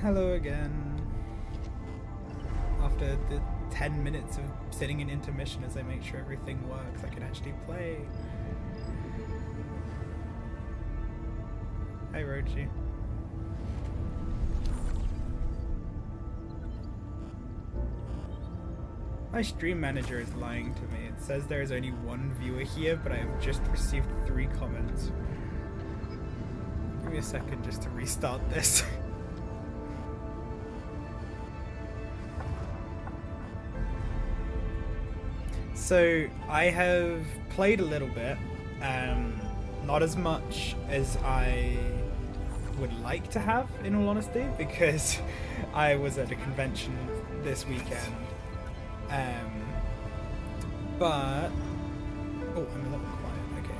Hello again. After the 10 minutes of sitting in intermission as I make sure everything works, I can actually play. Hi, Rochi. My stream manager is lying to me. It says there is only one viewer here, but I have just received 3 comments. Give me a second just to restart this. So, I have played a little bit, not as much as I would like to have, in all honesty, because I was at a convention this weekend. But oh, I'm a little quiet. Okay.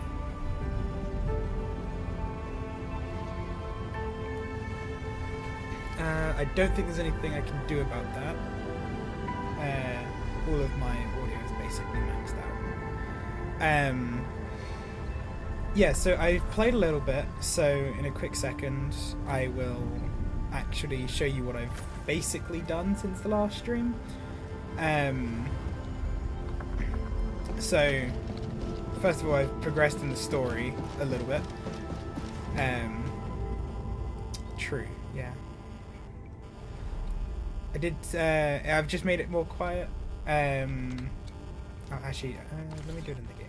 I don't think there's anything I can do about that. All of my audio is basically maxed out. Yeah, so I've played a little bit, so in a quick second I will actually show you what I've basically done since the last stream. So, first of all, I've progressed in the story a little bit. True, yeah. I did, I've just made it more quiet. Oh, actually, let me do it in the game.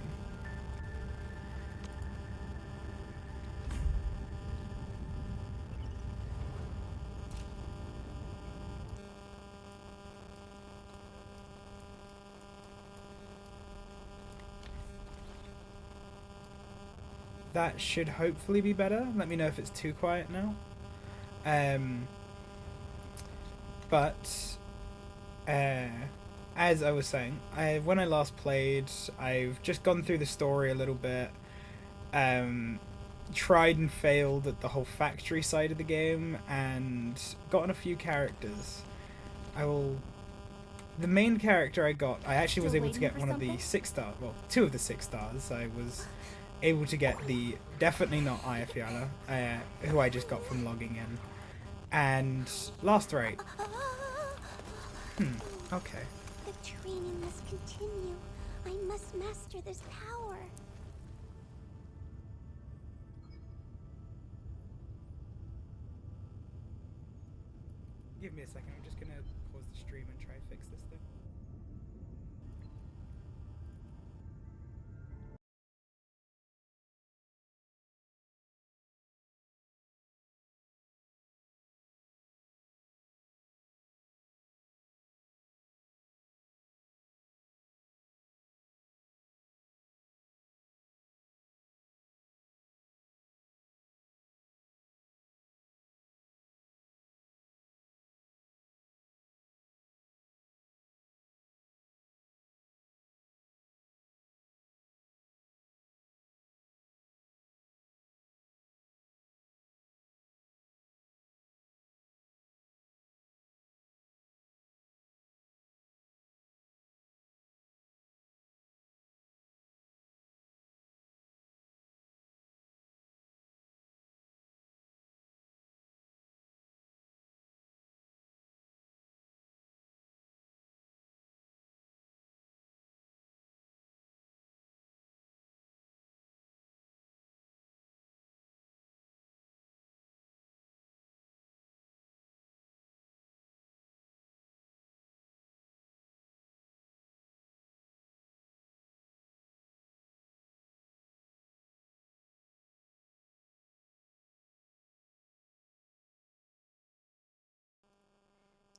That should hopefully be better. Let me know if it's too quiet now. But as I was saying, when I last played, I've just gone through the story a little bit. Tried and failed at the whole factory side of the game, and gotten a few characters. I will. The main character I actually was able to get one of the 6-star, well, 2 of the 6 stars. I was able to get the definitely not Ayafiala, who I just got from logging in, and last rate. Okay. The training must continue. I must master this power. Give me a second. I'm just gonna pause the stream and try and fix this thing.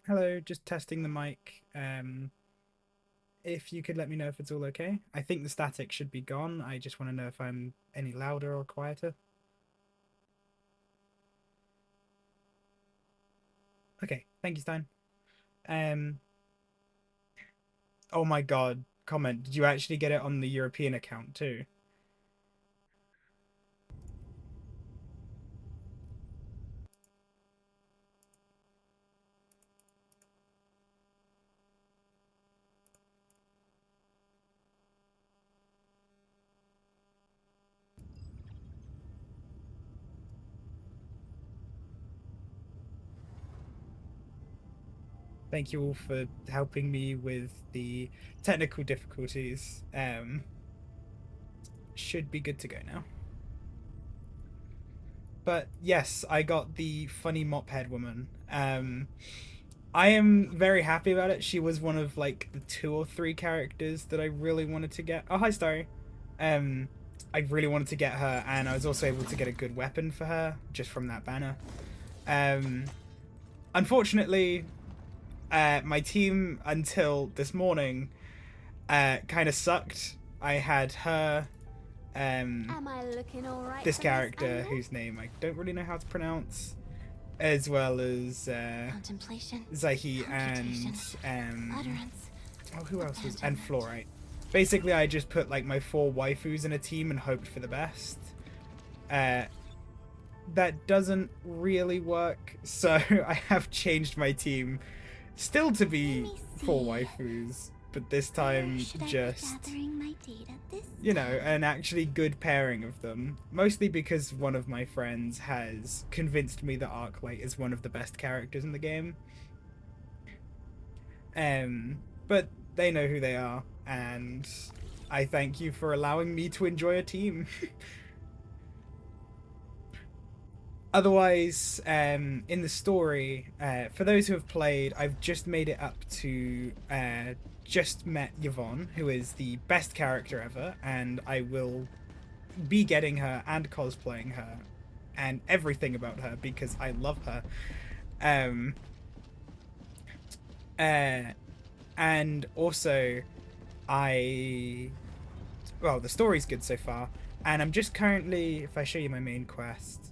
Hello, just testing the mic. If you could let me know if it's all okay. I think the static should be gone. I just want to know if I'm any louder or quieter. Okay, thank you, Stein. Um, oh my god, comment. Did you actually get it on the European account too? Thank you all for helping me with the technical difficulties. Should be good to go now. But yes, I got the funny mop head woman. I am very happy about it. She was one of like the 2 or 3 characters that I really wanted to get. Oh, hi, Starry. I really wanted to get her, and I was also able to get a good weapon for her just from that banner. Unfortunately, my team until this morning kind of sucked. I had her, Am I looking all right this for character angle? whose name I don't really know how to pronounce, as well as Contemplation. Zahi Computation, and utterance. oh, who else was, and Fluorite. Basically, I just put like my 4 waifus in a team and hoped for the best. That doesn't really work, so I have changed my team, still to be 4 waifus, but this time just, you know, an actually good pairing of them. Mostly because one of my friends has convinced me that Arclight is one of the best characters in the game. But they know who they are, and I thank you for allowing me to enjoy a team. Otherwise, in the story, for those who have played, I've just made it up to just met Yvonne, who is the best character ever, and I will be getting her and cosplaying her and everything about her because I love her. And also, well, the story's good so far, and I'm just currently, if I show you my main quest,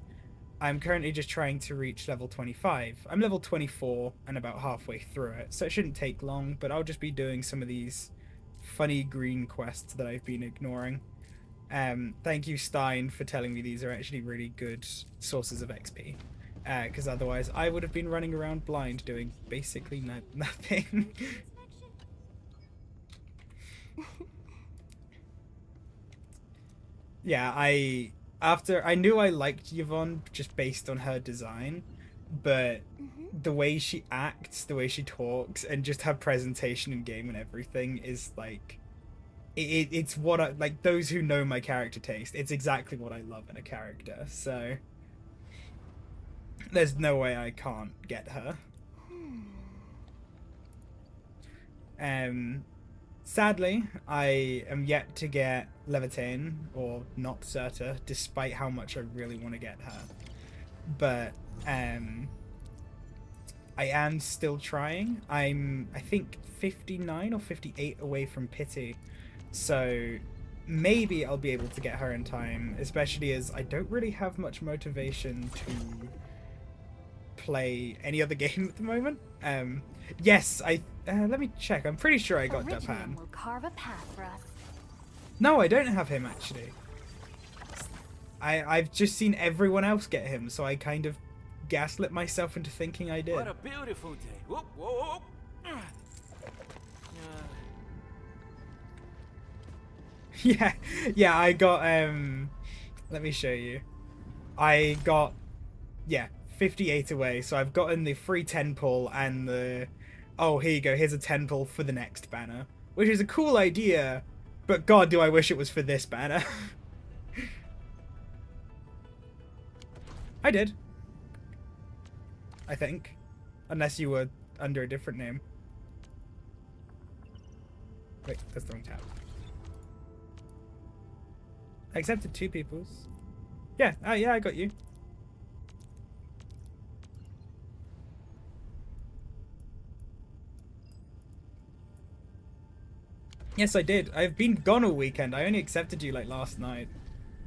I'm currently just trying to reach level 25. I'm level 24 and about halfway through it, so it shouldn't take long, but I'll just be doing some of these funny green quests that I've been ignoring. Thank you, Stein, for telling me these are actually really good sources of XP, because otherwise I would have been running around blind doing basically nothing. Yeah, I knew I liked Yvonne just based on her design, but the way she acts, the way she talks, and just her presentation in game and everything is like, it's what I like. Those who know my character taste, it's exactly what I love in a character. So there's no way I can't get her. Sadly, I am yet to get Levitain or not Certa, despite how much I really want to get her. But I am still trying. I'm, I think, 59 or 58 away from Pity, so maybe I'll be able to get her in time, especially as I don't really have much motivation to play any other game at the moment. Yes, let me check. I'm pretty sure I got Dapan. Will carve a path for us. No, I don't have him actually. I've just seen everyone else get him, so I kind of gaslit myself into thinking I did. What a beautiful day. Whoop, whoop. Yeah, I got let me show you. I got, yeah, 58 away, so I've gotten the free 10 pull and the, oh, here you go, here's a 10 pull for the next banner, which is a cool idea, but god do I wish it was for this banner. I did, I think, unless you were under a different name. Wait, that's the wrong tab. I accepted 2 people's. Yeah, yeah, I got you. Yes, I did. I've been gone all weekend. I only accepted you like last night.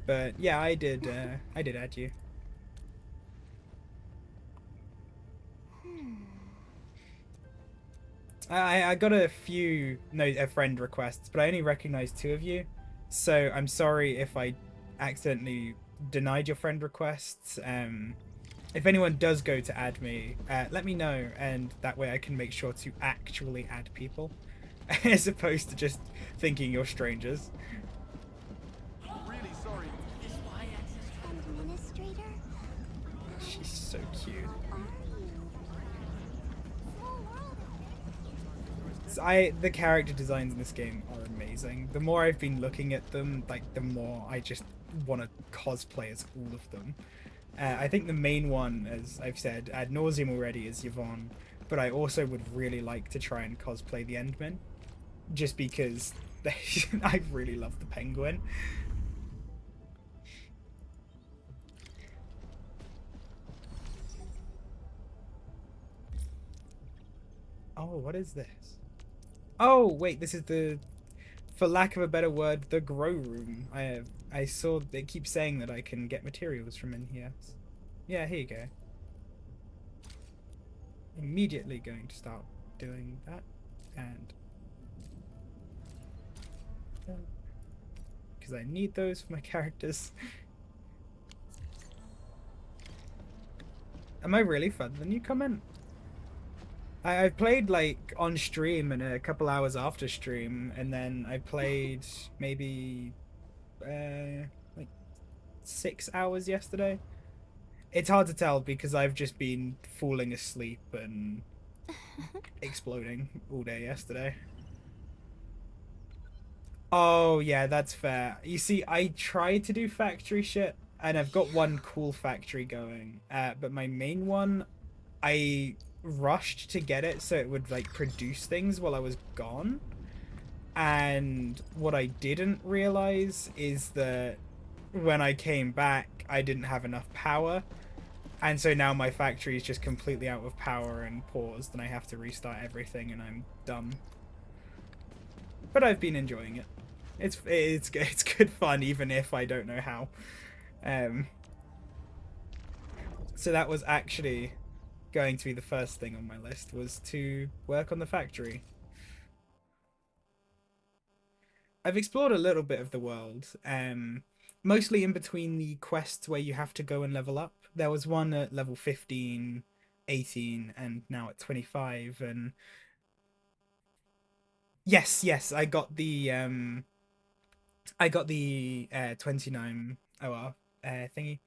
But yeah, I did add you. I got a few friend requests, but I only recognized 2 of you. So I'm sorry if I accidentally denied your friend requests. If anyone does go to add me, let me know, and that way I can make sure to actually add people, as opposed to just thinking you're strangers. Really sorry. This y-axis. Administrator? She's so cute. How are you? Small world. the character designs in this game are amazing. The more I've been looking at them, like the more I just want to cosplay as all of them. I think the main one, as I've said ad nauseum already, is Yvonne, but I also would really like to try and cosplay the Endmen, just because I really love the Penguin. Oh, what is this? Oh, wait, this is the, for lack of a better word, the grow room. I saw they keep saying that I can get materials from in here. Yeah, here you go. Immediately going to start doing that, and because I need those for my characters. Am I really further than you, comment? I've played like on stream and a couple hours after stream, and then I played maybe like 6 hours yesterday. It's hard to tell because I've just been falling asleep and exploding all day yesterday. Oh yeah, that's fair. You see, I tried to do factory shit, and I've got one cool factory going, but my main one, I rushed to get it so it would like produce things while I was gone. And what I didn't realize is that when I came back, I didn't have enough power. And so now my factory is just completely out of power and paused, and I have to restart everything, and I'm dumb. But I've been enjoying it. It's good fun, even if I don't know how. So that was actually going to be the first thing on my list, was to work on the factory. I've explored a little bit of the world, mostly in between the quests where you have to go and level up. There was one at level 15, 18, and now at 25, and yes, I got the 29 OR thingy.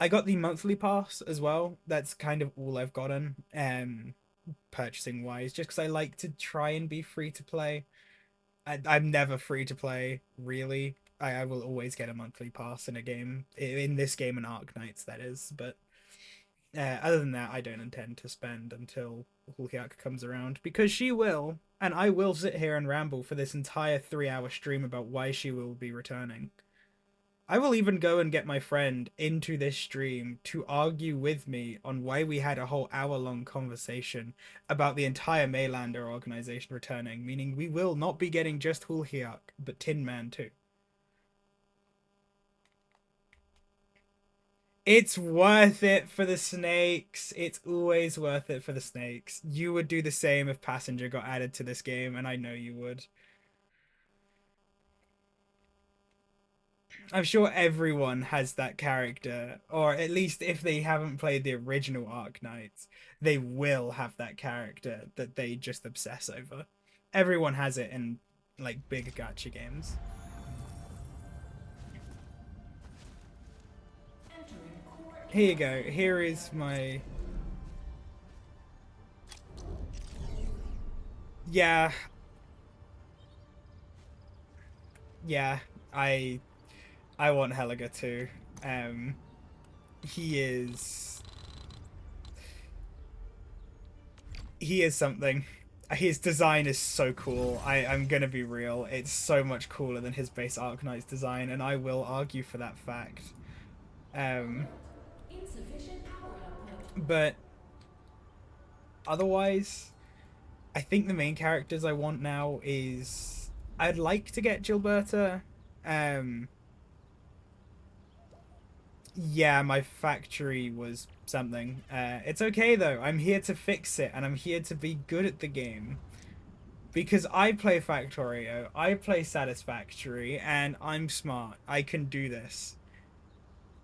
I got the monthly pass as well. That's kind of all I've gotten, purchasing wise, just because I like to try and be free to play. I'm never free to play, really. I will always get a monthly pass in a game, in this game and Arknights, that is. But other than that, I don't intend to spend until Hulkiak comes around, because she will, and I will sit here and ramble for this entire 3-hour stream about why she will be returning. I will even go and get my friend into this stream to argue with me on why we had a whole hour-long conversation about the entire Maylander organization returning, meaning we will not be getting just Hulhiak, but Tin Man too. It's worth it for the snakes. It's always worth it for the snakes. You would do the same if Passenger got added to this game, and I know you would. I'm sure everyone has that character, or at least if they haven't played the original Arknights, they will have that character that they just obsess over. Everyone has it in like big gacha games. Here you go. Here is my... Yeah. Yeah, I want Helga too. He is something. His design is so cool. I'm gonna be real. It's so much cooler than his base Arknight's design, and I will argue for that fact. But otherwise, I think the main characters I want now is, I'd like to get Gilberta. Yeah, my factory was something. It's okay though. I'm here to fix it, and I'm here to be good at the game. Because I play Factorio, I play Satisfactory, and I'm smart. I can do this.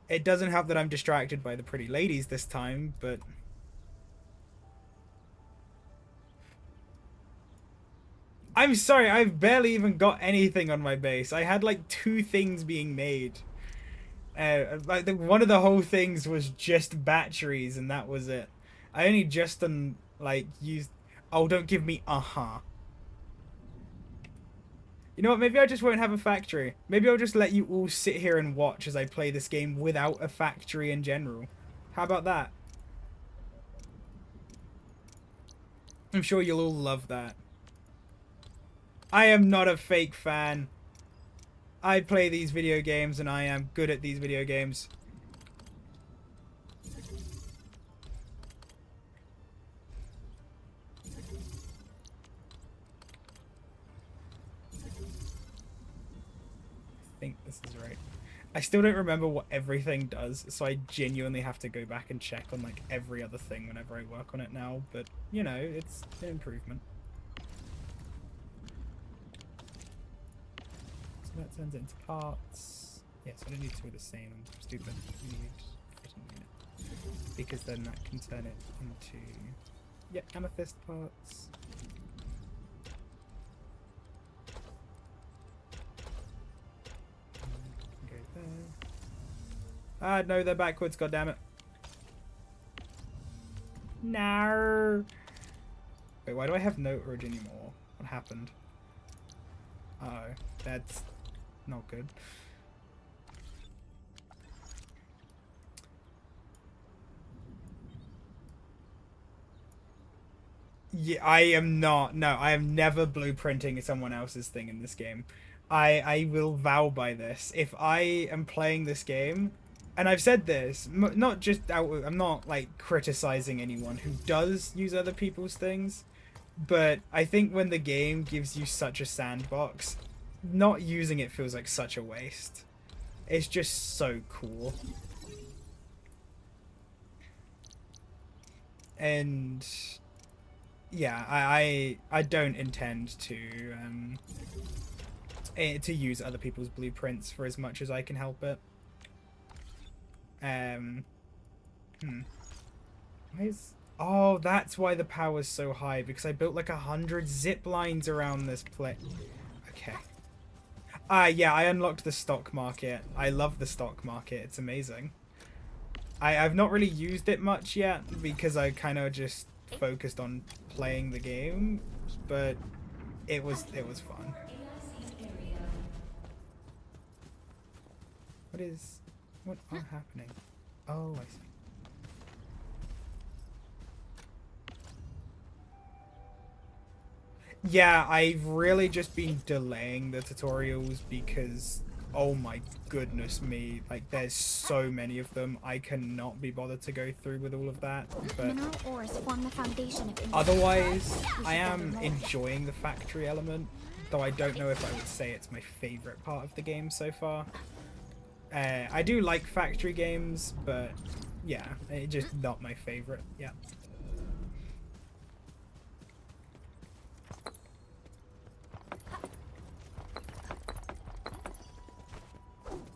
It doesn't help that I'm distracted by the pretty ladies this time, but... I'm sorry, I've barely even got anything on my base. I had like 2 things being made. Like one of the whole things was just batteries, and that was it. I only just like used... Oh, don't give me uh-huh. You know what? Maybe I just won't have a factory. Maybe I'll just let you all sit here and watch as I play this game without a factory in general. How about that? I'm sure you'll all love that. I am not a fake fan. I play these video games and I am good at these video games. I think this is right. I still don't remember what everything does, so I genuinely have to go back and check on like every other thing whenever I work on it now, but you know, it's an improvement. So that turns it into parts. Yes, I don't need two of the same. I'm stupid. You need fitting unit. Because then that can turn it into, yeah, amethyst parts. Go there. Ah, no, they're backwards, goddammit. No. Wait, why do I have no urge anymore? What happened? Oh, that's not good. Yeah, I am not. No, I am never blueprinting someone else's thing in this game. I will vow by this. If I am playing this game, and I've said this, not just out. I'm not like criticizing anyone who does use other people's things, but I think when the game gives you such a sandbox, not using it feels like such a waste. It's just so cool. And yeah, I don't intend to use other people's blueprints for as much as I can help it. Why is... Oh, that's why the power's so high, because I built like 100 zip lines around this place. Okay. Yeah, I unlocked the stock market. I love the stock market. It's amazing. I've not really used it much yet because I kind of just focused on playing the game, but it was fun. What are happening? Oh, I see. Yeah, I've really just been delaying the tutorials because, oh my goodness me, like there's so many of them. I cannot be bothered to go through with all of that, but Mineral ores form the foundation of industry. otherwise I am enjoying the factory element, though I don't know if I would say it's my favorite part of the game so far. I do like factory games, but yeah, it's just not my favorite. Yeah.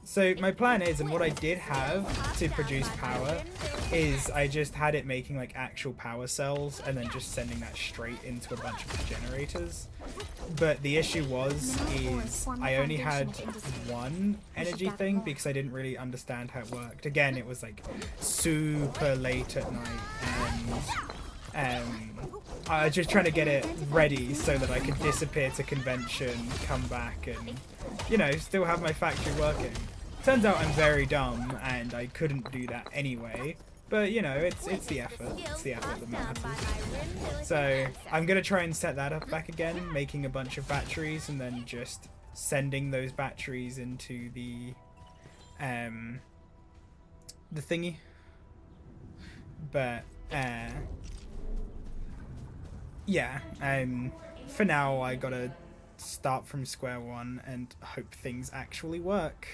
So my plan is, and what I did have to produce power, is I just had it making like actual power cells and then just sending that straight into a bunch of generators. But the issue is I only had one energy thing because I didn't really understand how it worked. Again, it was like super late at night, and I was just trying to get it ready so that I could disappear to convention, come back, and you know, still have my factory working. Turns out I'm very dumb and I couldn't do that anyway. But you know, it's the effort. It's the effort that matters. So I'm gonna try and set that up back again, making a bunch of batteries and then just sending those batteries into the thingy. But yeah, for now I gotta start from square one and hope things actually work.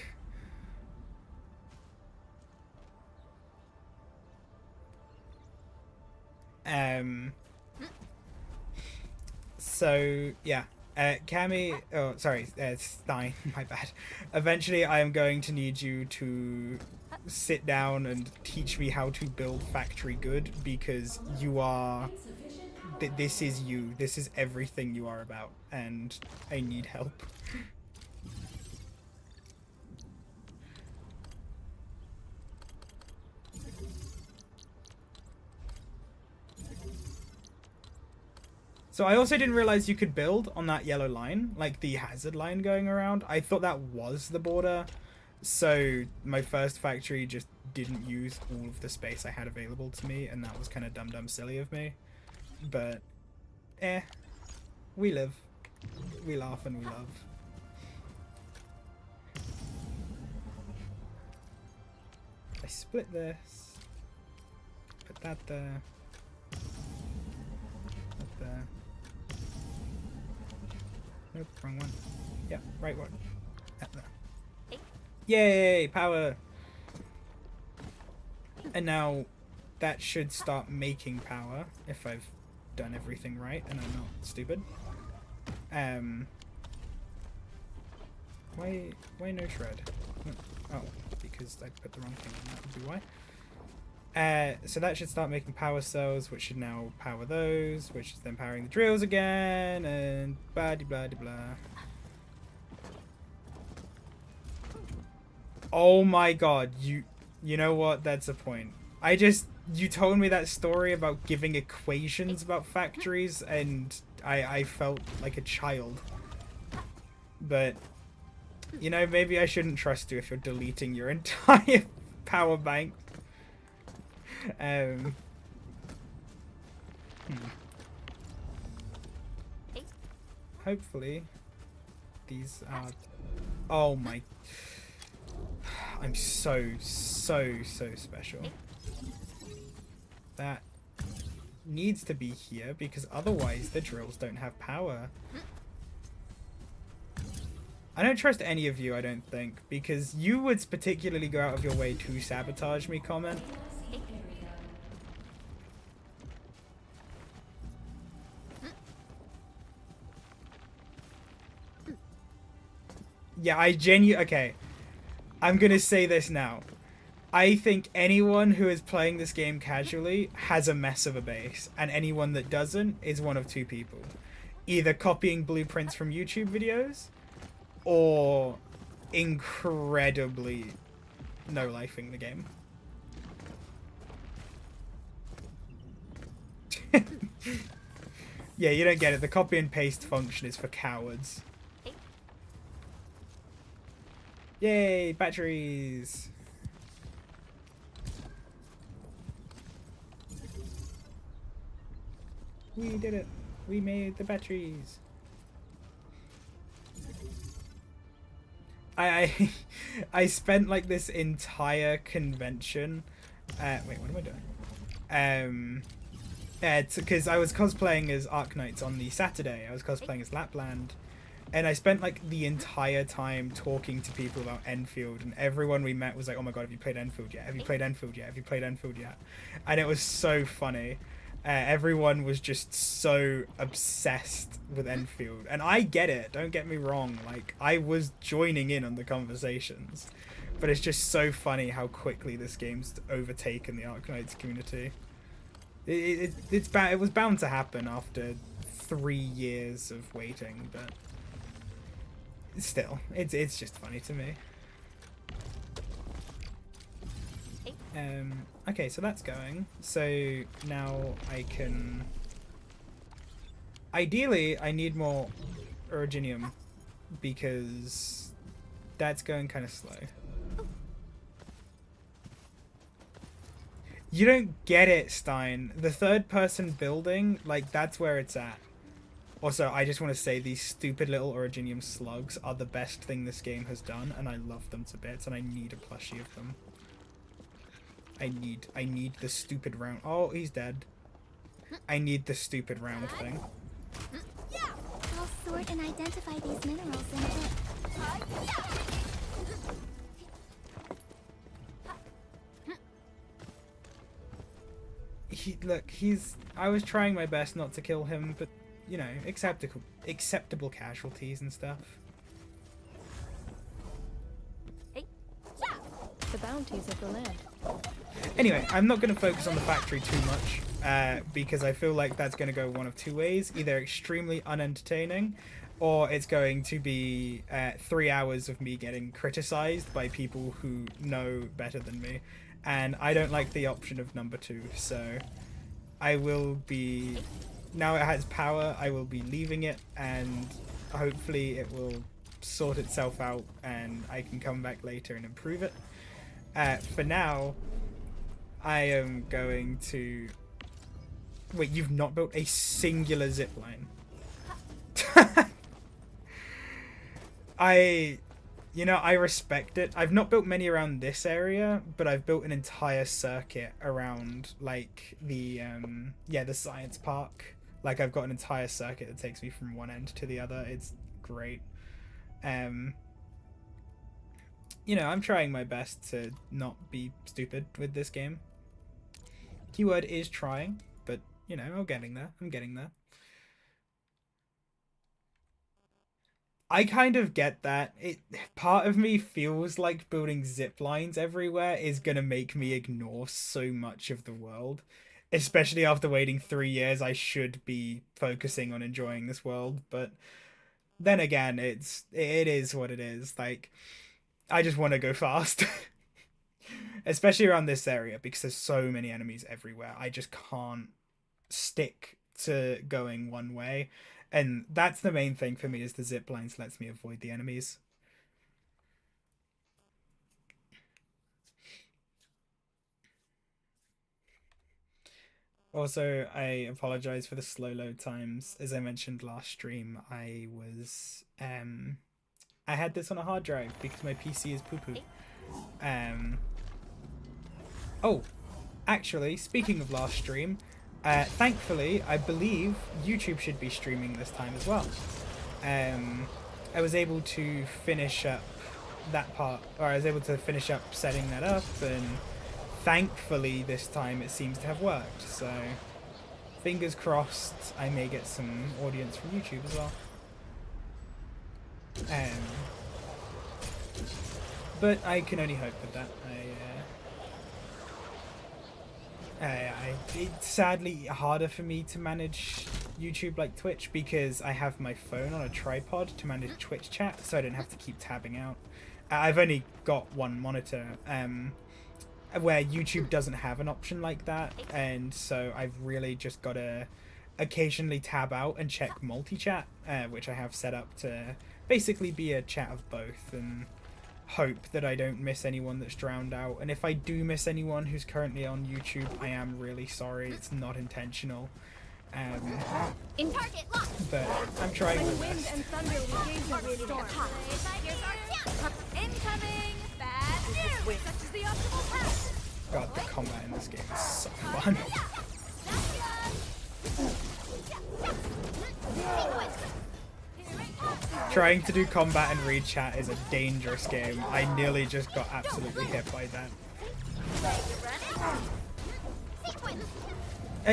So yeah, Cammy, oh sorry, Stein, my bad. Eventually I am going to need you to sit down and teach me how to build factory good, because you are, this is you, this is everything you are about, and I need help. So I also didn't realize you could build on that yellow line, like the hazard line going around. I thought that was the border. So my first factory just didn't use all of the space I had available to me, and that was kind of dumb silly of me. But, we live. We laugh and we love. I split this. Put that there. That there. Nope, wrong one. Yeah, right one. That there. Yay, power! And now that should start making power if I've done everything right and I'm not stupid. Why no shred? Oh, because I put the wrong thing on, that would be why. So that should start making power cells, which should now power those, which is then powering the drills again, and blah de blah de blah. Oh my god, you know what? That's a point. You told me that story about giving equations about factories, and I felt like a child. But, you know, maybe I shouldn't trust you if you're deleting your entire power bank. Hopefully, these are... Oh my... I'm so special. That needs to be here because otherwise the drills don't have power. I don't trust any of you, I don't think, because you would particularly go out of your way to sabotage me, comment. Yeah, okay. I'm gonna say this now. I think anyone who is playing this game casually has a mess of a base, and anyone that doesn't is one of two people. Either copying blueprints from YouTube videos, or incredibly no-lifing the game. Yeah, you don't get it. The copy and paste function is for cowards. Yay, batteries! We did it! We made the batteries! I spent like this entire convention. Wait, what am I doing? Because I was cosplaying as Arknights on the Saturday. I was cosplaying as Lapland. And I spent like the entire time talking to people about Endfield, and everyone we met was like, oh my god, have you played Endfield yet? Have you played Endfield yet? Have you played Endfield yet? And it was so funny. Everyone was just so obsessed with Endfield. And I get it, don't get me wrong. Like, I was joining in on the conversations. But it's just so funny how quickly this game's overtaken the Arknights community. It was bound to happen after 3 years of waiting, but still, it's just funny to me. Okay, so that's going. So now I can... Ideally, I need more Originium because that's going kind of slow. You don't get it, Stein. The third person building, like, that's where it's at. Also, I just want to say these stupid little Originium slugs are the best thing this game has done, and I love them to bits, and I need a plushie of them. I need the stupid round... Oh, he's dead. I need the stupid round thing. I'll sort and identify these minerals in a bit. I was trying my best not to kill him, but, you know, acceptable casualties and stuff. The bounties of the land. Anyway, I'm not going to focus on the factory too much, because I feel like that's going to go one of two ways. Either extremely unentertaining, or it's going to be 3 hours of me getting criticized by people who know better than me. And I don't like the option of number 2, so I will be now it has power, I will be leaving it, and hopefully it will sort itself out and I can come back later and improve it. For now, I am going to... Wait, you've not built a singular zipline? I respect it. I've not built many around this area, but I've built an entire circuit around, like, the science park. Like, I've got an entire circuit that takes me from one end to the other. It's great. I'm trying my best to not be stupid with this game. Keyword is trying, but, I'm getting there. I kind of get that. Part of me feels like building zip lines everywhere is gonna make me ignore so much of the world. Especially after waiting 3 years, I should be focusing on enjoying this world, but then again, it is what it is. Like, I just want to go fast. Especially around this area, because there's so many enemies everywhere. I just can't stick to going one way. And that's the main thing for me, is the zip lines lets me avoid the enemies. Also, I apologize for the slow load times. As I mentioned last stream, I had this on a hard drive because my PC is poo-poo. Oh, actually, speaking of last stream, thankfully, I believe YouTube should be streaming this time as well. I was able to finish up that part, or I was able to finish up setting that up, and thankfully this time it seems to have worked. So, fingers crossed, I may get some audience from YouTube as well. But I can only hope with that. It's sadly harder for me to manage YouTube like Twitch because I have my phone on a tripod to manage Twitch chat, so I don't have to keep tabbing out. I've only got one monitor, where YouTube doesn't have an option like that, and so I've really just got to occasionally tab out and check multi-chat, which I have set up to basically be a chat of both, and hope that I don't miss anyone that's drowned out. And if I do miss anyone who's currently on YouTube, I am really sorry. It's not intentional. In target lock. But I'm trying my Wind best. and thunder will engage a storm. Incoming. Bad news. Such is the optimal path. God, the combat in this game is so fun. Trying to do combat and read chat is a dangerous game. I nearly just got absolutely hit by that.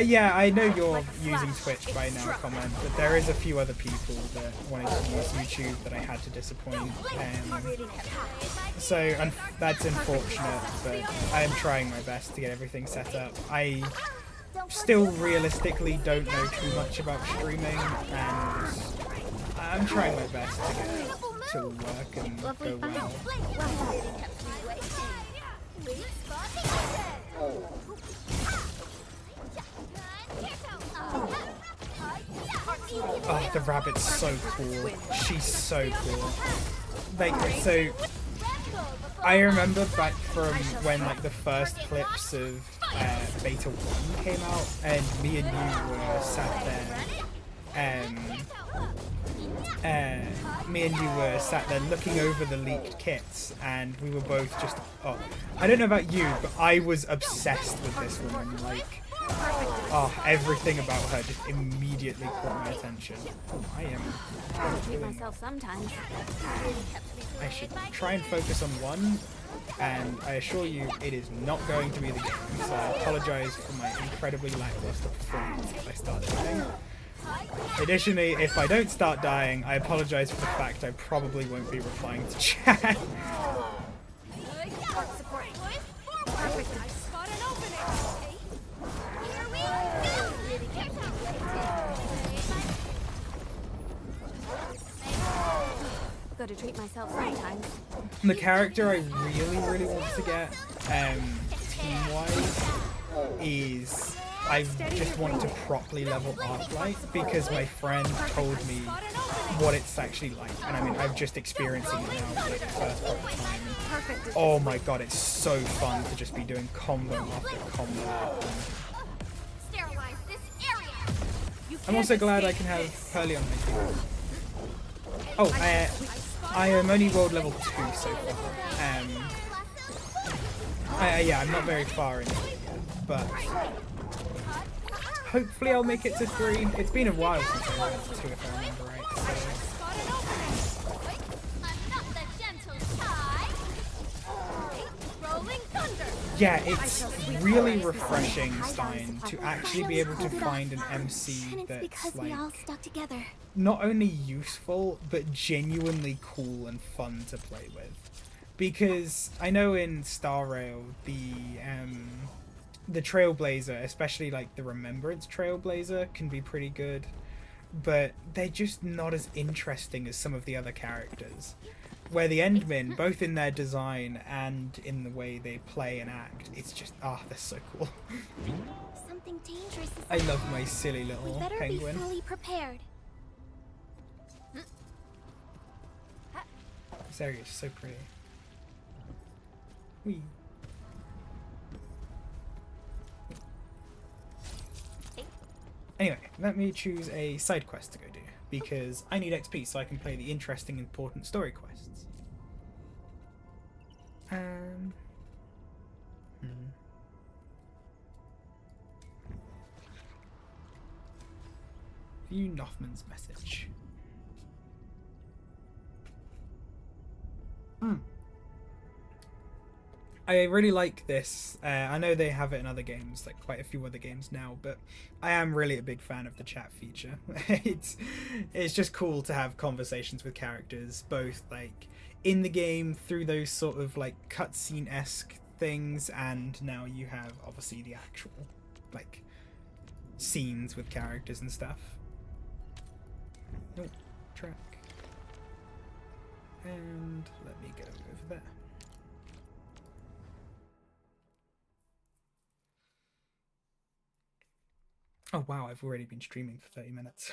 Yeah, I know you're using Twitch by now, comment, but there is a few other people that wanted to use YouTube that I had to disappoint. So that's unfortunate, but I am trying my best to get everything set up. I still realistically don't know too much about streaming, and I'm trying my best to get it to work and go well. Oh, the rabbit's so cool. She's so cool. Like, so I remember back from when like the first clips of Beta 1 came out, and me and you were sat there looking over the leaked kits, and we were both just, I don't know about you, but I was obsessed with this woman. Like, everything about her just immediately caught my attention. I am Treat myself sometimes. I should try and focus on one, and I assure you it is not going to be the game, so I apologise for my incredibly lackluster performance if I start dying. Additionally, if I don't start dying, I apologise for the fact I probably won't be replying to chat. Gotta treat myself sometimes. The character I really want to get, team-wise, is I just want to properly level Arclight because my friend told me what it's actually like, and I mean I've just experiencing it now for like the first proper time. And, oh my god, it's so fun to just be doing combo after combo. Sterilize this area. I'm also glad I can have Pearly on my team. Oh, I am only world level 2 so far. Yeah, I'm not very far into it yet, but hopefully I'll make it to 3. It's been a while since I went to 2 if I remember right. I'm not the gentle tide. Rolling thunder. Yeah, it's really refreshing, Stein, to actually be able to find an MC And it's that's because we all like stuck together. not only useful but genuinely cool and fun to play with. Because I know in Star Rail the Trailblazer, especially like the Remembrance Trailblazer, can be pretty good, but they're just not as interesting as some of the other characters. Where the Endmen, both in their design and in the way they play and act, it's just they're so cool. Something dangerous is I love ahead. my silly We little better penguin. be fully prepared. This area is so pretty. Whee. Anyway, let me choose a side quest to go do, because I need XP so I can play the interesting, important story quests. View Nothman's message. I really like this. I know they have it in other games, like quite a few other games now, but I am really a big fan of the chat feature. it's just cool to have conversations with characters, both like in the game through those sort of like cutscene-esque things, and now you have obviously the actual like scenes with characters and stuff. Oh, track. And let me go over there. Oh wow, I've already been streaming for 30 minutes.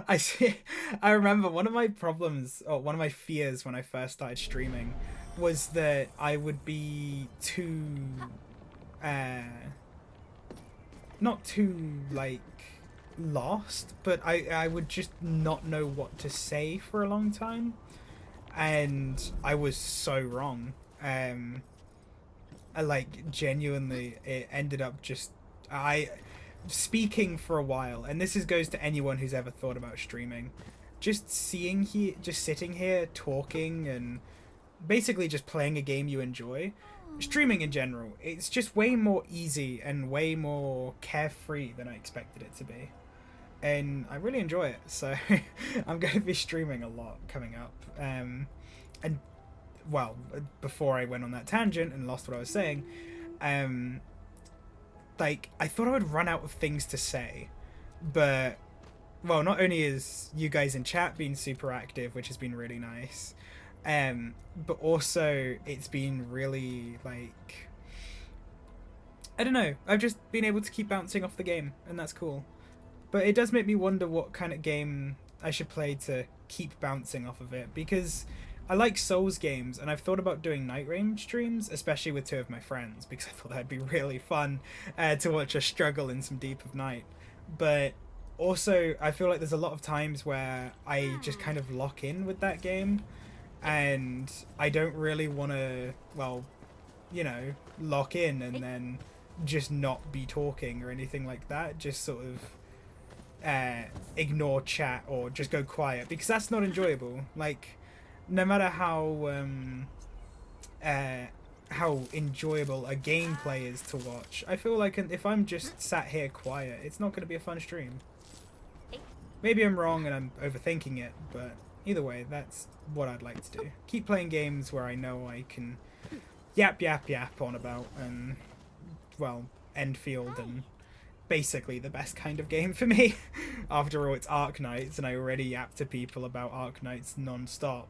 I see. I remember one of my problems, or one of my fears when I first started streaming, was that I would be too, not too like lost, but I would just not know what to say for a long time, and I was so wrong. I like genuinely, it ended up just speaking for a while, and this goes to anyone who's ever thought about streaming, just sitting here talking and basically just playing a game you enjoy. Streaming in general, it's just way more easy and way more carefree than I expected it to be, and I really enjoy it. So I'm going to be streaming a lot coming up. And well, before I went on that tangent and lost what I was saying, like, I thought I would run out of things to say, but, well, not only is you guys in chat being super active, which has been really nice, but also it's been really, like, I don't know, I've just been able to keep bouncing off the game, and that's cool. But it does make me wonder what kind of game I should play to keep bouncing off of it, because I like Souls games, and I've thought about doing Night Rain streams, especially with 2 of my friends, because I thought that'd be really fun to watch us struggle in some Deep of Night. But also, I feel like there's a lot of times where I just kind of lock in with that game, and I don't really want to, well, you know, lock in and then just not be talking or anything like that, just sort of ignore chat or just go quiet, because that's not enjoyable. Like, no matter how enjoyable a gameplay is to watch, I feel like if I'm just sat here quiet, it's not going to be a fun stream. Maybe I'm wrong and I'm overthinking it, but either way, that's what I'd like to do. Keep playing games where I know I can yap on about, and, well, Endfield, and basically the best kind of game for me. After all, it's Arknights, and I already yap to people about Arknights non-stop.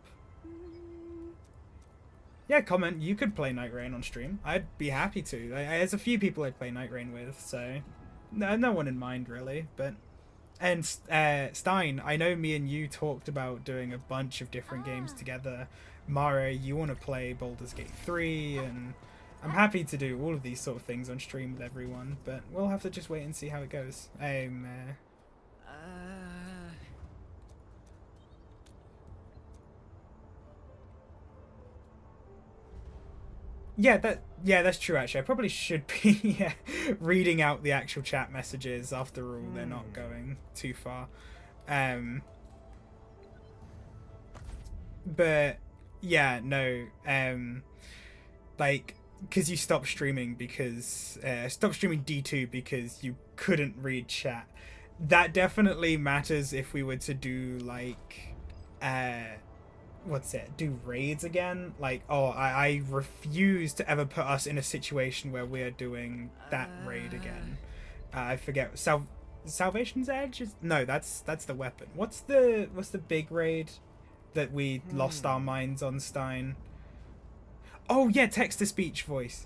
Yeah, comment, you could play Night Rain on stream. I'd be happy to. There's a few people I play Night Rain with, so no one in mind really, but. And Stein, I know me and you talked about doing a bunch of different games together. Mara, you want to play Baldur's Gate 3, and I'm happy to do all of these sort of things on stream with everyone, but we'll have to just wait and see how it goes. Yeah, that's true actually. I probably should be reading out the actual chat messages. After all, they're not going too far. But yeah, no. Like, because you stopped streaming because stopped streaming D2 because you couldn't read chat. That definitely matters if we were to do like do raids again. Like, I refuse to ever put us in a situation where we're doing that raid again. I forget. Salvation's Edge is no, that's the weapon. What's the big raid that we lost our minds on, Stein? Oh yeah, text to speech voice.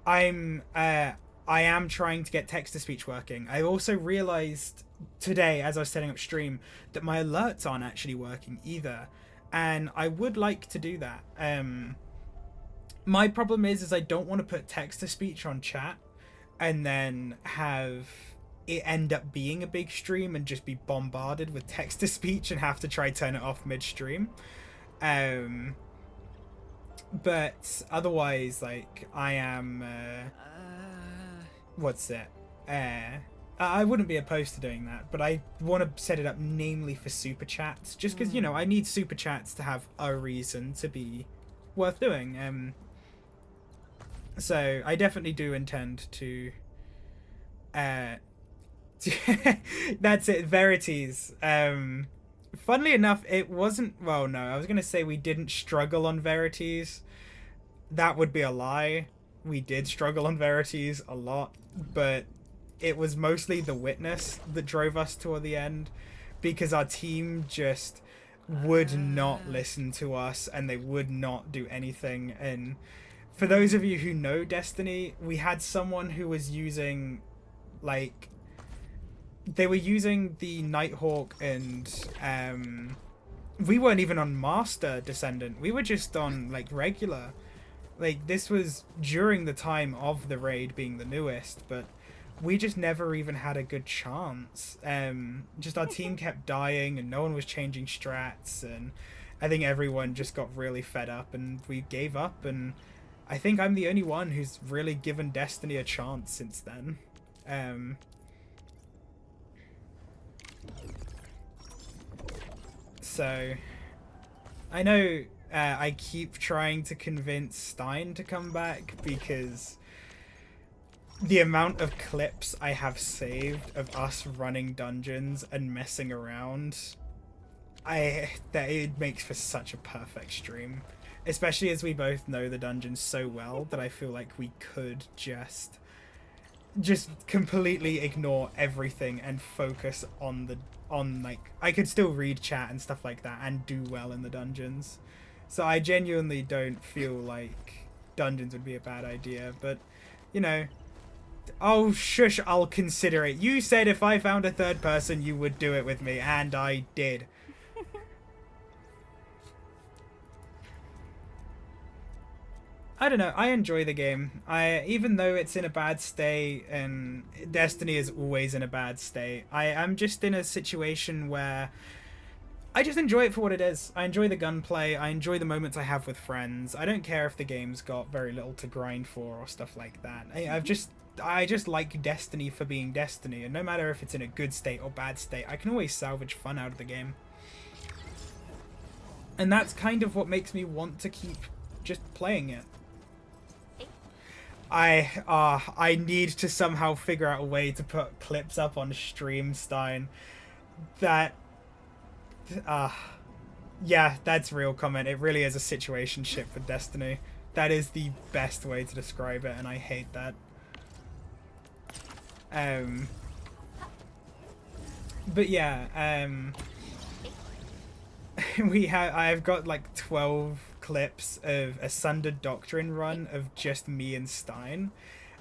I am trying to get text to speech working. I also realized today as I was setting up stream that my alerts aren't actually working either. And I would like to do that. My problem is I don't want to put text to speech on chat and then have it end up being a big stream and just be bombarded with text to speech and have to try turn it off midstream. But otherwise, like, I am I wouldn't be opposed to doing that, but I want to set it up namely for super chats, just because, you know, I need super chats to have a reason to be worth doing. So I definitely do intend to that's it, Verities. Funnily enough, it wasn't, well, no, I was going to say we didn't struggle on Verities. That would be a lie. We did struggle on Verities a lot, but it was mostly the witness that drove us toward the end, because our team just would not listen to us and they would not do anything. And for those of you who know Destiny, we had someone who was using, like, they were using the Nighthawk, and we weren't even on Master Descendant. We were just on, like, regular. Like, this was during the time of the raid being the newest, but we just never even had a good chance. Just our team kept dying and no one was changing strats, and I think everyone just got really fed up and we gave up, and I think I'm the only one who's really given Destiny a chance since then. So I know I keep trying to convince Stein to come back because the amount of clips I have saved of us running dungeons and messing around, that it makes for such a perfect stream. Especially as we both know the dungeons so well that I feel like we could just completely ignore everything and focus on like, I could still read chat and stuff like that and do well in the dungeons. So I genuinely don't feel like dungeons would be a bad idea, but you know, oh shush, I'll consider it. You said if I found a third person you would do it with me, and I did. I don't know, I enjoy the game. Even though it's in a bad state, and Destiny is always in a bad state, I'm just in a situation where I just enjoy it for what it is. I enjoy the gunplay, I enjoy the moments I have with friends. I don't care if the game's got very little to grind for or stuff like that. I just like Destiny for being Destiny, and no matter if it's in a good state or bad state, I can always salvage fun out of the game. And that's kind of what makes me want to keep just playing it. I need to somehow figure out a way to put clips up on stream, Stein. That, yeah, that's real comment. It really is a situationship for Destiny. That is the best way to describe it, and I hate that. But yeah, I've got like 12 clips of a Sundered Doctrine run of just me and Stein,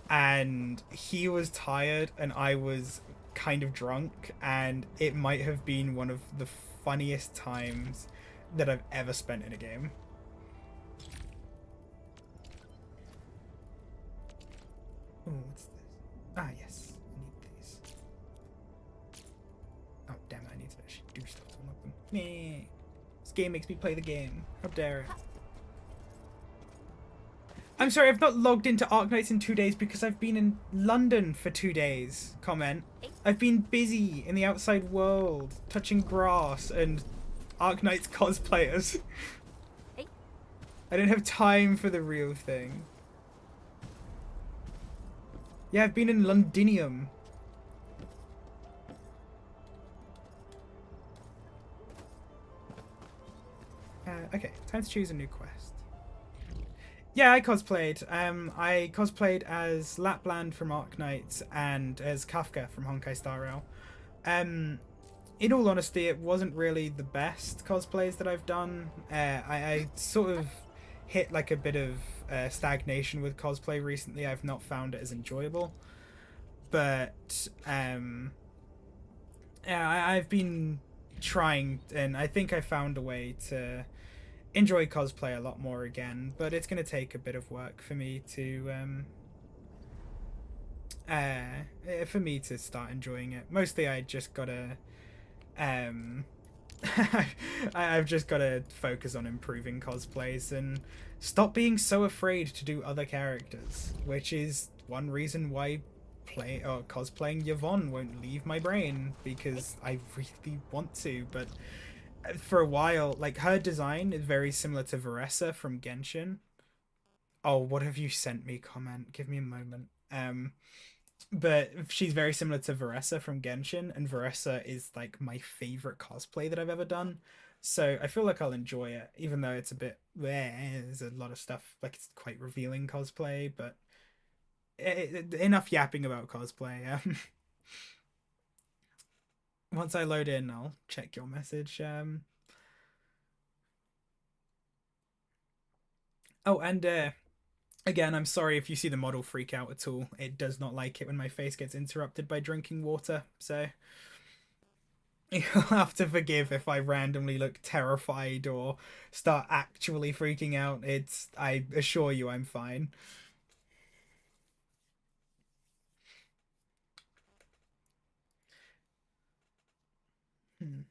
and he was tired and I was kind of drunk, and it might have been one of the funniest times that I've ever spent in a game. Oh, what's this? Ah, yes. I need these. Oh, damn it. I need to actually do stuff to unlock them. Meh. This game makes me play the game. How dare it. I'm sorry, I've not logged into Arknights in 2 days because I've been in London for 2 days. Comment. I've been busy in the outside world, touching grass and Arknights cosplayers. I don't have time for the real thing. Yeah, I've been in Londinium. Okay, time to choose a new quest. Yeah, I cosplayed. I cosplayed as Lapland from Arknights and as Kafka from Honkai Star Rail. In all honesty, it wasn't really the best cosplays that I've done. I sort of hit like a bit of stagnation with cosplay recently. I've not found it as enjoyable. But yeah, I've been trying, and I think I found a way to enjoy cosplay a lot more again, but it's going to take a bit of work for me to start enjoying it. Mostly I just gotta I've just gotta focus on improving cosplays and stop being so afraid to do other characters, which is one reason why cosplaying Yvonne won't leave my brain, because I really want to, but for a while, like, her design is very similar to Veressa from Genshin. Oh, what have you sent me? Comment. Give me a moment. But she's very similar to Veressa from Genshin, and Veressa is like my favorite cosplay that I've ever done. So I feel like I'll enjoy it, even though it's a bit there's a lot of stuff, like it's quite revealing cosplay, but enough yapping about cosplay. Once I load in, I'll check your message. Oh, and again, I'm sorry if you see the model freak out at all. It does not like it when my face gets interrupted by drinking water, so you'll have to forgive if I randomly look terrified or start actually freaking out. I assure you I'm fine. Hmm.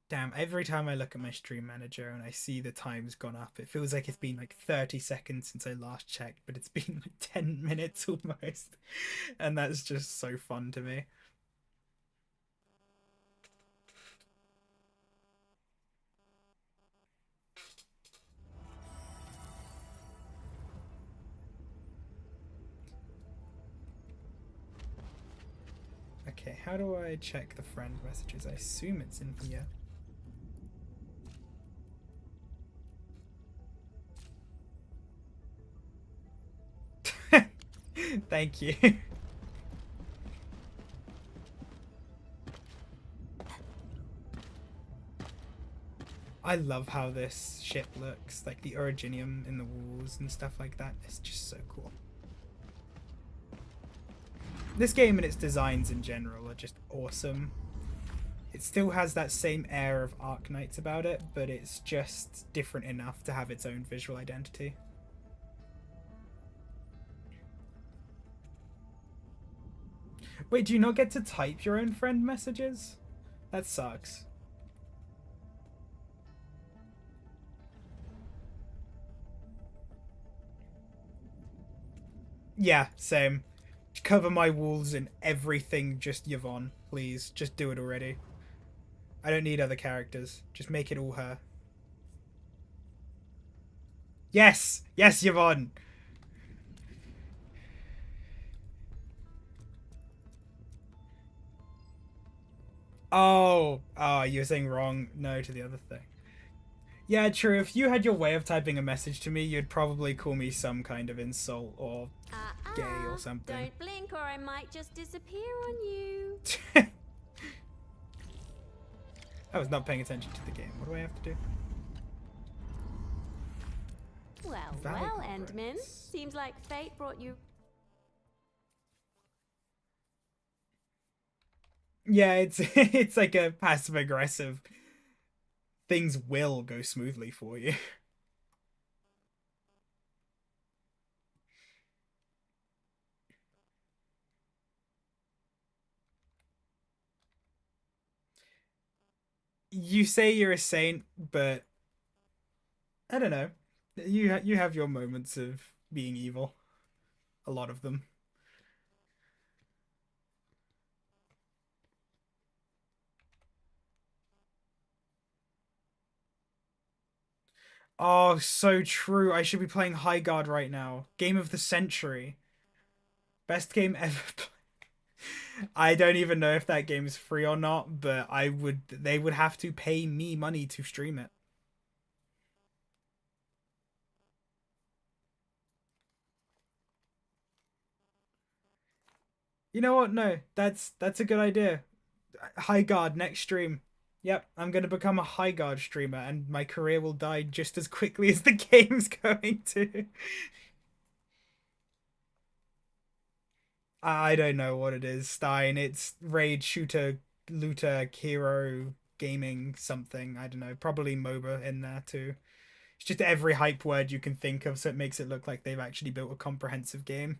Damn, every time I look at my stream manager and I see the time's gone up, it feels like it's been like 30 seconds since I last checked, but it's been like 10 minutes almost. And that's just so fun to me. Okay, how do I check the friend messages? I assume it's in here. Thank you. I love how this ship looks, like the originium in the walls and stuff like that. It's just so cool. This game and its designs in general are just awesome. It still has that same air of Arknights about it, but it's just different enough to have its own visual identity. Wait, do you not get to type your own friend messages? That sucks. Yeah, same. Cover my walls in everything just Yvonne, please. Just do it already. I don't need other characters. Just make it all her. Yes! Yes, Yvonne! Oh, you were saying wrong no to the other thing. Yeah, true. If you had your way of typing a message to me, you'd probably call me some kind of insult or gay or something. Don't blink or I might just disappear on you. I was not paying attention to the game. What do I have to do? Well, Valley well, complex. Endman. Seems like fate brought you. Yeah, it's it's like a passive aggressive. Things will go smoothly for you. You say you're a saint, but I don't know. You have your moments of being evil. A lot of them. Oh, so true. I should be playing High Guard right now. Game of the century. Best game ever played. I don't even know if that game is free or not, but they would have to pay me money to stream it. You know what? No, that's a good idea. High Guard next stream. Yep, I'm gonna become a High Guard streamer, and my career will die just as quickly as the game's going to. I don't know what it is, Stein. It's raid shooter, looter, hero, gaming, something. I don't know. Probably MOBA in there too. It's just every hype word you can think of, so it makes it look like they've actually built a comprehensive game.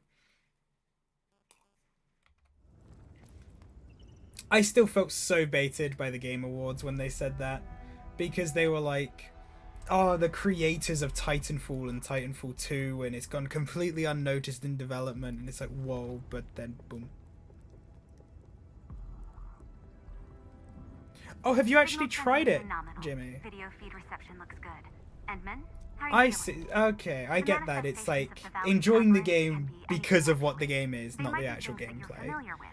I still felt so baited by the Game Awards when they said that, because they were like, oh, the creators of Titanfall and Titanfall 2, and it's gone completely unnoticed in development, and it's like, whoa, but then boom. Oh, have you actually tried it, Jimmy? Video feed reception looks good. Endman, how are you I feeling? see. Okay, I get that. It's like enjoying the game because of what the game is, They not might the be actual things that you're gameplay. familiar with.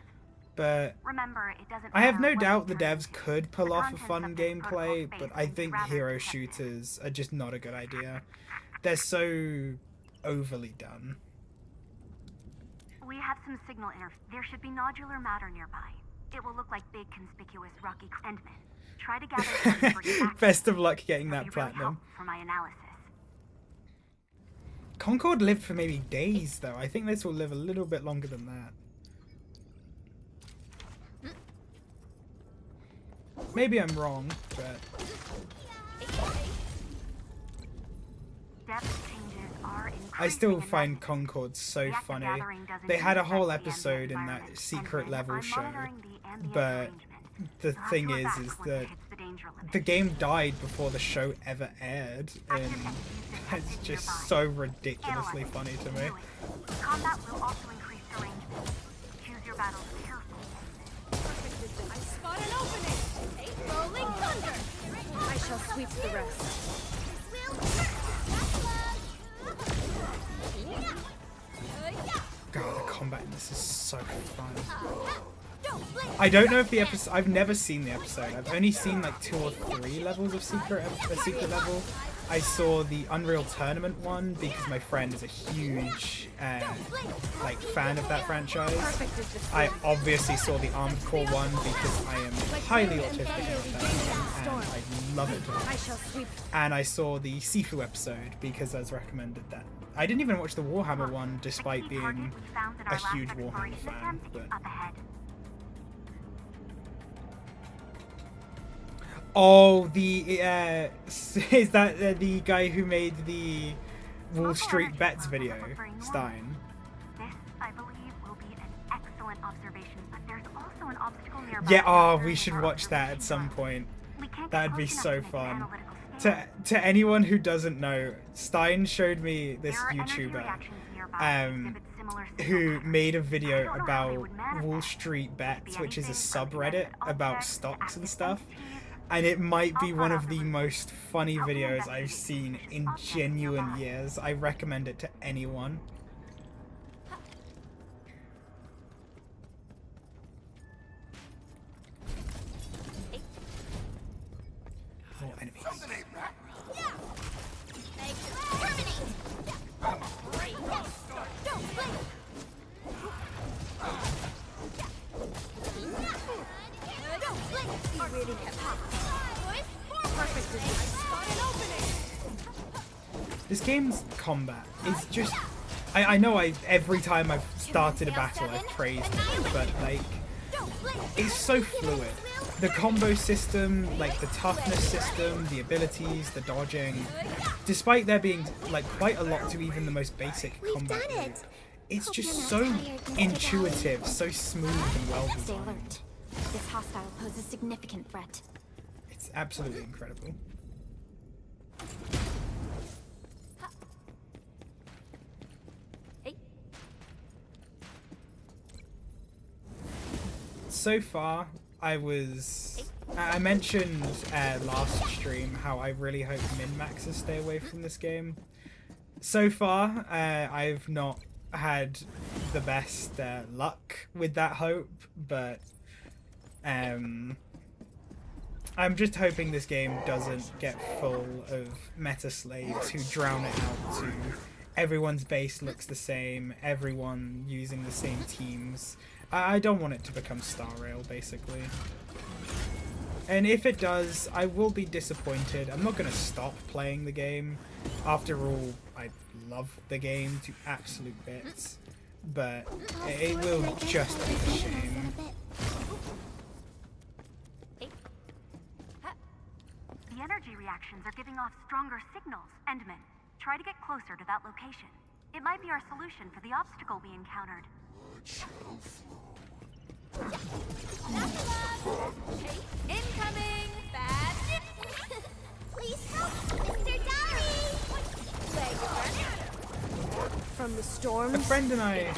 But Remember, it doesn't I have matter no what doubt the it turns devs into. could pull The off a contents fun of this gameplay, protocol but space I seems think rather hero deceptive. shooters are just not a good idea. They're so overly done. We have some signal There should be nodular matter nearby. It will look like big, conspicuous, rocky Endman. Try to gather some for your back. Best of luck getting It'll that be really platinum. helpful for my analysis. Concord lived for maybe days, though. I think this will live a little bit longer than that. Maybe I'm wrong, but Depth changes are I still increasing in find magnitude. Concord so Reactive funny. gathering doesn't They had a even whole affect the episode in environment. that secret Endman, level I'm show, monitoring the ambient but arrangement. the You'll have thing to is evac once it that hits the danger limit. the game died before the show ever aired, and it's just so ridiculously funny to me. Combat will also increase your range. Choose your battles carefully. I spot an opening. Rolling thunder. I shall sweep the rest. God, the combat in this is so fun. I don't know if the episode. I've never seen the episode. I've only seen like 2 or 3 levels of secret level. I saw the Unreal Tournament one because my friend is a huge like fan of that franchise. I obviously saw the Armed Core one because I am highly autistic about that one, and I love it. I shall sweep. And I saw the Sifu episode because I was recommended that. I didn't even watch the Warhammer one despite being a huge Warhammer fan. But Up ahead. oh, the is that the guy who made the Wall Street Bets video, Stein? This, I believe, will be an excellent observation, but there's also an obstacle nearby. Yeah, oh, we should watch that at some point. We can't get That'd be close enough so to make an fun. analytical scale. To anyone who doesn't know, Stein showed me this There are energy YouTuber reactions nearby that exhibit similar signal who patterns. made a I video don't know how they about would manifest. Wall Street Bets, which is a Anything from subreddit inanimate about objects, stocks and active stuff. entities. And it might be I'll one follow of the the most funny Help me videos I've investigate seen suspicious in objects genuine nearby. years. I recommend it to anyone. Oh, enemies. This game's combat is just... I know every time I've started a battle I've praised it, but like, it's so fluid. The combo system, like the toughness system, the abilities, the dodging, despite there being like quite a lot to even the most basic combat move, it's just so intuitive, so smooth and well Stay designed. alert. This hostile poses a significant threat. It's absolutely incredible. Hey. So far, I mentioned last stream how I really hope min-maxers stay away from this game. So far, I've not had the best luck with that hope, but I'm just hoping this game doesn't get full of meta slaves who drown it out to everyone's base looks the same, everyone using the same teams. I don't want it to become Star Rail, basically. And if it does, I will be disappointed. I'm not going to stop playing the game. After all, I love the game to absolute bits. But it will just be a shame. The energy reactions are giving off stronger signals. Endman, try to get closer to that location. It might be our solution for the obstacle we encountered. Incoming! Bad! Please help, Mr. Dolly! From the A storms. friend and I...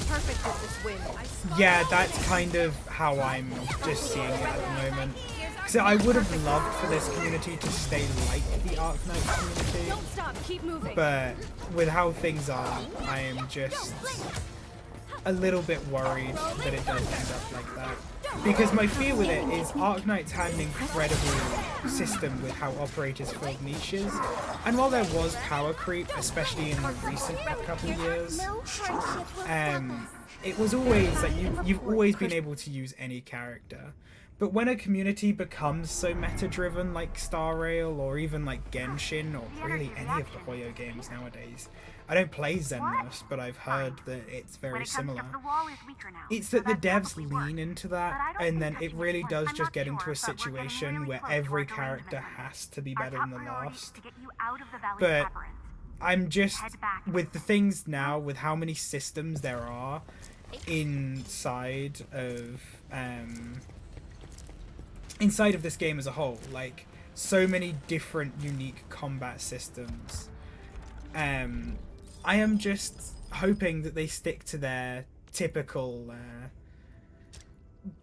Perfect with this wind. I spot yeah, that's kind of how I'm just seeing it at the moment. So I would have loved for this community to stay like the Arknight community. Don't stop, keep moving. But with how things are, I am just a little bit worried that it does end up like that. Because my fear with it is Arknight's had an incredible system with how operators filled niches, and while there was power creep, especially in the recent couple of years, No hardship will stop us. it was always that you've always been able to use any character. But when a community becomes so meta-driven like Star Rail or even like Genshin or really any of the Hoyo games nowadays, I don't play Xemnas, but I've heard that it's When very it comes similar. to the wall is weaker now. It's so that the that devs probably lean works. into But I that, don't and think then it touching really this does one. just I'm get not into a sure, but we're getting situation really where close to every our delayed character movement. has to be Our better top than the priority is last. to get you out of the valley But labyrinth. I'm just, Head back. with the things now, with how many systems there are inside of this game as a whole, like so many different unique combat systems, I am just hoping that they stick to their typical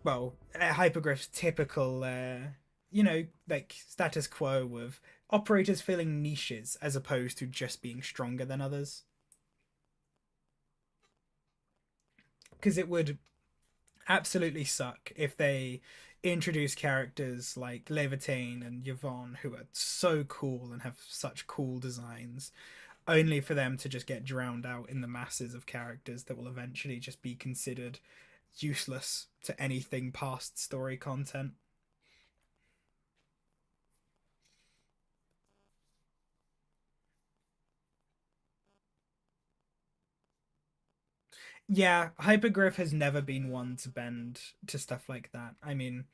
Hypergriff's typical like status quo of operators filling niches as opposed to just being stronger than others. Because it would absolutely suck if they introduce characters like Levitain and Yvonne, who are so cool and have such cool designs, only for them to just get drowned out in the masses of characters that will eventually just be considered useless to anything past story content. Yeah, Hypergriff has never been one to bend to stuff like that. I mean,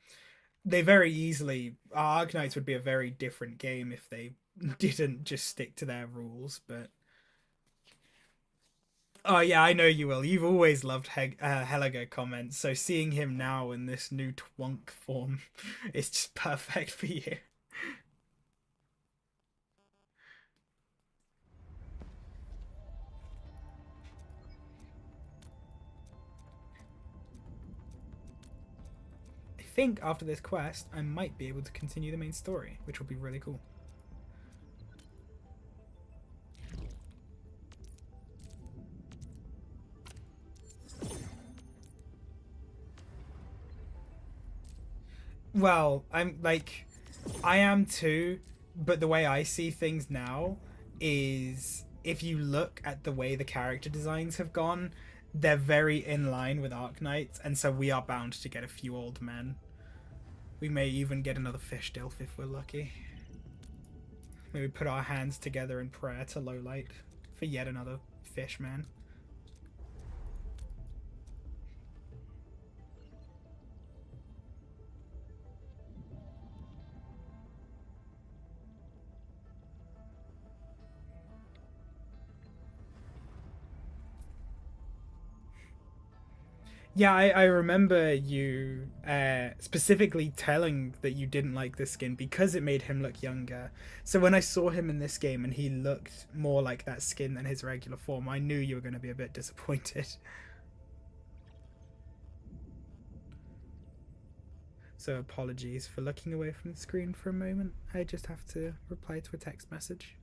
they very easily... Arknights would be a very different game if they didn't just stick to their rules, but... Oh yeah, I know you will. You've always loved Heliga comments, so seeing him now in this new twonk form is just perfect for you. I think after this quest, I might be able to continue the main story, which will be really cool. Well, I am too, but the way I see things now is if you look at the way the character designs have gone, they're very in line with Arknights, and so we are bound to get a few old men. We may even get another Fishdilf if we're lucky. we put our hands together in prayer to Lowlight for yet another fish man. Yeah, I remember you specifically telling that you didn't like this skin because it made him look younger. So when I saw him in this game and he looked more like that skin than his regular form, I knew you were going to be a bit disappointed. So apologies for looking away from the screen for a moment. I just have to reply to a text message.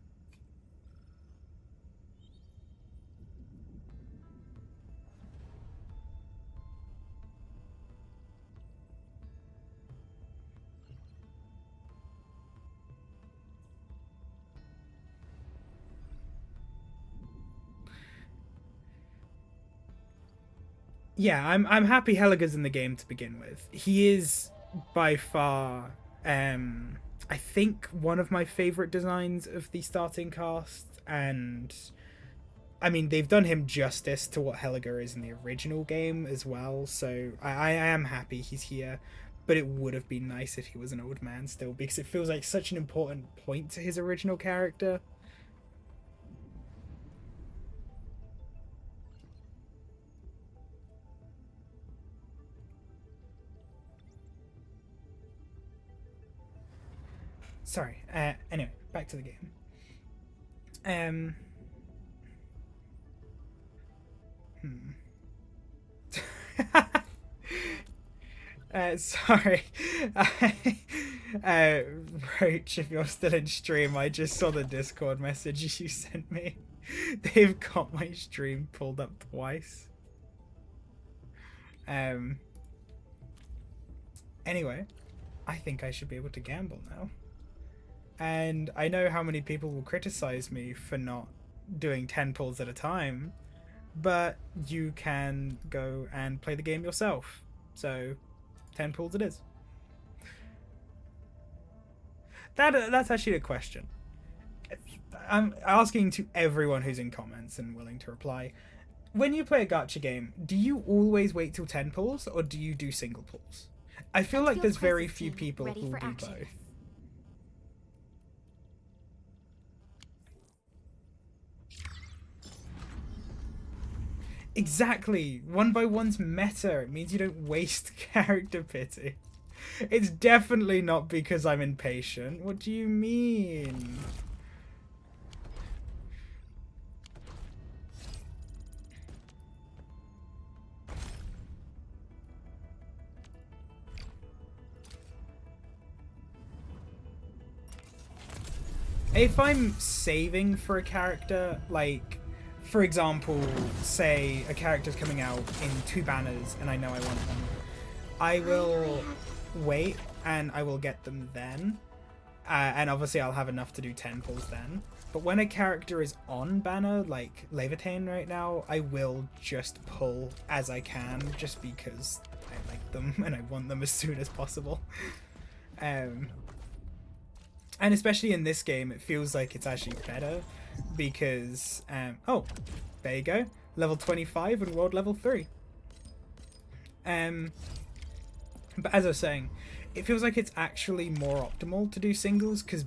Yeah, I'm happy Helga's in the game to begin with. He is by far I think one of my favorite designs of the starting cast, and I mean they've done him justice to what Helga is in the original game as well, so I am happy he's here. But it would have been nice if he was an old man still, because it feels like such an important point to his original character. Sorry. Anyway, back to the game. Um. Sorry. Roach, if you're still in stream, I just saw the Discord message you sent me. They've got my stream pulled up twice. Anyway, I think I should be able to gamble now. And I know how many people will criticize me for not doing 10 pulls at a time, but you can go and play the game yourself. So 10 pulls it is. That's actually a question. I'm asking to everyone who's in comments and willing to reply. When you play a gacha game, do you always wait till 10 pulls, or do you do single pulls? I feel like there's very few people who do both. Exactly. 1x1's meta. It means you don't waste character pity. It's definitely not because I'm impatient. What do you mean? If I'm saving for a character, like, for example, say a character's coming out in 2 banners and I know I want them, I will wait and I will get them then. And obviously I'll have enough to do 10 pulls then. But when a character is on banner, like Levitain right now, I will just pull as I can, just because I like them and I want them as soon as possible. And especially in this game, it feels like it's actually better because, oh, there you go. Level 25 and world level 3. But as I was saying, it feels like it's actually more optimal to do singles because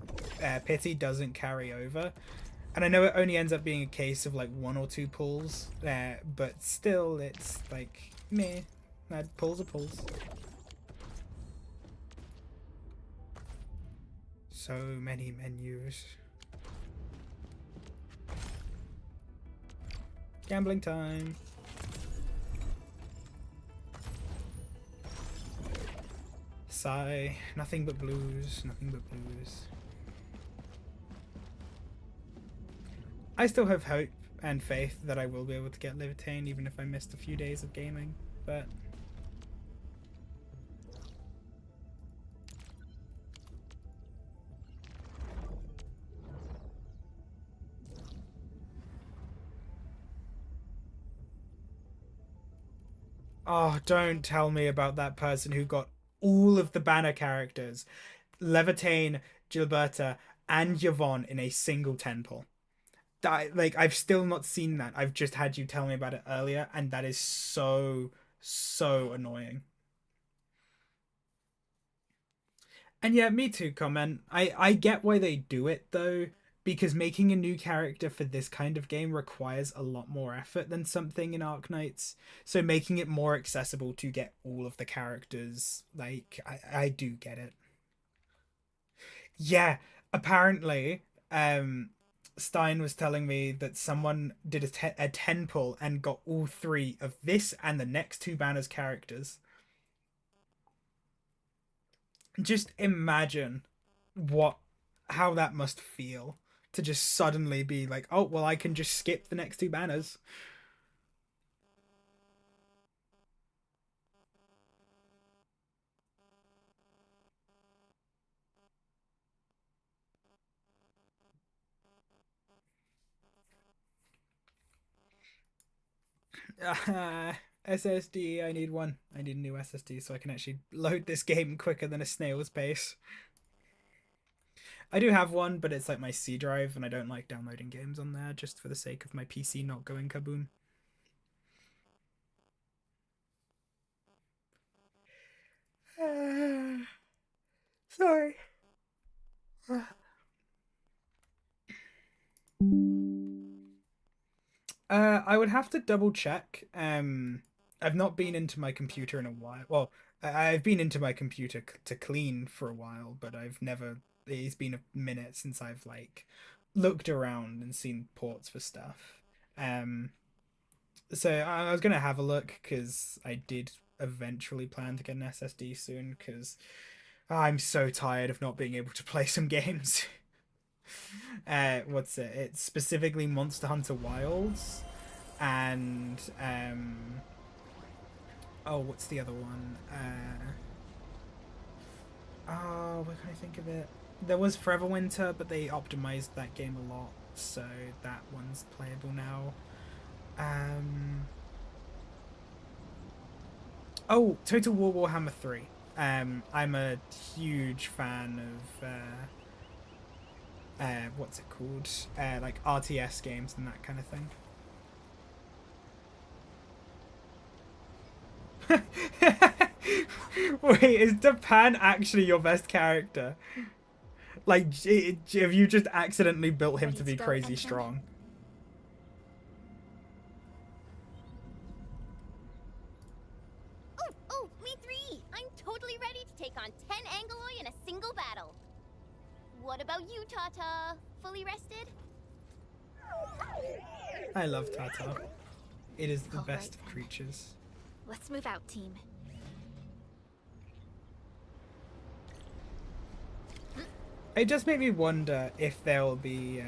pity doesn't carry over. And I know it only ends up being a case of like 1 or 2 pulls, but still it's like, meh, pulls are pulls. So many menus. Gambling time. Sigh. Nothing but blues. Nothing but blues. I still have hope and faith that I will be able to get Levitain even if I missed a few days of gaming, but oh, don't tell me about that person who got all of the banner characters. Levitain, Gilberta, and Yvonne in a single 10 pull. Like, I've still not seen that. I've just had you tell me about it earlier, and that is so annoying. And yeah, me too, comment. I get why they do it though, because making a new character for this kind of game requires a lot more effort than something in Arknights. So making it more accessible to get all of the characters, like, I do get it. Yeah, apparently, Stein was telling me that someone did a 10 pull and got all 3 of this and the next 2 banners characters. Just imagine how that must feel to just suddenly be like, oh well, I can just skip the next 2 banners. SSD, I need one. I need a new SSD so I can actually load this game quicker than a snail's pace. I do have one, but it's like my C drive, and I don't like downloading games on there just for the sake of my PC not going kaboom. Sorry. I would have to double check. I've not been into my computer in a while. Well, I've been into my computer to clean for a while, but I've never. It's been a minute since I've like looked around and seen ports for stuff. So I was gonna have a look because I did eventually plan to get an SSD soon because I'm so tired of not being able to play some games. What's it? It's specifically Monster Hunter Wilds, and oh, what's the other one? Oh, what can I think of it? There was Forever Winter, but they optimized that game a lot, so that one's playable now. Oh, Total War Warhammer 3. I'm a huge fan of what's it called? Like RTS games and that kind of thing. Wait, is Japan actually your best character? Like, have you just accidentally built him to be crazy strong? Oh, me 3! I'm totally ready to take on 10 Angoloi in a single battle. What about you, Tata? Fully rested? I love Tata. It is the All best right, of creatures. Let's move out, team. It does make me wonder if there'll be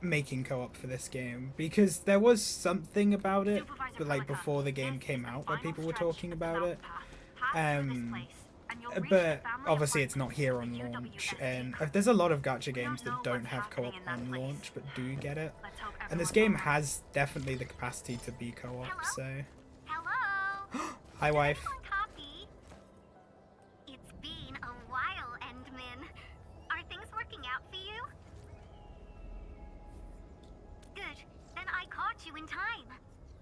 making co-op for this game, because there was something about it, but like before the game came out, where people were talking about it. But obviously it's not here on launch, and there's a lot of gacha games that don't have co-op on launch but do get it, and this game has definitely the capacity to be co-op. So Hello. hi, wife. Anyone copy? It's been a while, Endman. Are things working out for you? Good. Then I caught you in time.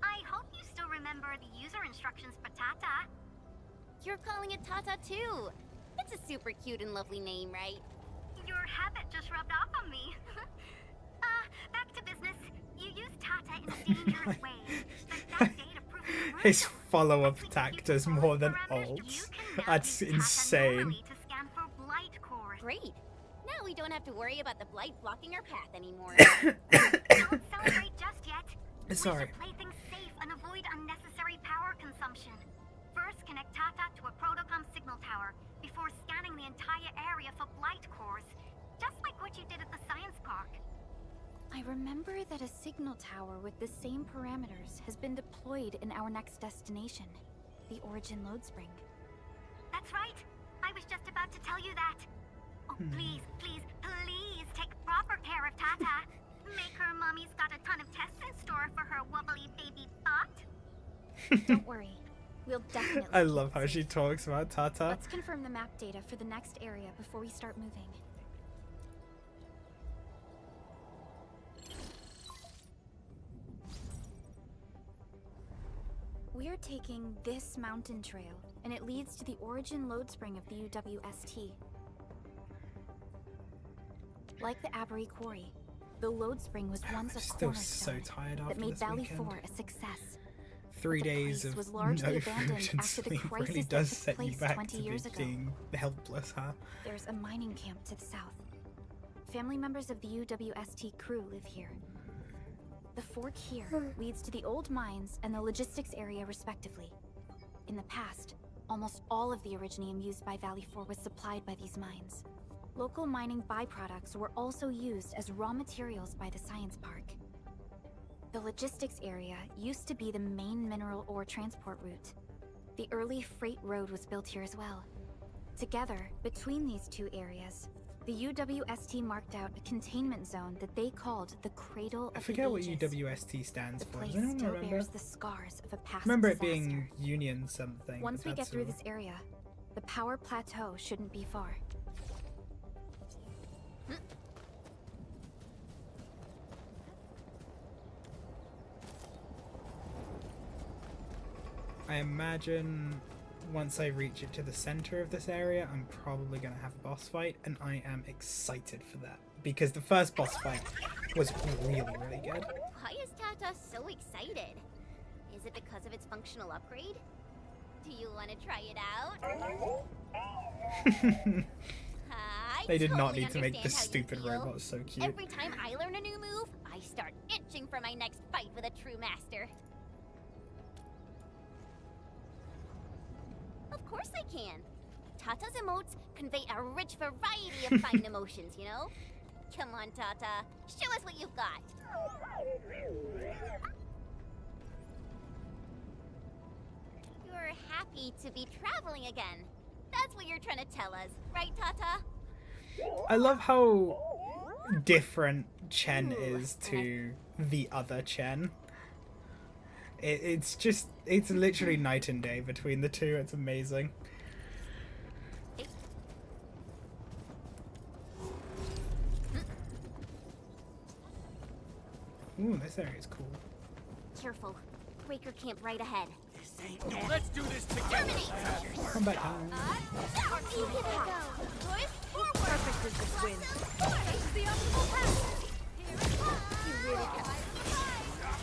I hope you still remember the user instructions for Tata. You're calling it Tata too. It's a super cute and lovely name, right? Your habit just rubbed off on me. Back to business. You use Tata in dangerous ways. But that data proves the His real. follow-up As we attack keep does these more than parameters, ult. you can now That's use Tata insane. normally to scan for blight cores. Great. Now we don't have to worry about the blight blocking our path anymore. Don't celebrate just yet. Sorry. We should play things safe and avoid unnecessary power consumption. First, connect Tata to a protocom signal tower before scanning the entire area for blight cores, just like what you did at the science park. I remember that a signal tower with the same parameters has been deployed in our next destination, the Origin Load Spring. That's right. I was just about to tell you that. Oh, please, please, please take proper care of Tata. Make her mommy's got a ton of tests in store for her wobbly baby bot. Don't worry. We'll definitely I keep love it how she safe. talks about Tata. Let's confirm the map data for the next area before we start moving. We're taking this mountain trail, and it leads to the origin load spring of the UWST. Like the Abery Quarry, the load spring was once a Still so cornerstone tired that after made this Valley weekend. 4 a success. 3 The days place of was no largely food abandoned and after the sleep crisis really that does took set you place back 20 to years ago. being helpless, huh? There's a mining camp to the south. Family members of the UWST crew live here. The fork here leads to the old mines and the logistics area respectively. In the past, almost all of the originium used by Valley 4 was supplied by these mines. Local mining byproducts were also used as raw materials by the science park. The logistics area used to be the main mineral ore transport route. The early freight road was built here as well. Together, between these two areas, the UWST marked out a containment zone that they called the Cradle of I forget the what Ages. UWST stands The for. place Does anyone still remember? bears the scars of a past Remember it disaster. being Union something. Once but we get that's through all. this area, the power plateau shouldn't be far. I imagine once I reach it to the center of this area, I'm probably going to have a boss fight, and I am excited for that. Because the first boss fight was really, really good. Why is Tata so excited? Is it because of its functional upgrade? Do you want to try it out? I They did not totally need to make understand this how you stupid feel. robot so cute. Every time I learn a new move, I start itching for my next fight with a true master. Of course I can. Tata's emotes convey a rich variety of fine emotions, you know? Come on, Tata. Show us what you've got. You're happy to be traveling again. That's what you're trying to tell us, right, Tata? I love how different Chen Ooh, is to the other Chen. It's literally night and day between the two. It's amazing. Ooh, this area is cool. Careful. Breaker camp right ahead. This ain't no. Let's do this together. Come back home. You can go. Push forward. Perfect as this win. This is the optimal path. Here it comes. You really can.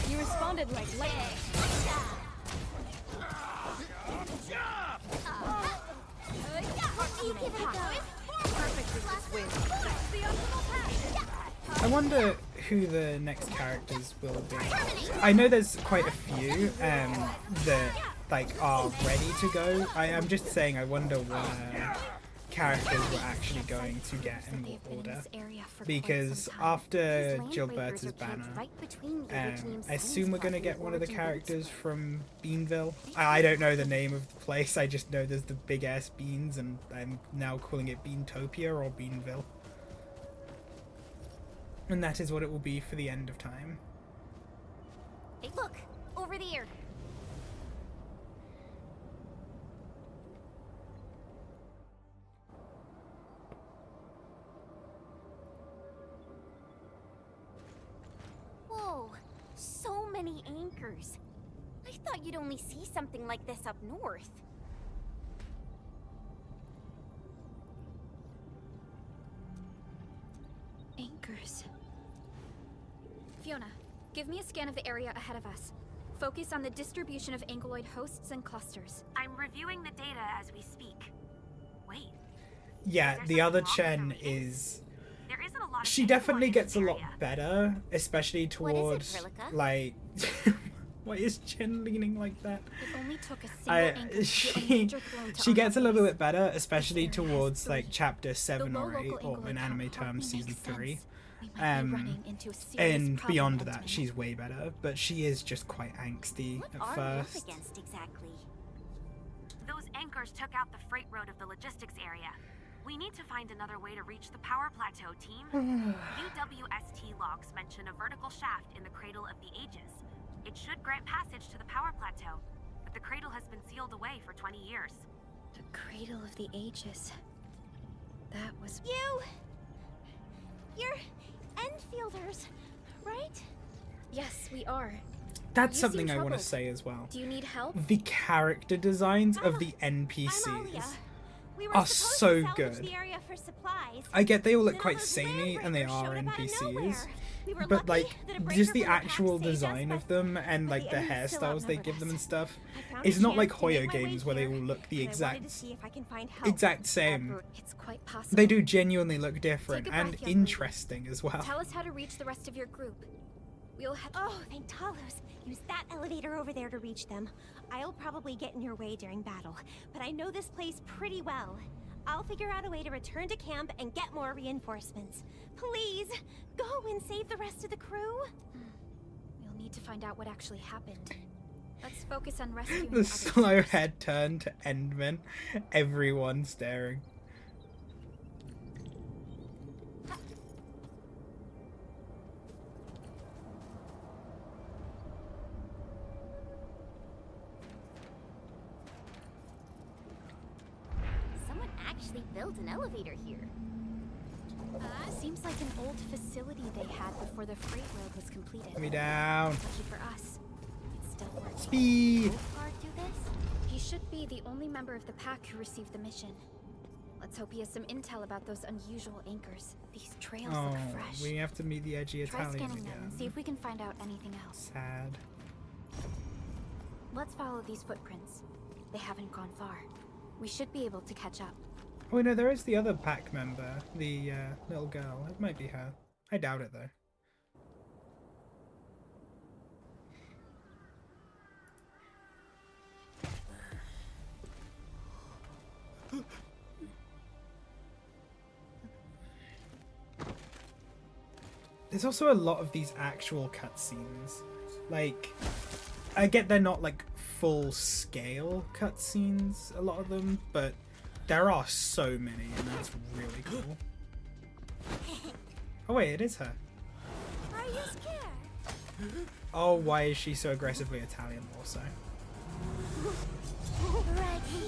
You responded like lightning. You can go. Perfect as this win. That's the optimal path. I wonder who the next characters will be. I know there's quite a few that like are ready to go. I'm just saying I wonder what characters we're actually going to get in what order. Because after Gilberta's banner, I assume we're going to get one of the characters from Beanville. I don't know the name of the place, I just know there's the big ass beans, and I'm now calling it Beantopia or Beanville. And that is what it will be for the end of time. Hey, look! Over there! Whoa! So many anchors! I thought you'd only see something like this up north. Anchors. Fiona, give me a scan of the area ahead of us. Focus on the distribution of ankyloid hosts and clusters. I'm reviewing the data as we speak. Wait, Yeah, Is the there other something wrong Chen with the readings? is... there isn't a lot of She info definitely in this gets a lot area. better, especially What is it, towards, Verlica? like... Why is Chen leaning like that? It only took a single anchor to do a She major blow to she gets a our little base. bit better, especially This area towards has like three. chapter 7 The low or 8, local or ankyloid in count anime hardly terms makes season 3. sense. We might be running into a serious And problem, beyond that, Edmund. she's way better, but she is just quite angsty What at are we up first. against exactly? Those anchors took out the freight road of the logistics area. We need to find another way to reach the power plateau, team. UWST logs mention a vertical shaft in the Cradle of the Ages. It should grant passage to the power plateau, but the cradle has been sealed away for 20 years. The Cradle of the Ages. That was... You're Enfielders, right? Yes, we are. That's You something seem I want to troubled. say as well. Do you need help? The character designs of the I'm NPCs Alia. We were are supposed so to salvage good. the area for supplies. I get they all look Then all quite those samey land and they breakers are showed up out of NPCs, nowhere. We were but lucky like that a breaker just the from pack actual saved us, design of but- them and but like the the enemies still hairstyles they outnumbered give them and us. stuff. I found a It's not like chance to make Hoyo my way games where they all here, look the and I wanted to exact see if I can find help. same. It's quite possible. They do genuinely look different Take a breath, and young lady. interesting as well. Tell us how to reach the rest of your group. We'll have... Oh, thank Talos. Use that elevator over there to reach them. I'll probably get in your way during battle, but I know this place pretty well. I'll figure out a way to return to camp and get more reinforcements. Please, go and save the rest of the crew. We'll need to find out what actually happened. Let's focus on rescuing The other slow ships. head turn to Endman. Everyone staring. Someone actually built an elevator here. Seems like an old facility they had before the freight road was completed. Let me down. Lucky for us, it still works. Speed. Guard do this? He should be the only member of the pack who received the mission. Let's hope he has some intel about those unusual anchors. These trails Oh, look fresh. we have to meet the edgy Try Italian scanning them and see again. if we can find out anything else. Sad. Let's follow these footprints. They haven't gone far. We should be able to catch up. Oh no, there is the other pack member, the little girl. It might be her. I doubt it though. There's also a lot of these actual cutscenes. Like, I get they're not like full scale cutscenes, a lot of them, but there are so many, and that's really cool. Oh wait, it is her. Are you scared? Oh, why is she so aggressively Italian also? Right here.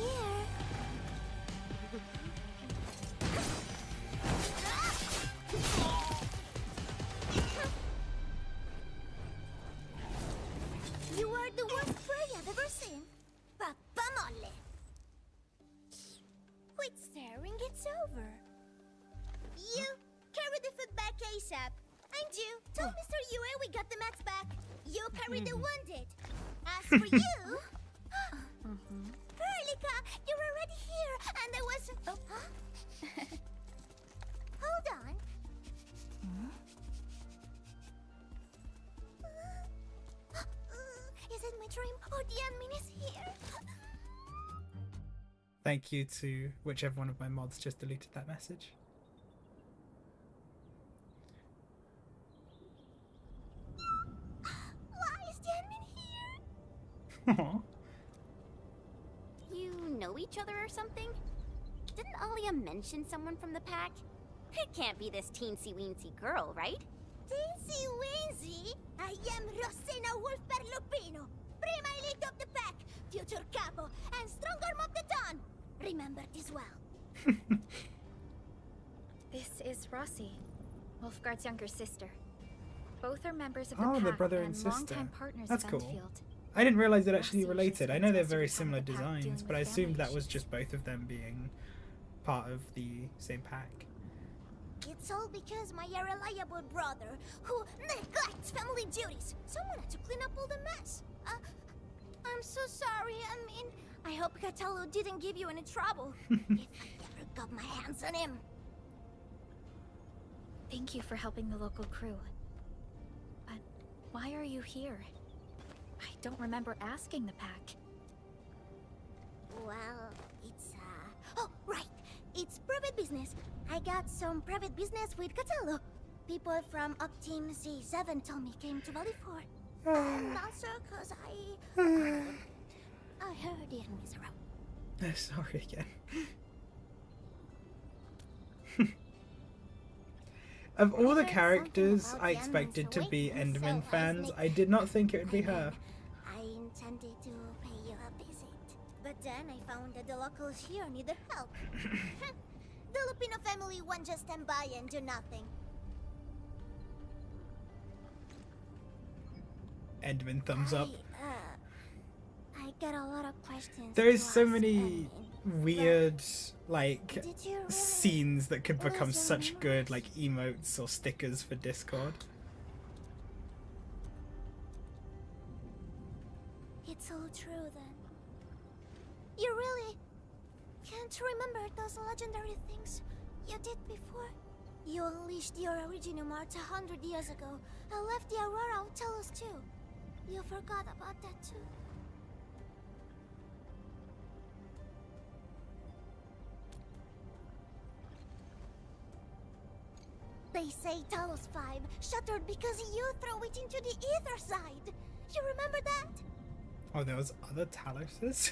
You are the worst prey I've ever seen. Papa mole. Quit staring, it's over. You, carry the food back ASAP. And you, tell Mr. Yue we got the mats back. You carry the wounded. As for you... Erlika, you're already here, and there was... Oh, huh? Hold on. Is it my dream, or the admin is here? Thank you to whichever one of my mods just deleted that message. Why is the admin here? Aw. You know each other or something? Didn't Alia mention someone from the pack? It can't be this teensy-weensy girl, right? Teensy-weensy? I am Rosina Wolfberg-Lupino, prima elite of the pack, future capo, and strong arm of the dawn. Remember this well. This is Rossi, Wolfgard's younger sister. Both are members of the Oh, pack the brother and and sister. longtime partners That's of cool. Endfield. I didn't realize they're actually Rossi related. I just know they're wants us to very become similar the pack designs, dealing but I with assumed family that was issues. just both of them being part of the same pack. It's all because my irreliable brother, who neglects family duties. Someone had to clean up all the mess. I'm so sorry. I mean, I hope Cataldo didn't give you any trouble. If I ever got my hands on him. Thank you for helping the local crew. But why are you here? I don't remember asking the pack. Well, it's, oh, right. It's private business. I got some private business with Cataldo. People from Up Team C7 told me came to Valley 4. I'm not sure because I heard the enemies around. Sorry again. Of all the heard characters something about I the expected to Endman's be awakening, Enderman so fans, sneaked- I did not think it would be her. I intended to pay you a visit, but then I found that the locals here needed help. The Lupino family won't just stand by and do nothing. Enderman thumbs up. I got a lot of questions. There is to so ask many Endman, weird, like, but did you really scenes that could become lose your such good, memories? like, emotes or stickers for Discord. It's all true then. You really can't remember those legendary things you did before? You unleashed your original Mart 100 years ago and left the Aurora with tell us too. You forgot about that too. They say Talos 5 shattered because you threw it into the ether side. You remember that? Oh, there was other Taloses?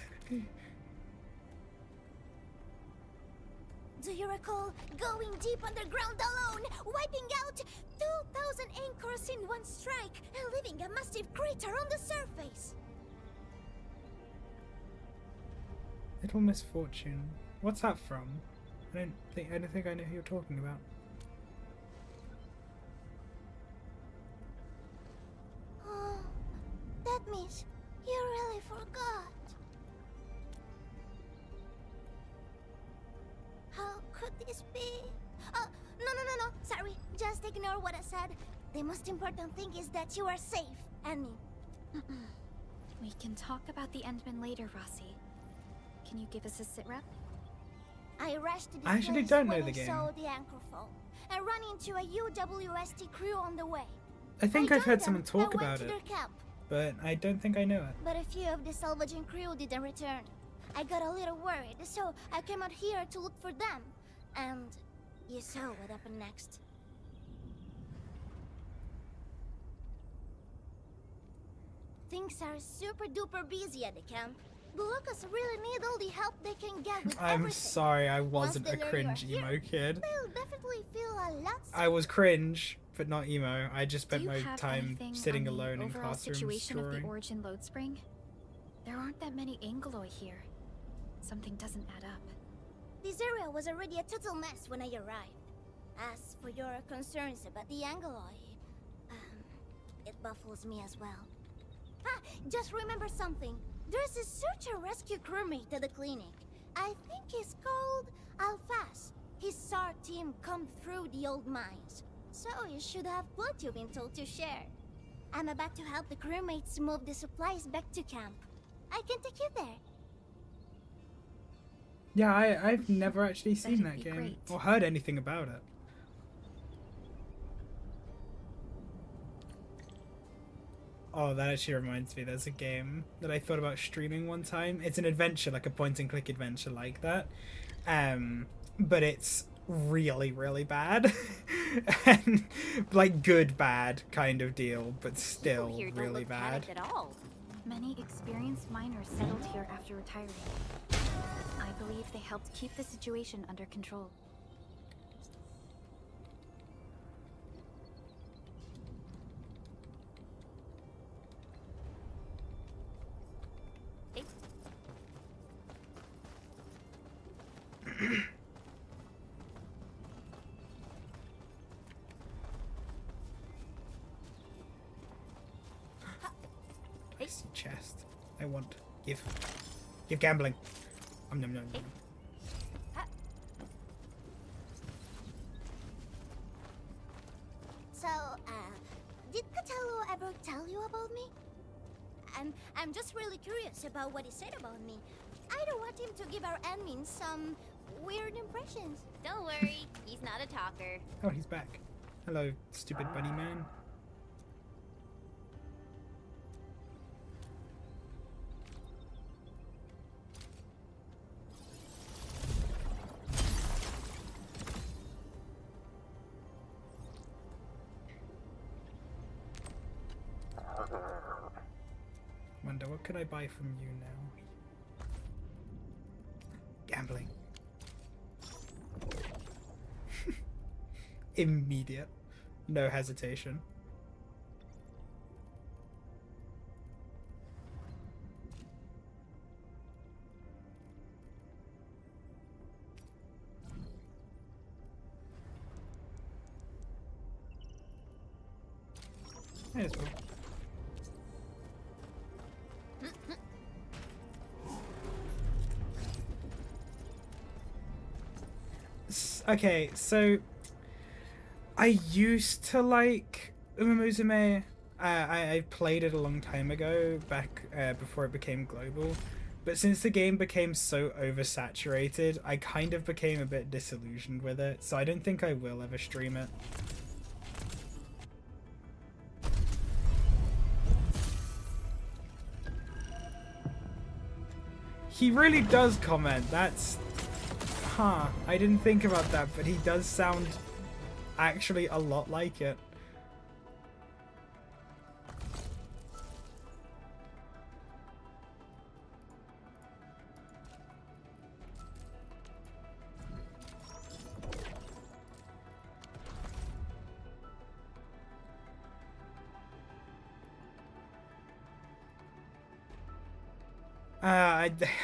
Do you recall going deep underground alone, wiping out 2,000 anchors in one strike, and leaving a massive crater on the surface? Little Misfortune. What's that from? I don't think I know who you're talking about. Oh, that means you really forgot. How could this be? Oh, no. Sorry, just ignore what I said. The most important thing is that you are safe, Annie. We can talk about the Endman later, Rossi. Can you give us a sit rep? I rushed to this I actually place don't know when the I game. saw the anchor fall and ran into a UWST crew on the way. I think I I've heard joined someone them talk and went about to it, their camp, but I don't think I know it. but a few of the salvaging crew didn't return. I got a little worried, so I came out here to look for them. And you saw what happened next. Things are super duper busy at the camp. The locals really need all the help they can get with I'm everything. sorry, I wasn't they a learn you are cringe here, emo kid. They'll definitely feel a lot I was cringe, but not emo. I just Do spent you my have time anything sitting on the alone in overall classrooms situation of the drawing. Origin Load Spring? There aren't that many Angloi here. Something doesn't add up. This area was already a total mess when I arrived. As for your concerns about the Angloi, it baffles me as well. Just remember something. There's a search and rescue crewmate at the clinic. I think he's called Alphas. His SAR team come through the old mines. So you should have plenty of intel to share. I'm about to help the crewmates move the supplies back to camp. I can take you there. Yeah, I've never actually seen That'd that be game great. or heard anything about it. Oh, that actually reminds me, there's a game that I thought about streaming one time. It's an adventure, like a point-and-click adventure like that. But it's really, really bad. And, like, good bad kind of deal, but still People here don't really look bad. panicked at all. Many experienced miners settled here after retiring. I believe they helped keep the situation under control. Icy chest. I want. Give gambling. Nom. So, did Catello ever tell you about me? I'm just really curious about what he said about me. I don't want him to give our admin some weird impressions. Don't worry, he's not a talker. Oh, he's back. Hello, stupid bunny man. Wonder what could I buy from you now? immediate. No hesitation. Might as well. Okay, so I used to like Umumuzume. I played it a long time ago, back before it became global. But since the game became so oversaturated, I kind of became a bit disillusioned with it. So I don't think I will ever stream it. He really does comment. That's... Huh. I didn't think about that, but he does sound actually a lot like it.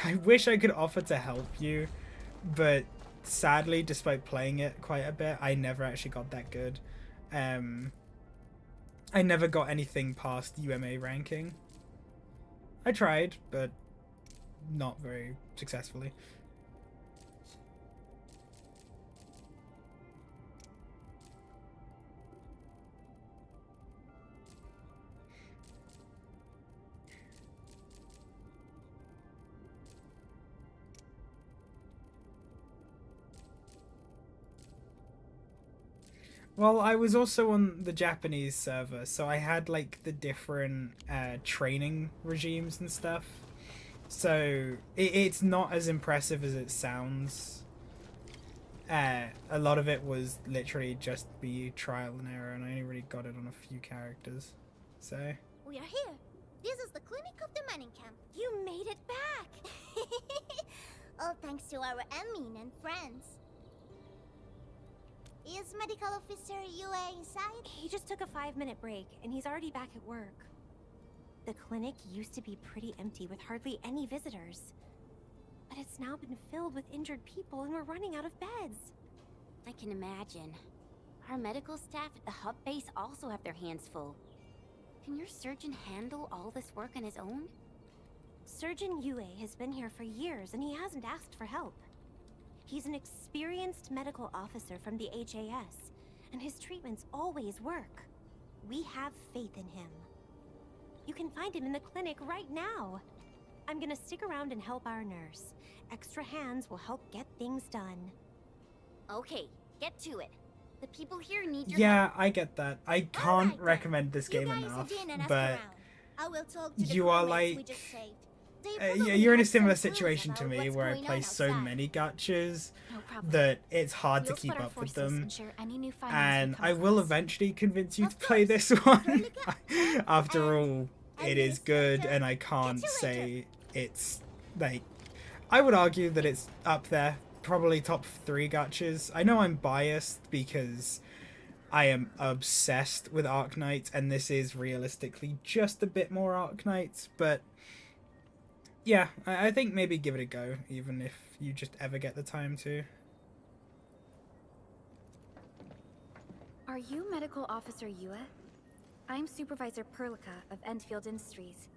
I wish I could offer to help you, but sadly, despite playing it quite a bit, I never actually got that good. I never got anything past UMA ranking. I tried, but not very successfully. Well, I was also on the Japanese server, so I had like the different training regimes and stuff. So it's not as impressive as it sounds. A lot of it was literally just be trial and error, and I only really got it on a few characters. So We are here. This is the clinic of the mining camp. You made it back! All thanks to our Emin and friends. Is Medical Officer UA inside? He just took a 5-minute break, and he's already back at work. The clinic used to be pretty empty with hardly any visitors. But it's now been filled with injured people, and we're running out of beds. I can imagine. Our medical staff at the hub base also have their hands full. Can your surgeon handle all this work on his own? Surgeon Yue has been here for years, and he hasn't asked for help. He's an experienced medical officer from the HAS, and his treatments always work. We have faith in him. You can find him in the clinic right now. I'm gonna stick around and help our nurse. Extra hands will help get things done. Okay, get to it. The people here need your yeah, help. I get that. I can't Alright, then. recommend this You game guys enough, again and ask but around. I will talk to the you are crewmates we like... just saved. They probably you're in a have some similar clues situation to about me what's where I going play on so outside. many gachas No problem. that it's hard to We'll keep split our up with forces them. and share any new findings we And come I will across. eventually convince you to Of play course. this one. Curly cat, After and all, I it is miss good, Doctor. and I can't Get you say later. it's like... I would argue that it's up there, probably top 3 gachas. I know I'm biased because I am obsessed with Arknight, and this is realistically just a bit more Arknight, but yeah, I think maybe give it a go, even if you just ever get the time to. Are you Medical Officer Yue? I'm Supervisor Perlica of Endfield Industries.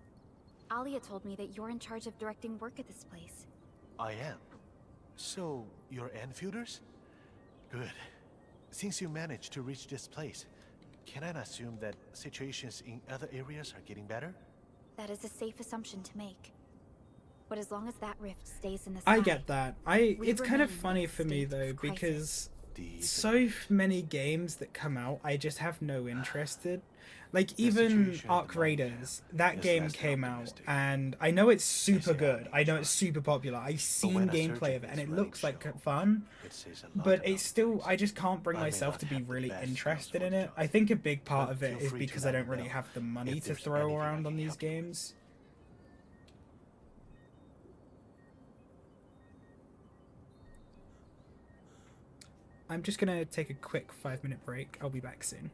Alia told me that you're in charge of directing work at this place. I am. So, you're Enfielders? Good. Since you managed to reach this place, can I assume that situations in other areas are getting better? That is a safe assumption to make. But as long as that rift stays in the sky... I get that. We It's kind of remain in funny a for me state though, of crisis. because The so many games that come out, I just have no interest in. Like even situation at Arc the Raiders, moment that is game less than came out, optimistic. and I know it's super say good. I know I'm it's super popular. I've seen when a gameplay surgeon of it, and is it running looks like show, fun. It says a lot But about it's still, things. I just can't bring I may myself not to be have the really best interested skills in for the it. job, I think a big part but of it feel is free to because let I don't me really know have the money if to there's throw anything I around can on these help you with. games. I'm just gonna take a quick 5-minute break. I'll be back soon.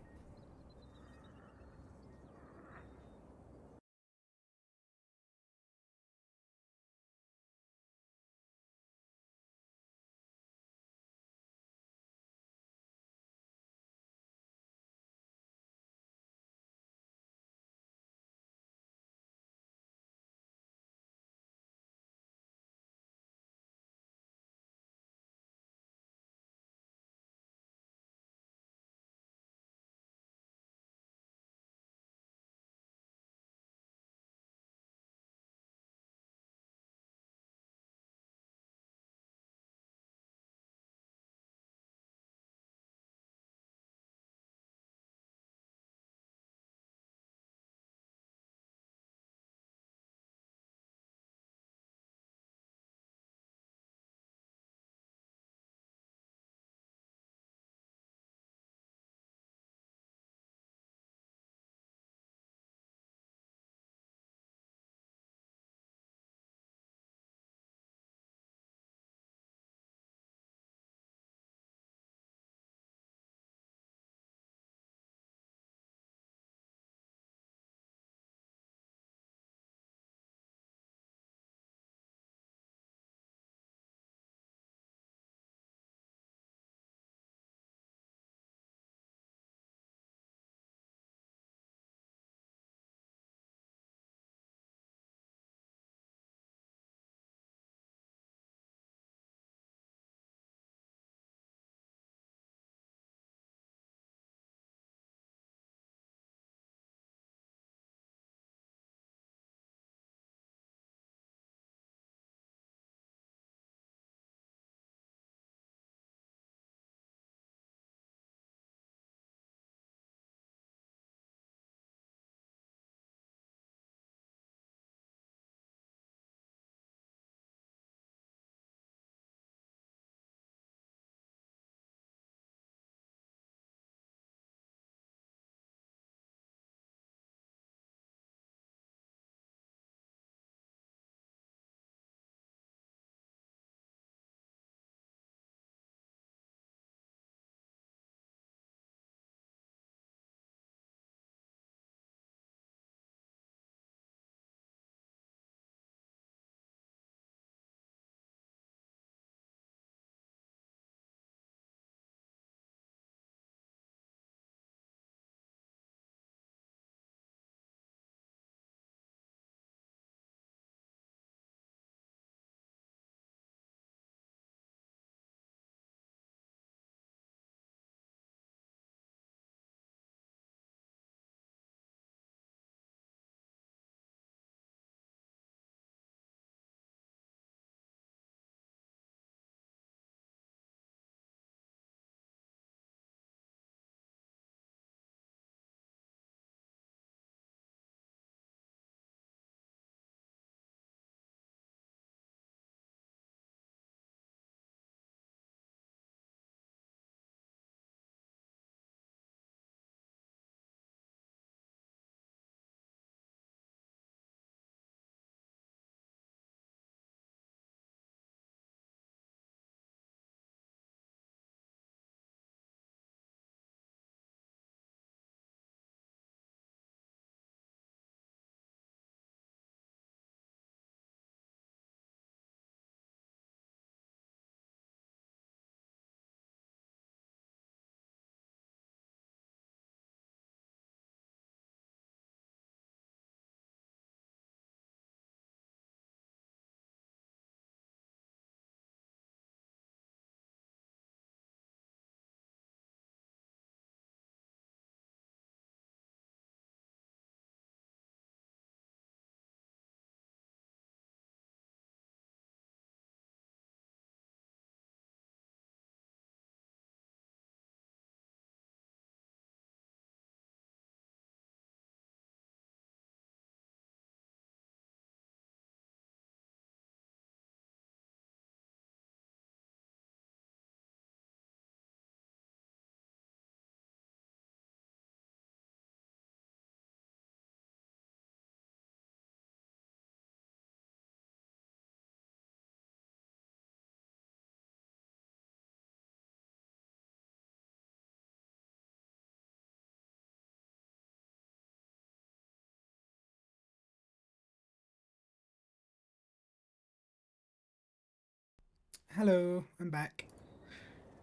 Hello, I'm back.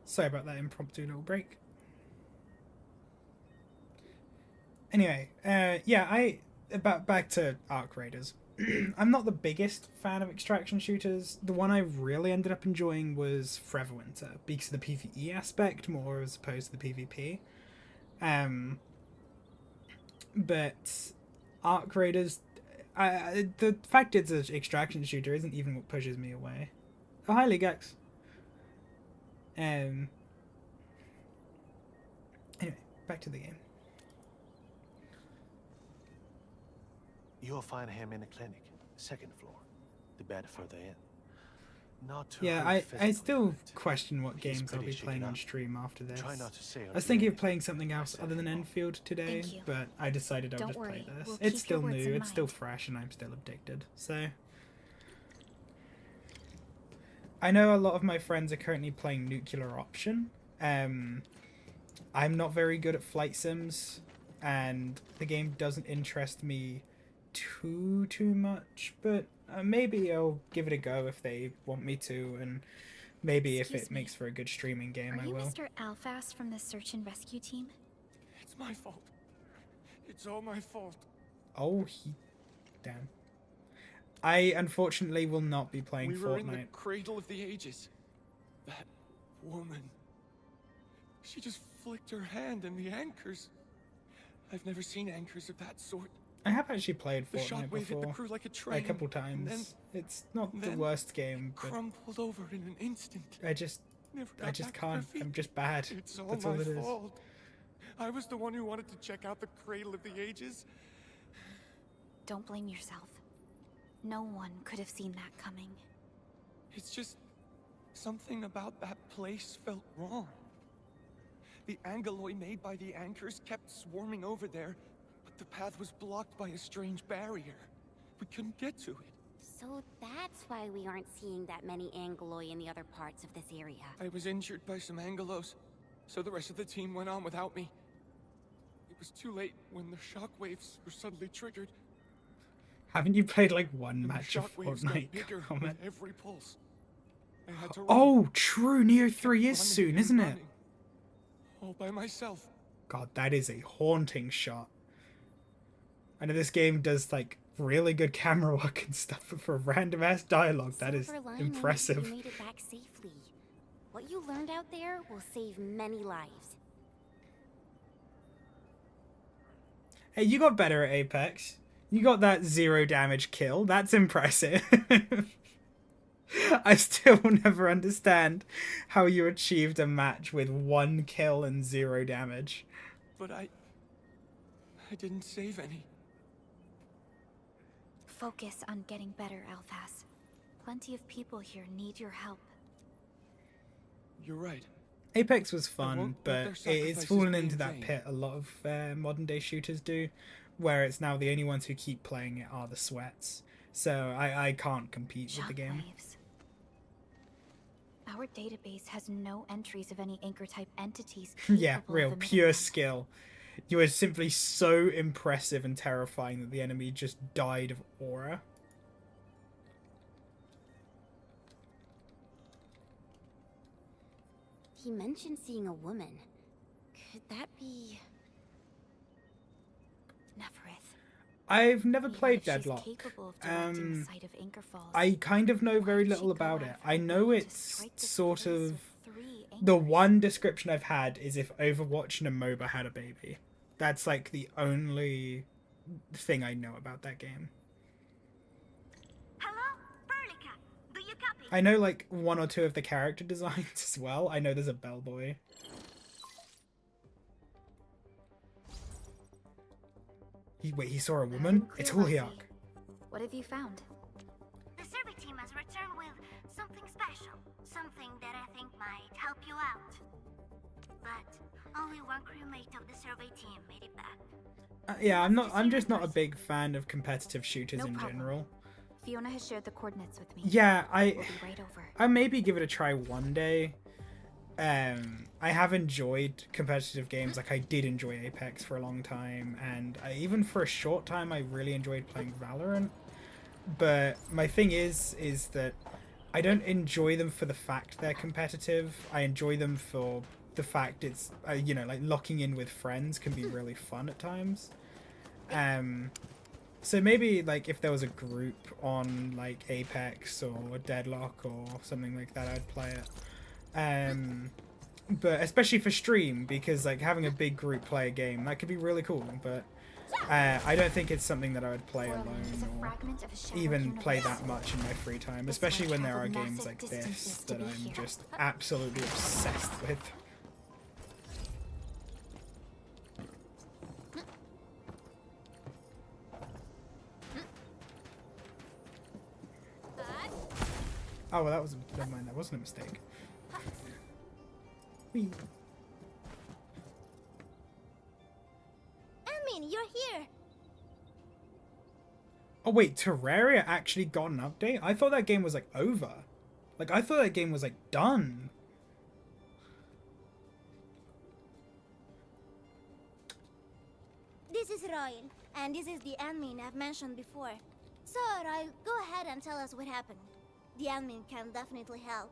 Sorry about that impromptu little break. Anyway, back to Arc Raiders. I'm not the biggest fan of extraction shooters. The one I really ended up enjoying was Winter because of the PvE aspect more as opposed to the PvP. But Arc Raiders, the fact it's an extraction shooter isn't even what pushes me away. Oh, hi, Legax. Anyway, back to the game. You'll find him in the clinic, second floor, the bed further in. Not too Yeah, high I physical still movement. question what He's games I'll pretty be playing shaken on up. stream after this. Try not to say I or was do thinking of anything. playing something else said other than no. Enfield today, Thank you. but I decided I'll Don't just play worry, this. we'll It's keep your still words new, in it's still mind. fresh, and I'm still addicted. So I know a lot of my friends are currently playing Nuclear Option. I'm not very good at flight sims, and the game doesn't interest me too much, but maybe I'll give it a go if they want me to, and maybe if Excuse it me. makes for a good streaming game, Are I you will. Mr. Alfast from the search and rescue team? It's my fault. It's all my fault. Oh, damn. I unfortunately will not be playing We were in the Fortnite. cradle of the ages. That woman. She just flicked her hand and the anchors. I've never seen anchors of that sort. I have actually played The Fortnite shockwave hit the before, crew like a a train. couple and times. It's not the then worst game, but crumpled over in an instant. I just Never got back on her can't. feet. I'm just bad. It's all That's my all it is. fault. I was the one who wanted to check out the cradle of the ages. Don't blame yourself. No one could have seen that coming. It's just something about that place felt wrong. The angeloy made by the anchors kept swarming over there, but the path was blocked by a strange barrier. We couldn't get to it. So that's why we aren't seeing that many Angeloy in the other parts of this area. I was injured by some angelos, so the rest of the team went on without me. It was too late when the shockwaves were suddenly triggered. Haven't you played like one And match the of shockwaves got Fortnite? bigger Comment. with every pulse. I had to run. Oh, true. Neo 3 is Running soon, and isn't it? running. All by myself. God, that is a haunting shot. I know this game does like really good camera work and stuff, but for random ass dialogue, that is Silver lining, impressive. You made it back safely. What you learned out there will save many lives. Hey, you got better at Apex. You got that 0 damage kill. That's impressive. I still never understand how you achieved a match with 1 kill and 0 damage. But I didn't save any. Focus on getting better, Alphas. Plenty of people here need your help. You're right. Apex was won't fun, let but their it's sacrifices fallen be into in that vain. pit a lot of modern day shooters do, where it's now the only ones who keep playing it are the sweats. So I can't compete with the game. Shockwaves. Our database has no entries of any anchor-type entities Yeah, capable real of emitting pure them. skill. You are simply so impressive and terrifying that the enemy just died of aura. He mentioned seeing a woman. Could that be... Neferith. I've never Even played if she's Deadlock. capable of directing the sight of Anchor Falls, I kind of know why very did she little go about out it. of her I know way to it's strike this sort place of... with 3 The anchors? one description I've had is if Overwatch and a MOBA had a baby. That's like the only thing I know about that game. Hello? Perlica, do you copy? I know like 1 or 2 of the character designs as well. I know there's a bellboy. He saw a woman? It's Hulhiak. What have you found? The survey team has returned with something special. Something that I think might help you out. But only one crewmate of the survey team made it back. Yeah, I'm just not a big fan of competitive shooters No in problem. general. Fiona has shared the coordinates with me. Yeah, We'll be right over. I maybe give it a try one day. I have enjoyed competitive games, like I did enjoy Apex for a long time, and even for a short time I really enjoyed playing Valorant. But my thing is that I don't enjoy them for the fact they're competitive. I enjoy them for the fact it's, you know, like locking in with friends can be really fun at times. So maybe like if there was a group on like Apex or Deadlock or something like that, I'd play it. But especially for stream, because like having a big group play a game, that could be really cool. But I don't think it's something that I would play alone or even play that much in my free time, especially when there are games like this that I'm just absolutely obsessed with. Oh, well, that was never mind. That wasn't a mistake. Whee. Emin, you're here. Oh wait, Terraria actually got an update? I thought that game was like over. Like I thought that game was like done. This is Royal, and this is the admin I've mentioned before. So, Royal, go ahead and tell us what happened. The admin can definitely help.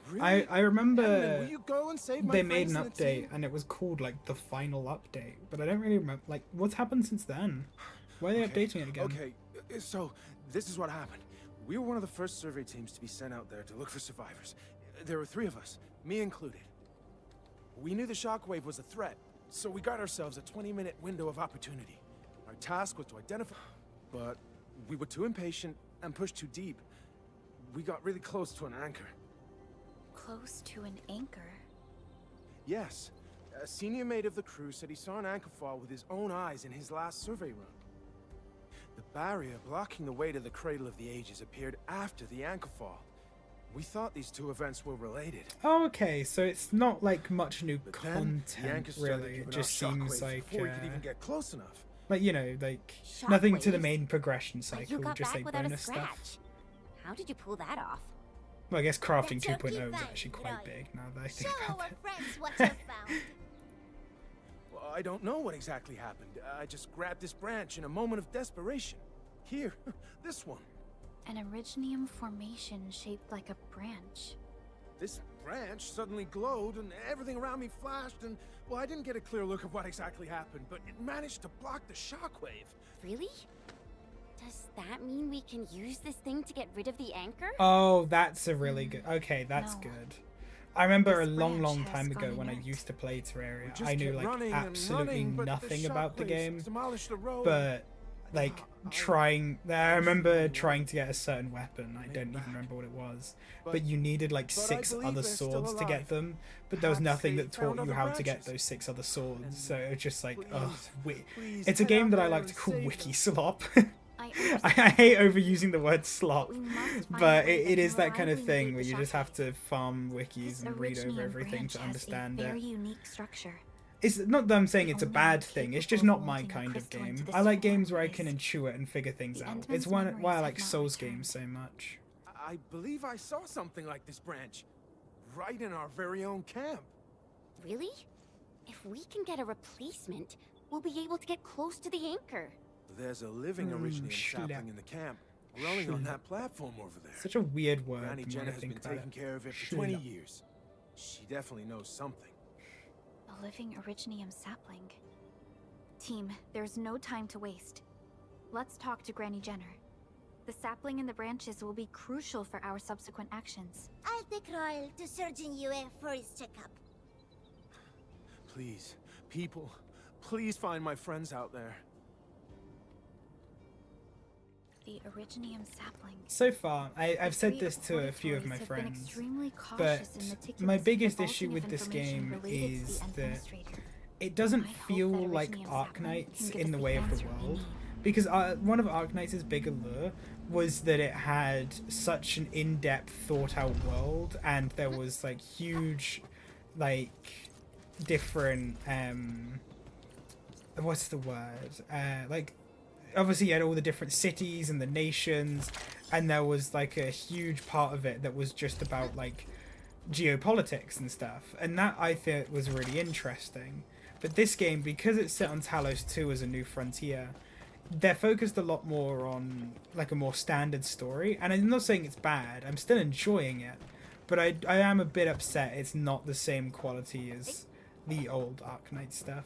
Really? I remember Admin, will you go and save my they made an friends and the update team? and it was called like the final update, but I don't really remember like what's happened since then. Why are they updating it again? Okay, so this is what happened. We were one of the first survey teams to be sent out there to look for survivors. There were 3 of us, me included. We knew the shockwave was a threat, so we got ourselves a 20-minute window of opportunity. Our task was to identify, but we were too impatient and pushed too deep. We got really close to an anchor. Close to an anchor? Yes. A senior mate of the crew said he saw an anchor fall with his own eyes in his last survey run. The barrier blocking the way to the Cradle of the Ages appeared after the anchor fall. We thought these 2 events were related. Oh, okay, so it's not like much new But then, the anchor content started really. It giving just off seems shockwaves like before we could even get close enough. like, you know, like nothing to the Shockwaves? main progression But you cycle, got just back like without a bonus scratch. stuff. How did you pull that off? Well, I guess crafting That's okay, 2.0 is fine, actually quite right. big now that I think Show about our it. friends what you found. Well, I don't know what exactly happened. I just grabbed this branch in a moment of desperation. Here, this one. An Originium formation shaped like a branch. This branch suddenly glowed and everything around me flashed and, well, I didn't get a clear look of what exactly happened, but it managed to block the shockwave. Really? Does that mean we can use this thing to get rid of the anchor? Oh, that's a really good. Okay, that's No. good. I remember This a long, branch long has time ago gone when I inert. used to play We Terraria. just I knew kept like running and absolutely running, but the nothing about the shockwaves game, demolished the road. but like trying. I remember trying to get a certain weapon. I don't even remember what it was, but you needed like but I 6 believe other they're still swords to get alive. them. But there was Perhaps nothing they that taught found you other how to get branches. those 6 other swords. And So it was just like, oh, please it's a head game out that I there like and to call save wiki them. slop. I I hate overusing the word slop, But we must find but a way it that is can that kind of reliably thing negate where the you just have shockwave. to farm wikis This and read over Originium everything branch to has understand a very it. unique structure. It's not that I'm saying The it's a only bad one thing, it's capable just of not my molding a kind of crystal into game. this I like form games where I can is- intuit and figure things The out. Endman's It's why I memories like have not Souls returned. games so much. I believe I saw something like this branch. Right in our very own camp. Really? If we can get a replacement, we'll be able to get close to the anchor. There's a living Originium schlep. sapling in the camp, growing on that platform over there. Such a weird word Granny when Jenna I has been think about taking it. care of it for 20 Schlep. years. She definitely knows something. A living Originium sapling. Team, there's no time to waste. Let's talk to Granny Jenner. The sapling and the branches will be crucial for our subsequent actions. I'll take Royal to Surgeon Yue for his checkup. Please, people, please find my friends out there. The Originium sapling. So far, I've The said three this to a few of my authorities have been friends, extremely but cautious and meticulous my in biggest divulging issue of with this information game related to is the that Administrator. it doesn't I hope feel that like Originium Arknights sapling can in give the us way the of the answer we world. need. Because one of Arknights' big allure was that it had such an in-depth, thought-out world, and there was like huge, like different what's the word? Like obviously you had all the different cities and the nations, and there was like a huge part of it that was just about like geopolitics and stuff, and that I think was really interesting. But this game, because it's set on Talos 2 as a new frontier, they're focused a lot more on like a more standard story, and I'm not saying it's bad. I'm still enjoying it, but I am a bit upset it's not the same quality as the old Arknight stuff.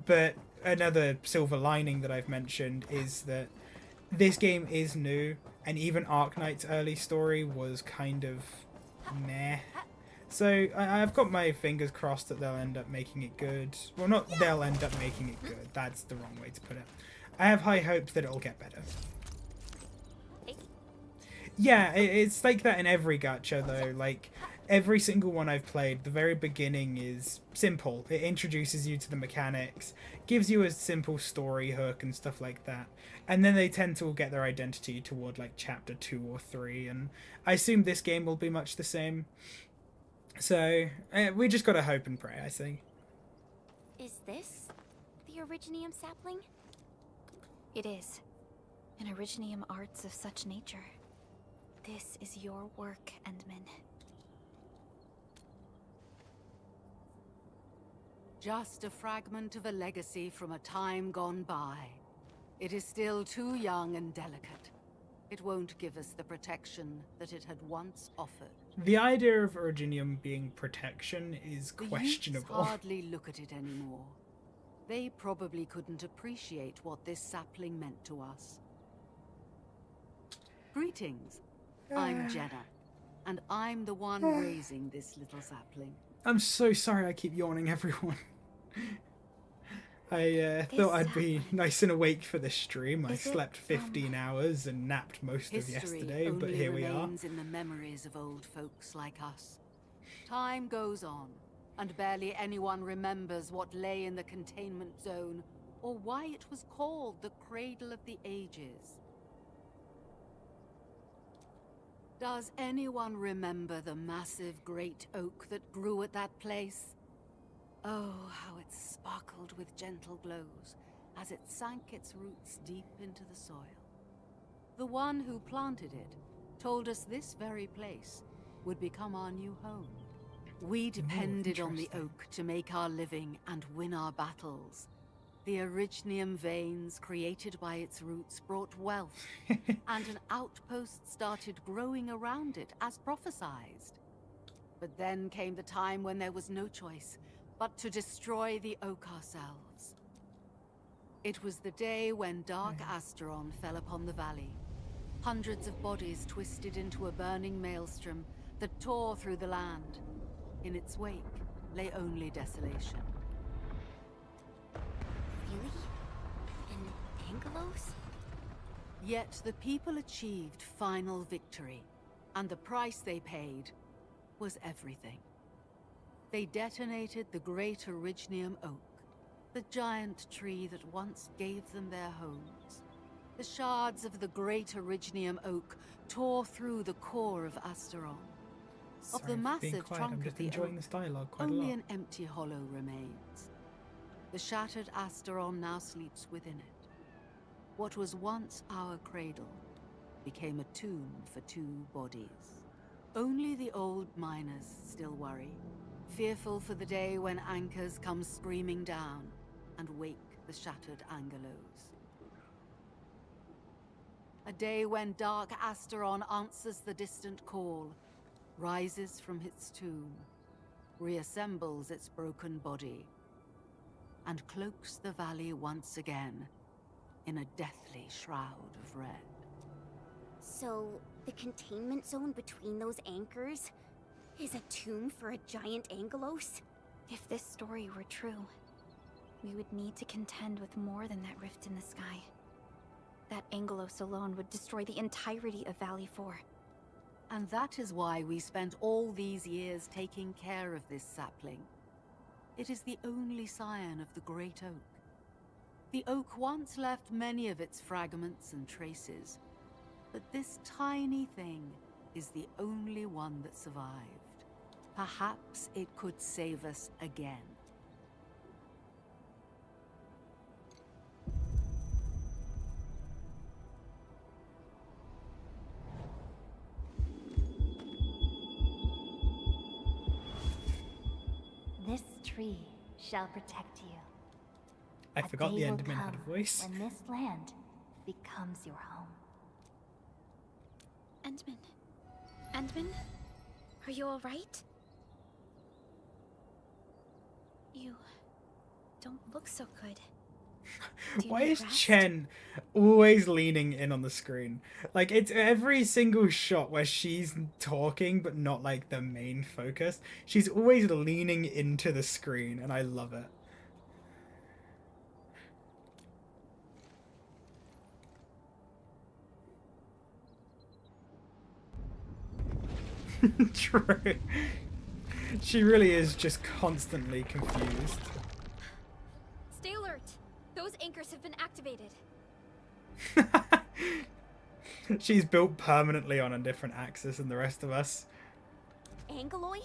But another silver lining that I've mentioned is that this game is new, and even Arknight's early story was kind of meh. So I've got my fingers crossed that they'll end up making it good. Well, not they'll end up making it good. That's the wrong way to put it. I have high hopes that it'll get better. Yeah, it's like that in every gacha though. Like, every single one I've played, the very beginning is simple. It introduces you to the mechanics, gives you a simple story hook and stuff like that. And then they tend to get their identity toward like chapter 2 or 3, and I assume this game will be much the same. So, we just gotta hope and pray, I think. Is this the Originium sapling? It is. An Originium arts of such nature. This is your work, Endman. Just a fragment of a legacy from a time gone by. It is still too young and delicate. It won't give us the protection that it had once offered. The idea of Originium being protection is questionable. The youths hardly look at it anymore. They probably couldn't appreciate what this sapling meant to us. Greetings. I'm Jenna, and I'm the one raising this little sapling. I'm so sorry I keep yawning, everyone. I thought I'd be nice and awake for this stream. I slept 15 hours and napped most of yesterday, but here we are. History only remains in the memories of old folks like us. Time goes on, and barely anyone remembers what lay in the containment zone, or why it was called the Cradle of the Ages. Does anyone remember the massive great oak that grew at that place? Oh, how it sparkled with gentle glows as it sank its roots deep into the soil. The one who planted it told us this very place would become our new home. We depended on the oak to make our living and win our battles. The Originium veins created by its roots brought wealth, and an outpost started growing around it as prophesized. But then came the time when there was no choice but to destroy the oak ourselves. It was the day when Dark Asteron fell upon the valley. Hundreds of bodies twisted into a burning maelstrom that tore through the land. In its wake lay only desolation. Really? In Angelos? Yet the people achieved final victory, and the price they paid was everything. They detonated the great Originium oak, the giant tree that once gave them their homes. The shards of the great Originium oak tore through the core of Asteron. Of the massive trunk of the oak, only an empty hollow remains. The shattered Asteron now sleeps within it. What was once our cradle became a tomb for 2 bodies. Only the old miners still worry, fearful for the day when anchors come screaming down and wake the shattered Angelos. A day when Dark Asteron answers the distant call, rises from its tomb, reassembles its broken body, and cloaks the valley once again in a deathly shroud of red. So, the containment zone between those anchors is a tomb for a giant Angelos? If this story were true, we would need to contend with more than that rift in the sky. That Angelos alone would destroy the entirety of Valley 4. And that is why we spent all these years taking care of this sapling. It is the only scion of the Great Oak. The oak once left many of its fragments and traces, but this tiny thing is the only one that survived. Perhaps it could save us again. This tree shall protect you. I forgot the day will Enderman had a come voice. when this land becomes your home. Endman, are you all right? You don't look so good. Why is Chen always leaning in on the screen? Like, it's every single shot where she's talking but not like the main focus. She's always leaning into the screen and I love it. True. She really is just constantly confused. Stay alert. Those anchors have been activated. She's built permanently on a different axis than the rest of us. Angeloy?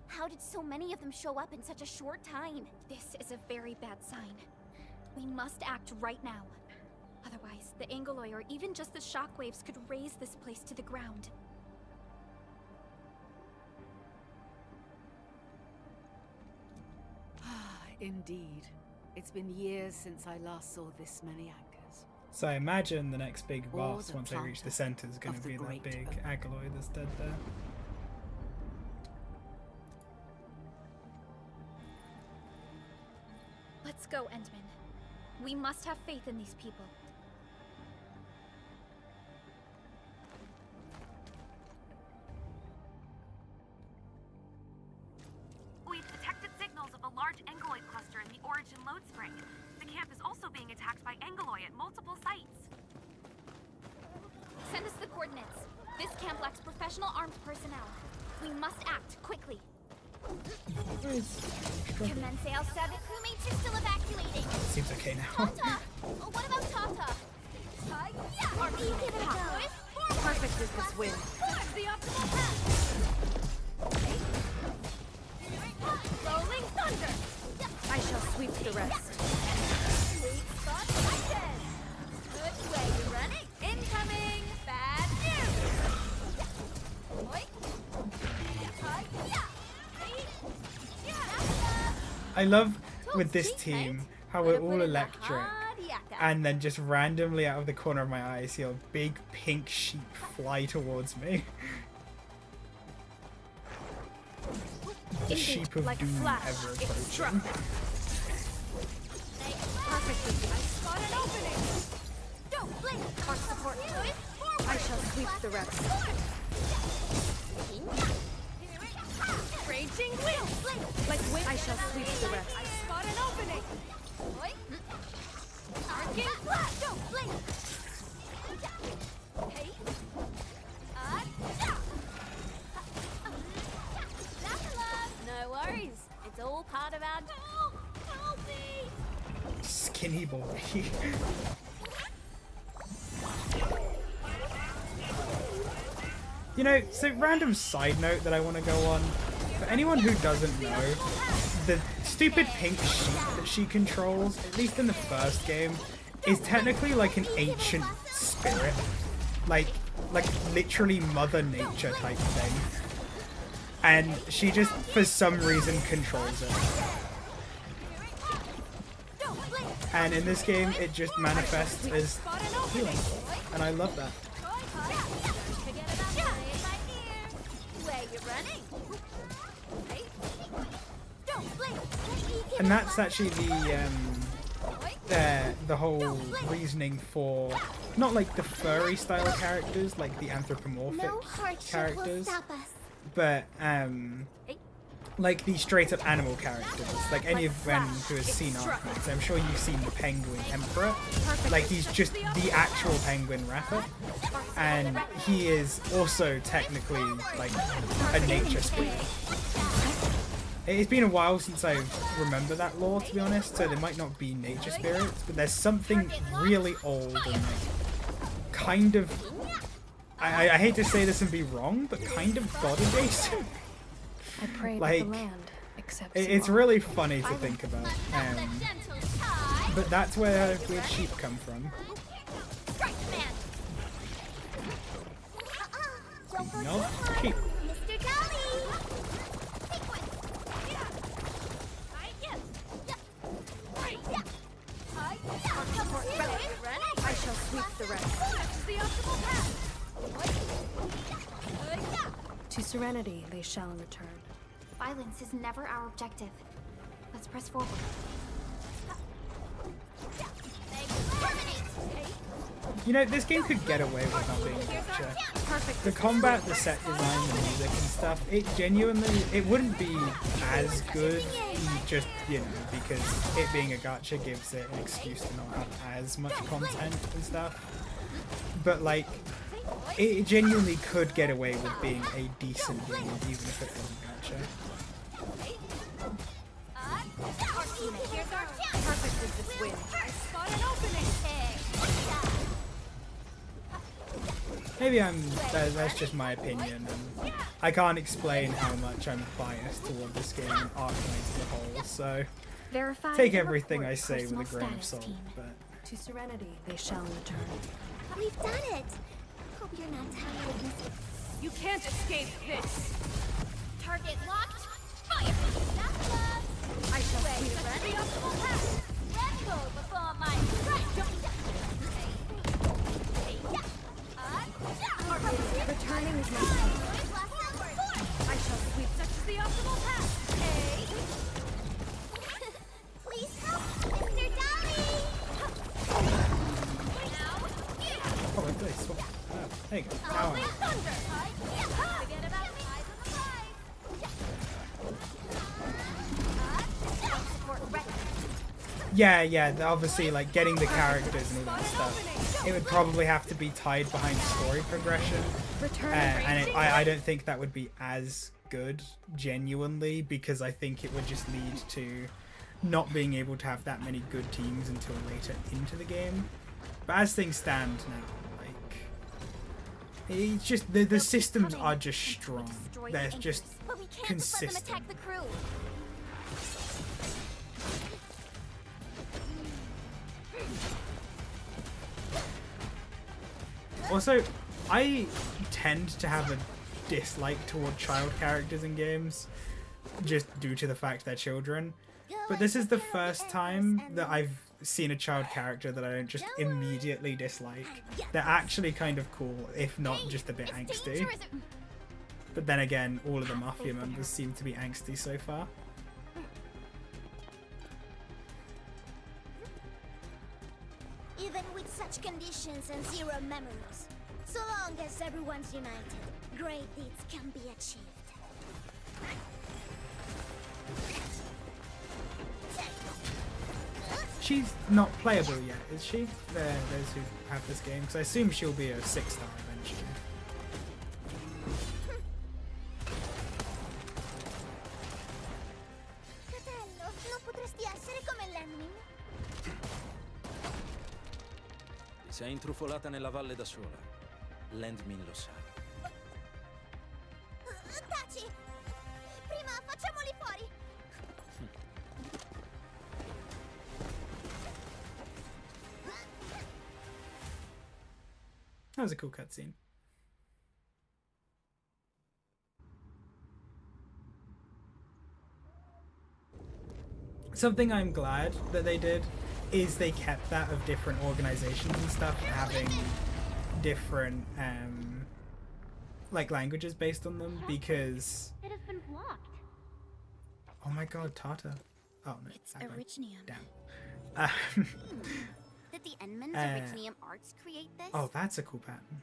How did so many of them show up in such a short time? This is a very bad sign. We must act right now. Otherwise, the Angeloy or even just the shockwaves could raze this place to the ground. Indeed. It's been years since I last saw this many anchors. So I imagine the next big Or boss, the once they reach the center, is going to of the be that great big oak. Agaloy that's dead there. Let's go, Endman. We must have faith in these people. We've detected signals of a large Angeloid cluster in the Origin load spring. The camp is also being attacked by Angeloi at multiple sites. Send us the coordinates. This camp lacks professional armed personnel. We must act quickly. Commence AL7. Crewmates are still evacuating. Seems okay now. Tata! Oh, what about Tata? Yeah! Are we give it a go? Perfect as this win. Forward! The optimal path! Rolling thunder! I shall sweep the rest. Sweet spot sighted! Good way, you're running! Incoming! Bad news! Oi! I love with this team how we're all electric and then just randomly out of the corner of my eye I see a big pink sheep fly towards me. The sheep of like a doom flash, ever it struck. approaching. Perfectly. I spot an opening! Don't blink! Our support. Forward! I shall sweep the rest. Raging wind! Like wind, I shall sweep the rest. I spot an opening! Oi! Target! Don't blink! Hey! No worries. It's all part of our... Help me! Skinny boy. You know, so random side note that I want to go on. For anyone who doesn't know, the stupid pink sheep that she controls, at least in the first game, is technically like an ancient spirit. Like literally Mother Nature type thing. And she just, for some reason, controls it. And in this game, it just manifests as healing. And I love that. And that's actually the whole reasoning for not like the furry style characters, like the anthropomorphic characters, but like the straight up animal characters, like any of them who has seen Arknights. I'm sure you've seen the Penguin Emperor. Like he's just the actual penguin rapper, and he is also technically like a nature spirit. It's been a while since I remember that lore, to be honest, so there might not be nature spirits, but there's something really old and like, kind of, I hate to say this and be wrong, but kind of god adjacent. I pray like, that the land accepts it's you. really funny to think about. But that's where weird sheep come from. No, sheep. Mr. Dolly! I shall sweep the rest. To serenity they shall return. Violence is never our objective. Let's press forward. You know, this game could get away with not being a gacha. The combat, the set design, the music and stuff, it genuinely, it wouldn't be as good just, you know, because it being a gacha gives it an excuse to not have as much content and stuff. But like, it genuinely could get away with being a decent game even if it wasn't gacha. Perfect with this win. I spot an opening. Maybe that's just my opinion, and I can't explain how much I'm biased toward this game and Arknight as a whole, so take everything I say with a grain of salt, but... To serenity they shall return. We've done it. Hope you're not tired. You can't escape this. Target locked. Fire. I shall sweep the optimal path. Let's go before my Returning is my I shall sweep such as the optimal path. Hey. Please help, Mr. Dolly. Oh, I did swap. Oh, there you go. Ow. Forget about the eyes of the Yeah, obviously, like, getting the characters and all that stuff, it would probably have to be tied behind story progression, and I don't think that would be as good, genuinely, because I think it would just lead to not being able to have that many good teams until later into the game. But as things stand now, like, it's just, the systems are just strong. They're just consistent. attack the crew. Also, I tend to have a dislike toward child characters in games, just due to the fact they're children. But this is the first time that I've seen a child character that I don't just immediately dislike. They're actually kind of cool, if not just a bit angsty. But then again, all of the Mafia members seem to be angsty so far. Even with such conditions and zero memories, so long as everyone's united, great deeds can be achieved. She's not playable yet, is she? Those who have this game, because I assume she'll be a 6-star eventually. Fratello, non potresti essere come Lemmin? Ti sei intrufolata nella valle da sola. Landmin lo sa. Taci! Prima facciamoli fuori! That was a cool cutscene. Something I'm glad that they did is they kept that of different organizations and stuff having different like languages based on them, because It has been blocked. oh my god, Tata. Oh no, It's Originium. Damn. Did the Endman's Originium arts create this? Oh, that's a cool pattern.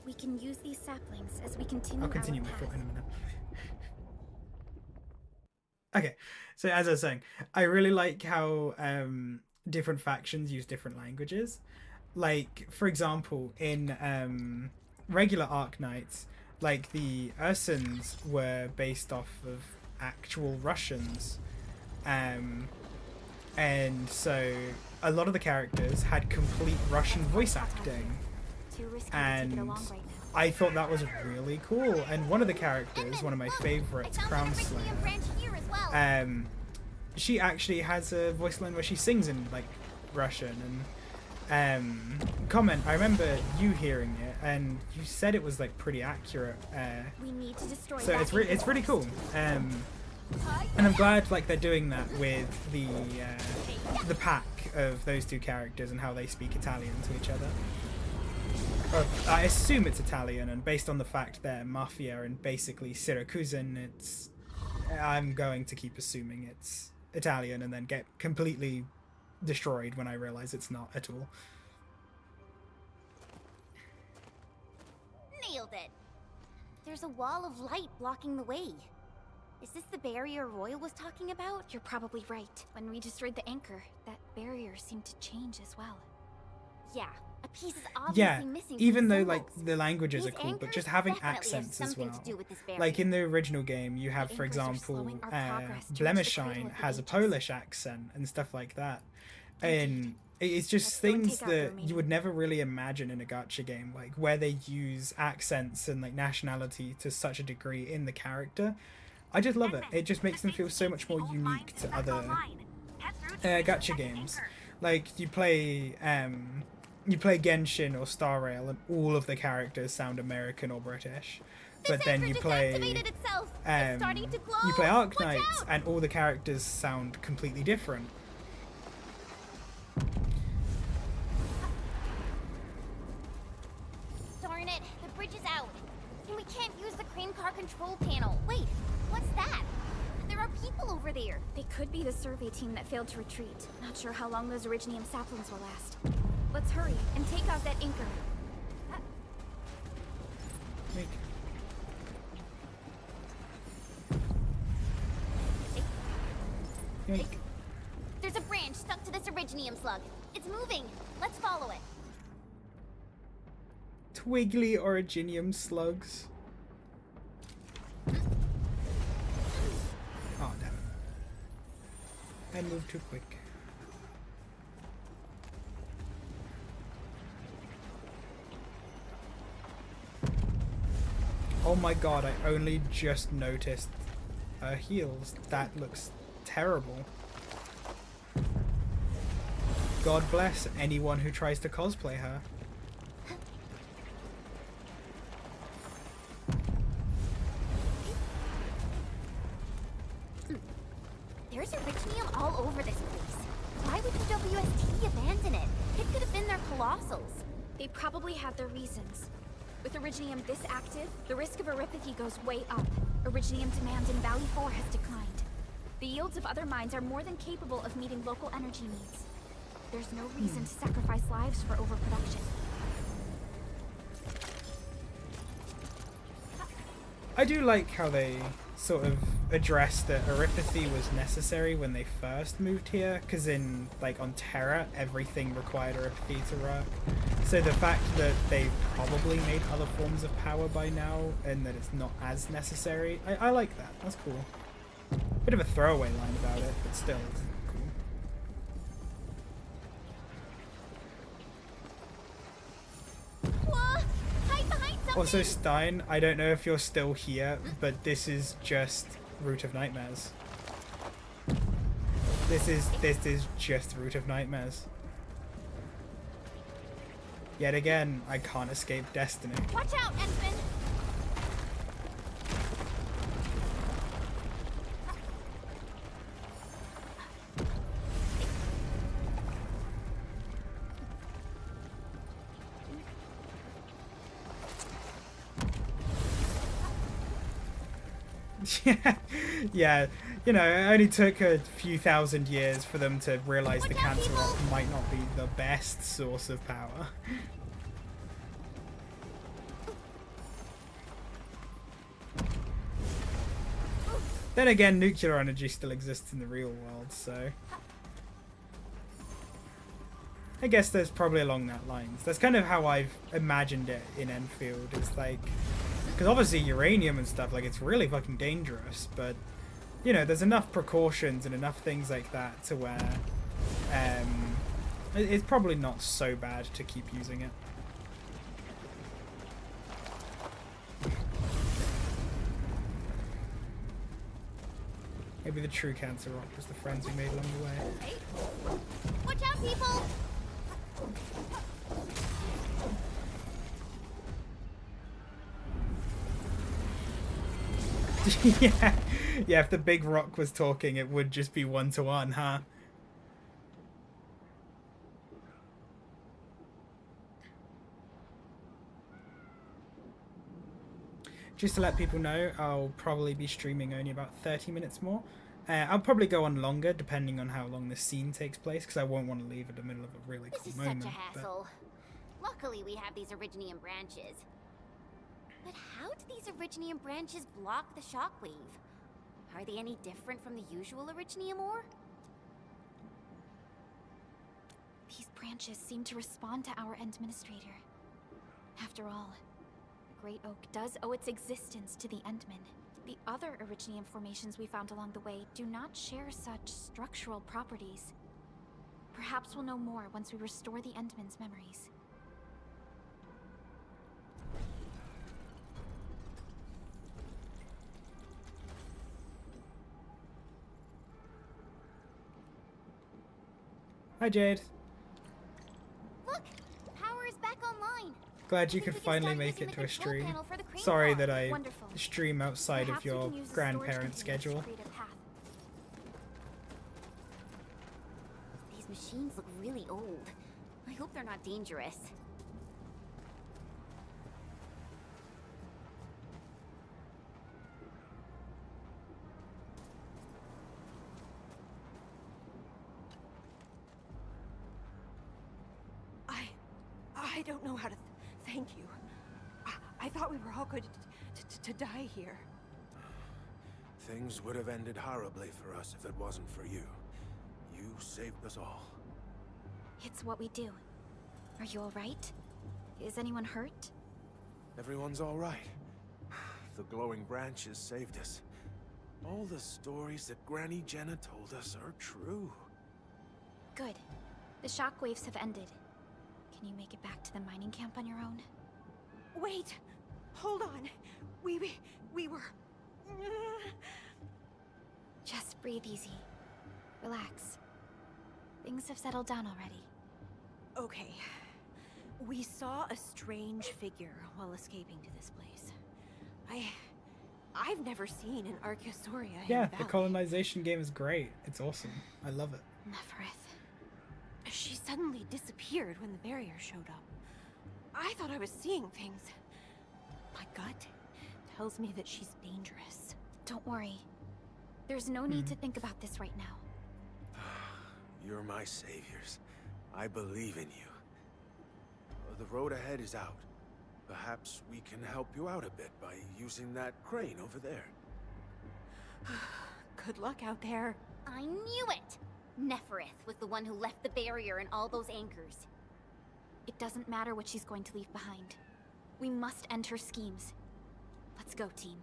We can use these saplings as we continue. I'll continue my our thought path. in a minute. Okay, so as I was saying, I really like how different factions use different languages. Like, for example, in regular Arknights, like the Ursans were based off of actual Russians. And so a lot of the characters had complete Russian voice acting. And I thought that was really cool. And one of the characters, one of my favorites, Crown Slayer, she actually has a voice line where she sings in like Russian. And comment, I remember you hearing it, and you said it was like pretty accurate. We need to destroy So it's really cool. And I'm glad like they're doing that with the pack of those two characters and how they speak Italian to each other. I assume it's Italian, and based on the fact they're mafia and basically Syracusan, I'm going to keep assuming it's Italian and then get completely destroyed when I realize it's not at all. Nailed it! There's a wall of light blocking the way. Is this the barrier Roy was talking about? You're probably right. When we destroyed the anchor, that barrier seemed to change as well. Yeah, a piece is obviously missing. Even from though symbols. like the languages are These cool, but anchors just having definitely have accents as something well. to do with this barrier. Like in the original game, you have, The for anchors are example, slowing our progress to reach the cradle Blemishine of the has a ages. Polish accent and stuff like that. And it's just Let's go and things take out the that remaining. you would never really imagine in a gacha game, like where they use accents and like nationality to such a degree in the character. I just love it. It just makes them feel so much more unique to other gacha games. Like you play Genshin or Star Rail, and all of the characters sound American or British. But then you play itself. It's starting to glow. you play Watch Arknights, out! and all the characters sound completely different. Darn it, the bridge is out. And we can't use the crane car control panel. Wait, what's that? There are people over there. They could be the survey team that failed to retreat. Not sure how long those Originium saplings will last. Let's hurry and take out that anchor. There's a branch stuck to this Originium slug. It's moving. Let's follow it. Twiggly Originium slugs. Oh, damn it. I moved too quick. Oh my god, I only just noticed her heels. That looks terrible. God bless anyone who tries to cosplay her. There's Originium all over this place. Why would the WST abandon it? It could have been their colossals. They probably had their reasons. With Originium this active, the risk of eripathy goes way up. Originium demand in Valley 4 has declined. The yields of other mines are more than capable of meeting local energy needs. There's no reason to sacrifice lives for overproduction. I do like how they sort of addressed that eripathy was necessary when they first moved here, because in like on Terra everything required eripathy to work. So the fact that they've probably made other forms of power by now and that it's not as necessary, I like that. That's cool. Bit of a throwaway line about it, but still it's cool. Whoa! Hide behind something! Also, Stein, I don't know if you're still here, but this is just Root of Nightmares. This is just Root of Nightmares. Yet again, I can't escape destiny. Watch out, Endfield! Yeah, you know, it only took a few thousand years for them to realize the Cancer Rock might not be the best source of power. Then again, nuclear energy still exists in the real world, so I guess there's probably along that lines. That's kind of how I've imagined it in Enfield. It's like, because obviously uranium and stuff, like, it's really fucking dangerous, but you know, there's enough precautions and enough things like that to where it's probably not so bad to keep using it. Maybe the true Cancer Rock was the friends we made along the way. Hey. Watch out, people! Yeah, if the big rock was talking, it would just be one-to-one, huh? just to let people know, I'll probably be streaming only about 30 minutes more. I'll probably go on longer depending on how long this scene takes place, because I won't want to leave at the middle of a really cool moment. This is such a hassle. Luckily, we have these Originium branches. But how do these Originium branches block the shockwave? Are they any different from the usual Originium ore? These branches seem to respond to our Endministrator. After all, the Great Oak does owe its existence to the Endmen. The other Originium formations we found along the way do not share such structural properties. Perhaps we'll know more once we restore the Endmen's memories. Hi, Jade. Look, power is back online. Glad you could finally make it to a stream. Sorry that I stream outside of your grandparents' schedule. These machines look really old. I hope they're not dangerous. I don't know how to thank you. I thought we were all going to die here. Things would have ended horribly for us if it wasn't for you. You saved us all. It's what we do. Are you all right? Is anyone hurt? Everyone's all right. The glowing branches saved us. All the stories that Granny Jenna told us are true. Good. The shockwaves have ended. Can you make it back to the mining camp on your own? Wait! Hold on! We were... Just breathe easy. Relax. Things have settled down already. Okay. We saw a strange figure while escaping to this place. I've never seen an Archaeosauria Yeah, in the the colonization game is great. It's awesome. I love it. Neferith. She suddenly disappeared when the barrier showed up. I thought I was seeing things. My gut tells me that she's dangerous. Don't worry. There's no need to think about this right now. You're my saviors. I believe in you. The road ahead is out. Perhaps we can help you out a bit by using that crane over there. Good luck out there. I knew it! Neferith was the one who left the barrier and all those anchors. It doesn't matter what she's going to leave behind. We must end her schemes. Let's go, team.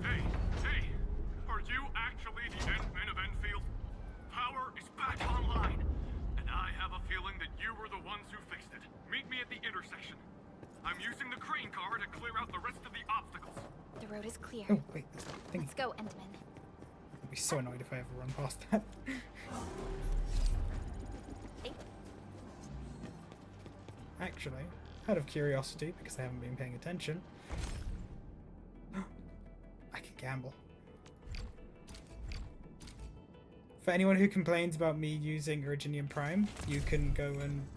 Hey! Are you actually the Endmen of Endfield? Power is back online, and I have a feeling that you were the ones who fixed it. Meet me at the intersection. I'm using the crane car to clear out the rest of the obstacles. The road is clear. Oh, wait. Let's go, Endman. I'd be so annoyed if I ever run past that. Actually, out of curiosity, because I haven't been paying attention, I could gamble. For anyone who complains about me using Originium Prime, you can go and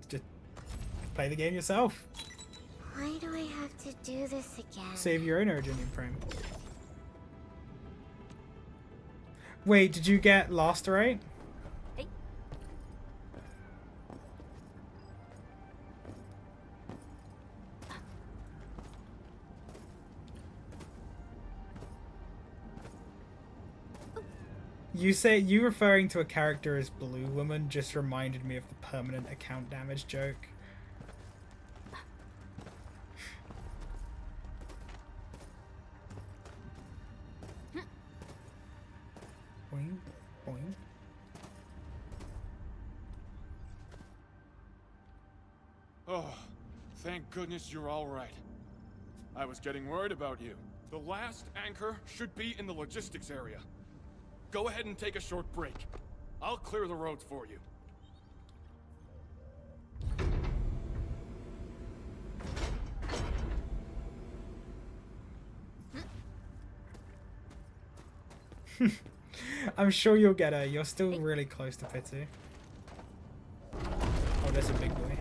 just play the game yourself. Why do I have to do this again? Save your own Originium Prime. Wait, did you get Lost right? Hey. You referring to a character as Blue Woman just reminded me of the permanent account damage joke. Boing, boing. Oh, thank goodness you're all right. I was getting worried about you. The last anchor should be in the logistics area. Go ahead and take a short break. I'll clear the roads for you. I'm sure you'll get her. You're still really close to Pitu. Oh, there's a big boy.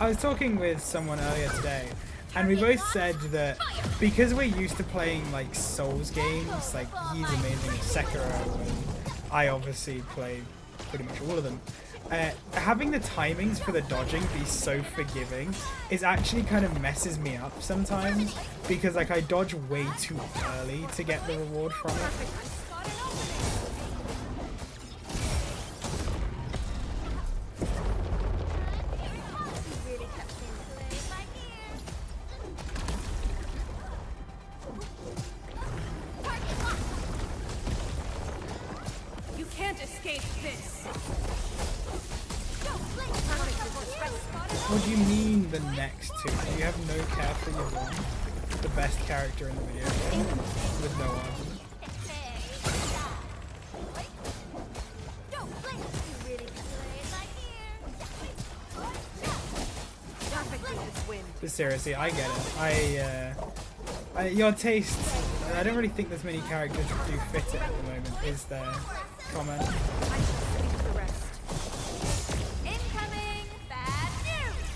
I was talking with someone earlier today, and we both said that because we're used to playing like Souls games, like he's amazing at Sekiro, and I obviously play pretty much all of them. Having the timings for the dodging be so forgiving is actually kind of messes me up sometimes, because like I dodge way too early to get the reward from it. What do you mean the next two? Do you have no care for your one? The best character in the video game? With no argument. But seriously, I get it. Your taste, I don't really think there's many characters that do fit it at the moment, is there? Comment. Incoming! Bad news!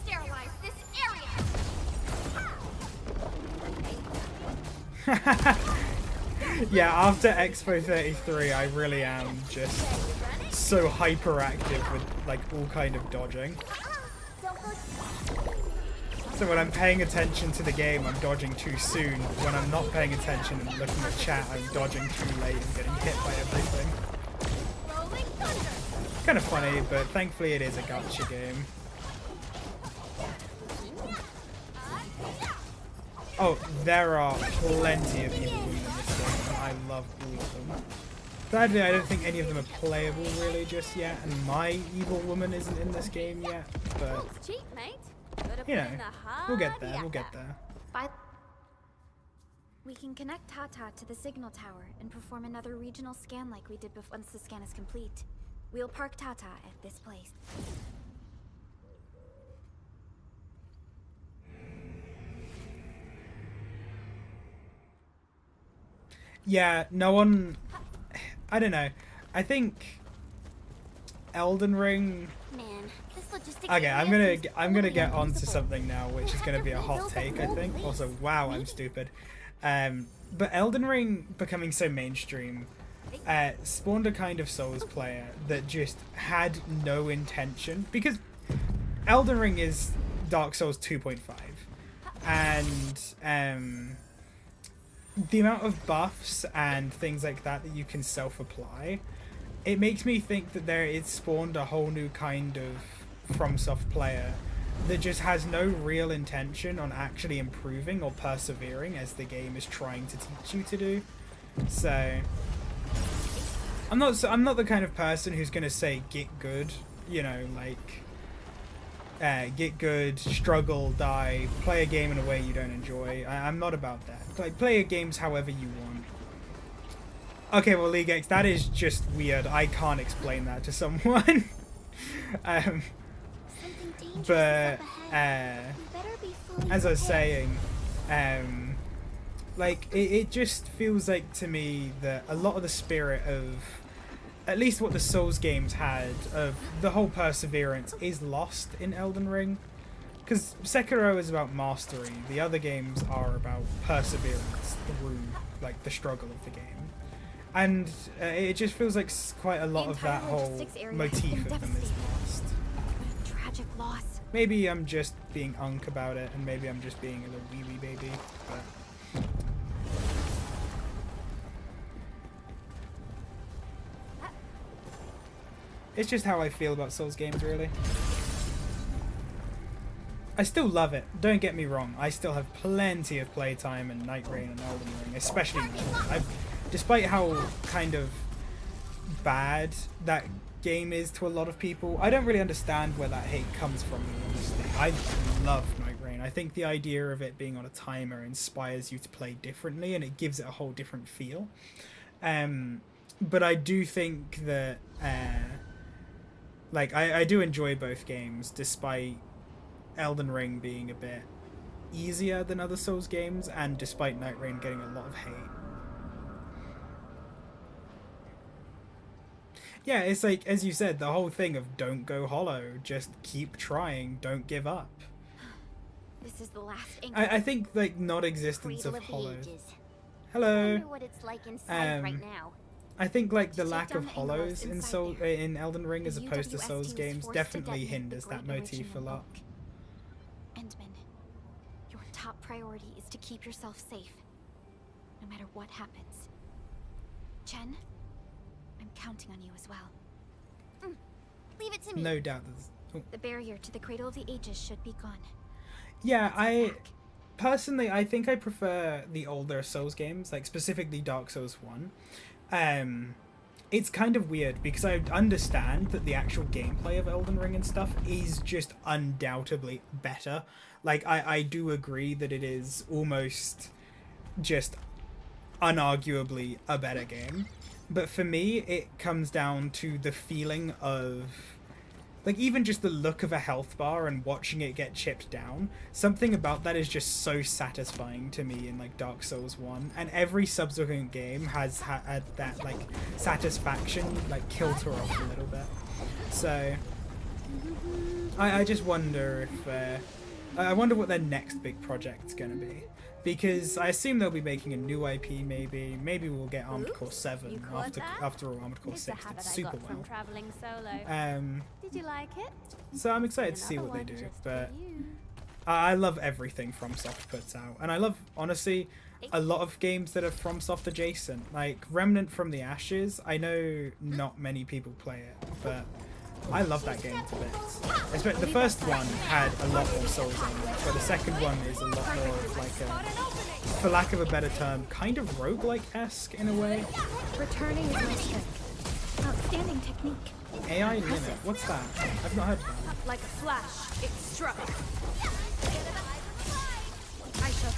Sterilize this area! Yeah, after Expo 33, I really am just so hyperactive with like all kind of dodging. So when I'm paying attention to the game, I'm dodging too soon. When I'm not paying attention and looking at chat, I'm dodging too late and getting hit by everything. Kind of funny, but thankfully it is a gacha game. Oh, there are plenty of evil women in this game, and I love all of them. Sadly, I don't think any of them are playable really just yet, and my evil woman isn't in this game yet, but you know, we'll get there, we'll get there. We can connect Tata to the signal tower and perform another regional scan like we did once the scan is complete. We'll park Tata at this place. Yeah, no one... I don't know. I think Elden Ring... Okay, I'm gonna get onto something now, which is gonna be a hot take, I think. Also, wow, I'm stupid. But Elden Ring becoming so mainstream spawned a kind of Souls player that just had no intention, because Elden Ring is Dark Souls 2.5, and the amount of buffs and things like that you can self-apply, it makes me think that it's spawned a whole new kind of FromSoft player that just has no real intention on actually improving or persevering as the game is trying to teach you to do. So I'm not the kind of person who's gonna say get good, you know, like get good, struggle, die, play a game in a way you don't enjoy. I'm not about that. Like, play your games however you want. Okay, well, League X, that is just weird. I can't explain that to someone. But as I was saying, like it just feels like to me that a lot of the spirit of at least what the Souls games had of the whole perseverance is lost in Elden Ring, because Sekiro is about mastery, the other games are about perseverance through like the struggle of the game, and it just feels like quite a lot of that whole motif of them is lost. Tragic loss. Maybe I'm just being unk about it, and maybe I'm just being a little wee baby, but it's just how I feel about Souls games, really. I still love it, don't get me wrong. I still have plenty of playtime in Night Rain and Elden Ring, especially Night Rain. Despite how kind of bad that game is to a lot of people, I don't really understand where that hate comes from, honestly. I love Night Rain. I think the idea of it being on a timer inspires you to play differently, and it gives it a whole different feel. But I do think that like I do enjoy both games, despite Elden Ring being a bit easier than other Souls games, and despite Night Rain getting a lot of hate. Yeah, it's like, as you said, the whole thing of don't go hollow, just keep trying, don't give up. This is the last I think like non-existence of hollows. Hello. Wonder what it's like inside right now. I think like the Take lack down of the hollows Angelos in Elden Ring The as opposed to UWST Souls was games forced to definitely detonate hinders the that great motif a original lot. Endman, your top priority is to keep yourself safe, no matter what happens. Chen, I'm counting on you as well. Leave it to me. No doubt there's... Oh. The barrier to the Cradle of the Ages should be gone. Yeah, personally, I think I prefer the older Souls games, like specifically Dark Souls 1. It's kind of weird because I understand that the actual gameplay of Elden Ring and stuff is just undoubtedly better. Like, I do agree that it is almost just unarguably a better game. But for me, it comes down to the feeling of... like, even just the look of a health bar and watching it get chipped down, something about that is just so satisfying to me in, like, Dark Souls 1. And every subsequent game has had that, like, satisfaction, like, kilter off a little bit. So, I just wonder if... I wonder what their next big project's gonna be. Because I assume they'll be making a new IP, maybe. Maybe we'll get Armored Core 7 after all Armored Core 6 did super well. Traveling solo. Did you like it? So I'm excited to see what they do, but I love everything FromSoft puts out. And I love, honestly, a lot of games that are FromSoft adjacent. Like Remnant from the Ashes, I know not many people play it, but I love that game to bits. The first one had a lot more Souls elements, but the second one is a lot more of like a, for lack of a better term, kind of roguelike-esque in a way. Returning is my strength. Outstanding technique. AI limit, what's that? I've not heard of that. Like a flash, it struck. I shall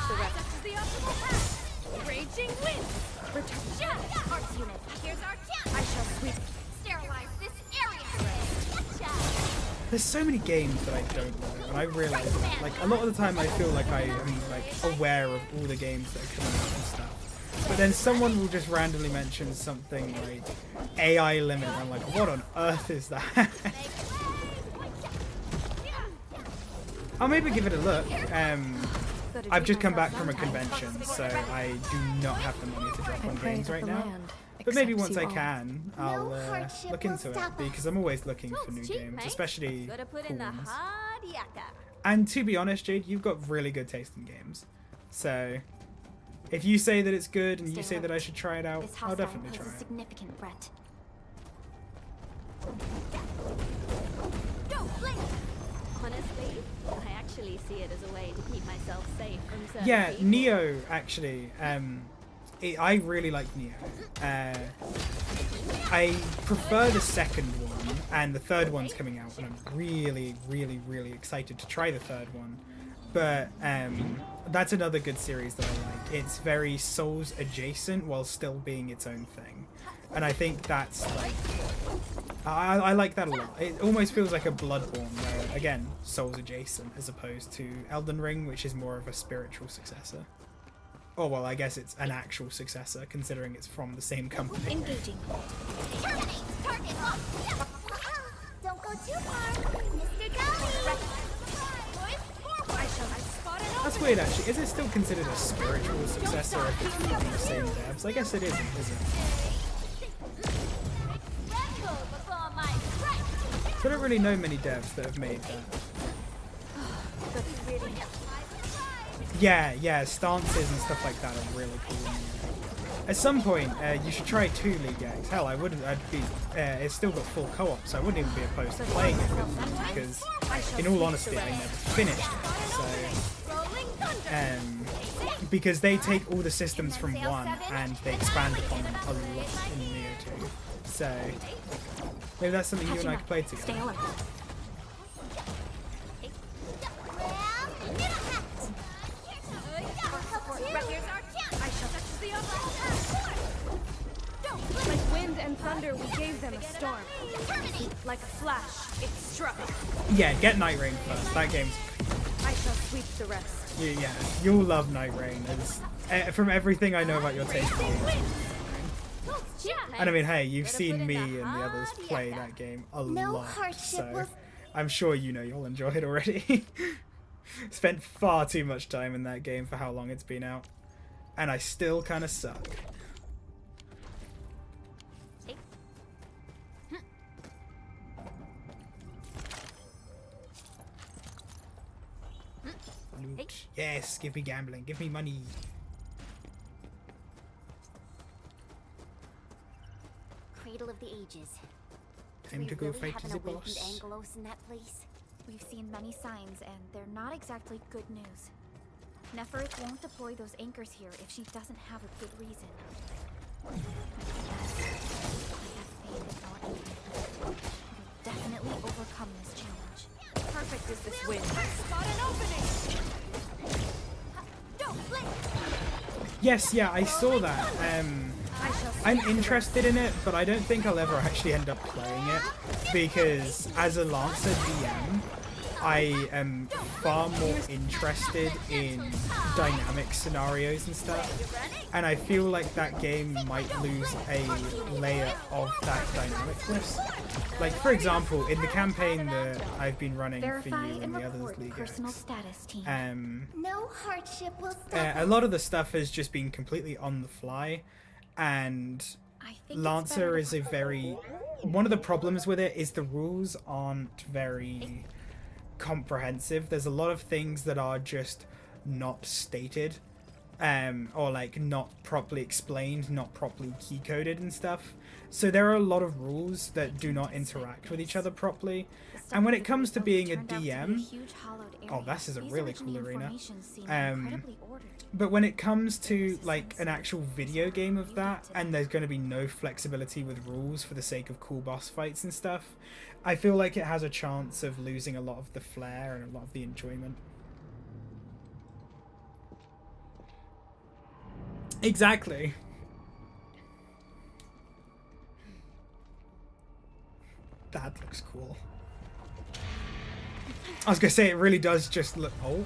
The rest is the optimal path. Raging wind. return. Arts unit, here's our chance. I shall sweep. Sterilize this area. There's so many games that I don't know, and I realize that. Like, a lot of the time I feel like I am, like, aware of all the games that are coming out and stuff. But then someone will just randomly mention something like AI limit, and I'm like, what on earth is that? I'll maybe give it a look. I've just come back from a convention, so I do not have the money to drop on games right now. But maybe once I can, I'll look into it, because I'm always looking for new games, especially cool ones. And to be honest, Jade, you've got really good taste in games. So if you say that it's good and you say that I should try it out, I'll definitely try it. Significant threat. Honestly, I actually see it as a way to keep myself safe from certain Yeah, people. Neo, actually. I really like Neo. I prefer the second one, and the third one's coming out, and I'm really, really, really excited to try the third one. But that's another good series that I like. It's very Souls adjacent while still being its own thing. And I think that's like... I like that a lot. It almost feels like a Bloodborne, where, again, Souls adjacent, as opposed to Elden Ring, which is more of a spiritual successor. Oh, well, I guess it's an actual successor, considering it's from the same company. Engaging. Terminate! Target locked! Don't go too far, Mr. Gully! That's weird, actually. Is it still considered a spiritual successor if it's from the same devs? I guess it isn't, is it? So I don't really know many devs that have made that. Yeah, stances and stuff like that are really cool. At some point, you should try 2 League X. Hell, I'd be, it's still got full co-op, so I wouldn't even be opposed to playing it with them, because, in all honesty, I never finished it, so, because they take all the systems from one, and they expand upon them a lot in Neo 2, so, maybe that's something you and I could play together. Like wind and thunder, we gave them a storm. Like a flash, it struck. Yeah, get Night Rain first. That game's... I shall sweep the rest. Yeah, you'll love Night Rain. From everything I know about your taste in games. And I mean, hey, you've seen me and the others play that game a lot, so I'm sure you know you'll enjoy it already. Spent far too much time in that game for how long it's been out, and I still kind of suck. Loot. Yes, give me gambling, give me money. Cradle of the Ages. Time to go fight the boss. Angelos in that place? We've seen many signs, and they're not exactly good news. Neferith won't deploy those anchors here if she doesn't have a good reason. I have faith in our Endfield. We'll definitely overcome this challenge. Perfect is this wind. Spot an opening! Don't blink! Yes, yeah, I saw that. I'm interested in it, but I don't think I'll ever actually end up playing it, because as a Lancer DM, I am far more interested in dynamic scenarios and stuff, and I feel like that game might lose a layer of that dynamicness. Like, for example, in the campaign that I've been running for you and the others League No hardship will stop a lot of the stuff has just been completely on the fly, and Lancer is a very... One of the problems with it is the rules aren't very comprehensive. There's a lot of things that are just not stated, or like not properly explained, not properly key coded and stuff. So there are a lot of rules that do not interact with each other properly. And when it comes to being a DM, oh, this is a really cool arena. But when it comes to like an actual video game of that, and there's going to be no flexibility with rules for the sake of cool boss fights and stuff, I feel like it has a chance of losing a lot of the flair and a lot of the enjoyment. Exactly. That looks cool. I was gonna say, it really does just look... Oh.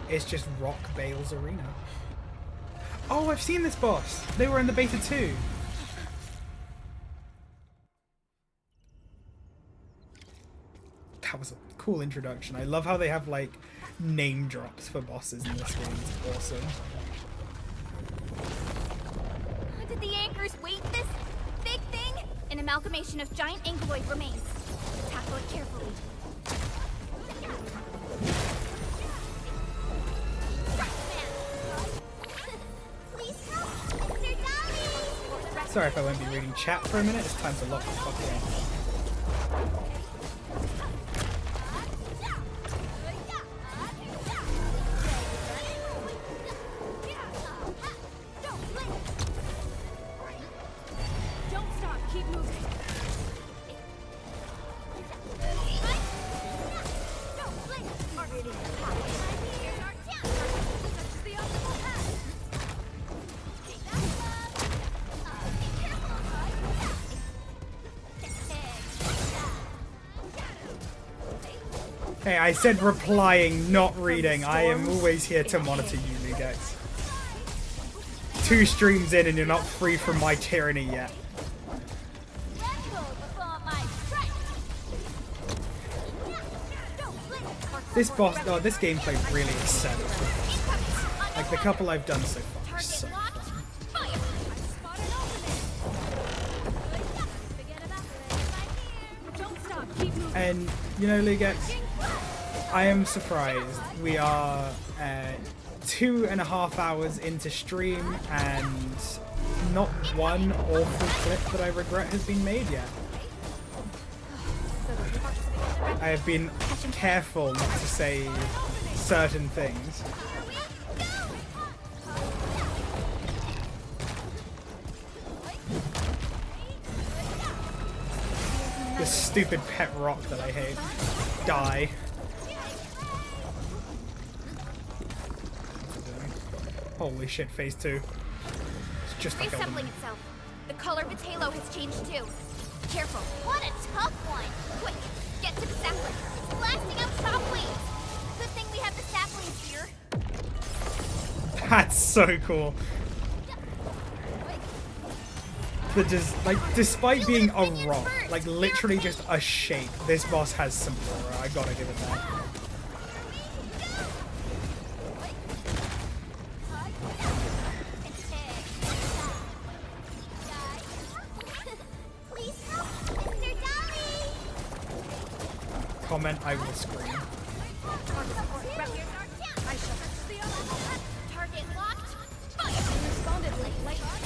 It's just Rock Bale's Arena. Oh, I've seen this boss. They were in the beta too. That was a cool introduction. I love how they have like name drops for bosses in this game. It's awesome. Did the anchors weight this big thing? An amalgamation of giant ankyloid remains. Tackle it carefully. Sorry if I won't be reading chat for a minute. It's time to lock the fuck in. Don't stop, keep moving. Hey, I said replying, not reading. I am always here to monitor you, guys. 2 streams in and you're not free from my tyranny yet. This boss, oh, this gameplay really excels. Like the couple I've done so far, so fun. And you know, League X, I am surprised. We are 2.5 hours into stream and not one awful clip that I regret has been made yet. I have been careful not to say certain things. This stupid pet rock that I hate. Die. Holy shit, phase 2. It's just like Reassembling itself. The color of its halo has changed too. Careful. What a tough one. Quick, get to the sapling. It's blasting out shockwaves. Good thing we have the saplings here. That's so cool. But just like, despite being a rock, like literally just a shape, this boss has some aura. I gotta give it that. Comment, I will scream. Target locked. Fire. Responded like lightning.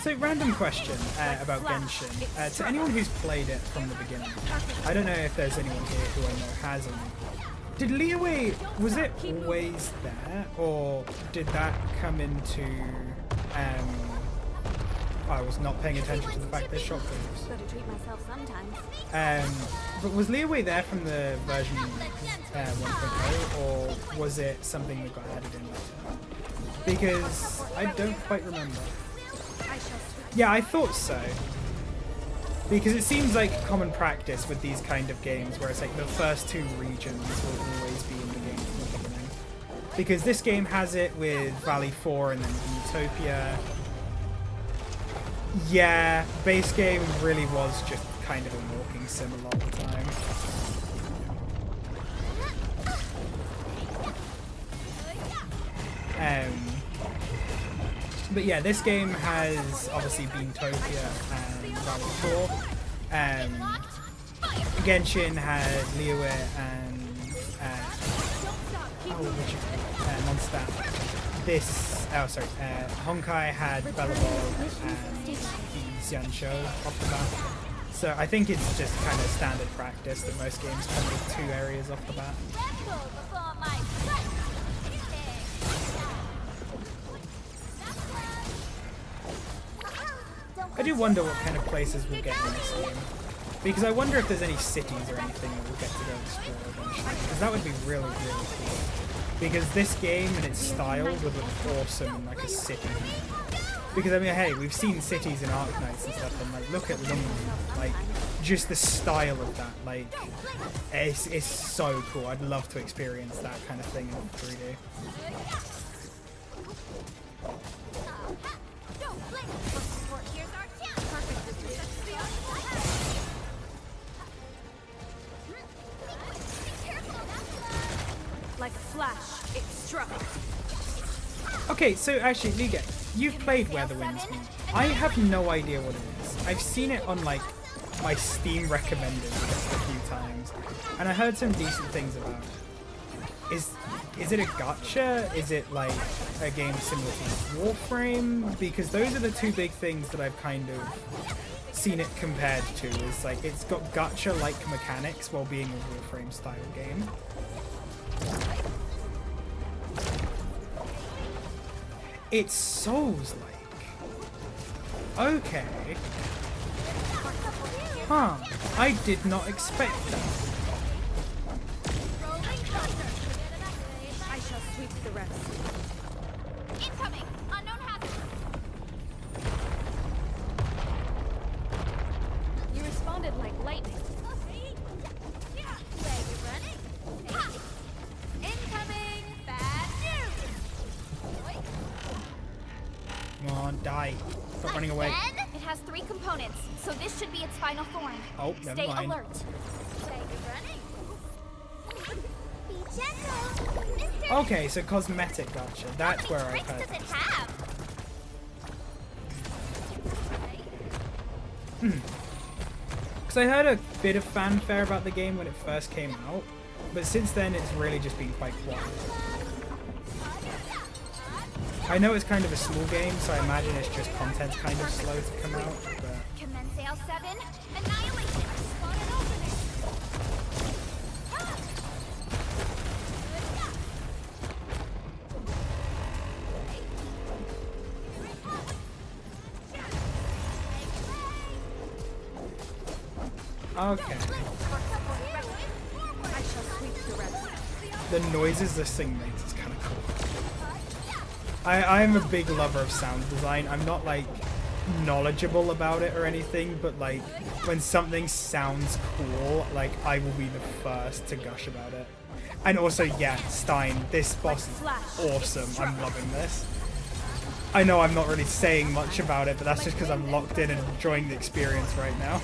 So, random question about Genshin. To anyone who's played it from the beginning, I don't know if there's anyone here who I know hasn't. Did Liyue, was it always there, or did that come into, I was not paying attention to the fact there's shock waves. Gotta treat myself sometimes. But was Liyue there from the version 1.0, or was it something that got added in later? Because I don't quite remember. Yeah, I thought so. Because it seems like common practice with these kind of games where it's like the first 2 regions will always be in the game from the beginning. Because this game has it with Valley 4 and then Utopia. Yeah, base game really was just kind of a walking sim a lot of the time. But yeah, this game has obviously Beantopia and Valley 4. Genshin had Liyue and Mondstadt. Honkai had Belobog and the Xianzhou off the bat. So I think it's just kind of standard practice that most games come with 2 areas off the bat. I do wonder what kind of places we'll get in this game. Because I wonder if there's any cities or anything that we'll get to go explore eventually. Because that would be really, really cool. Because this game and its style would look awesome in like a city. Because I mean, hey, we've seen cities in Arknights and stuff, and like, look at Lungmen. Like, just the style of that, like, it's so cool. I'd love to experience that kind of thing in 3D. Like a flash, it struck. Okay, so actually, Liga, you've played Where the Winds Meet. I have no idea what it is. I've seen it on like my Steam recommended just a few times, and I heard some decent things about it. Is it a gacha? Is it like a game similar to Warframe? Because those are the 2 big things that I've kind of seen it compared to. Is like it's got gacha-like mechanics while being a Warframe style game. It's Souls-like. Okay. Huh. I did not expect that. I shall sweep the rest. Incoming! Unknown hazard! You responded like lightning. Where you running? Ha! Incoming! Bad news! Come on, die. Stop running away. It has 3 components, so this should be its final form. Oh, never Stay mind. alert. Where you running? Be gentle, Mr. Okay, so cosmetic gacha. That's where I've heard does it that. have? Because I heard a bit of fanfare about the game when it first came out, but since then it's really just been quite quiet. I know it's kind of a small game, so I imagine it's just content's kind of slow to come out, but... Commence L7, annihilation. Spawn an opening. Okay. I shall sweep the rest. The noises this thing makes is kind of cool. I'm a big lover of sound design. I'm not like knowledgeable about it or anything, but like when something sounds cool, like I will be the first to gush about it. And also, yeah, Stein, this boss is awesome. I'm loving this. I know I'm not really saying much about it, but that's just because I'm locked in and enjoying the experience right now.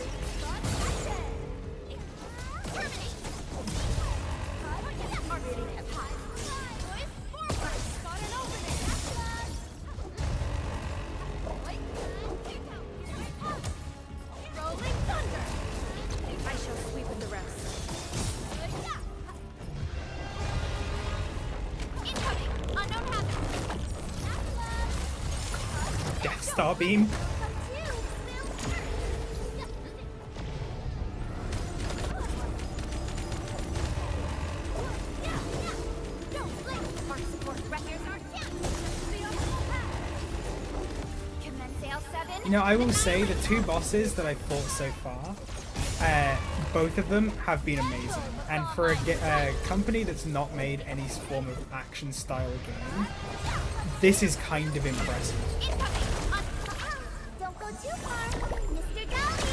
Death Star Beam. You know, I will say the two bosses that I fought so far, both of them have been amazing. And for a company that's not made any form of action style game, this is kind of impressive. Don't go too far, Mr. Dolly.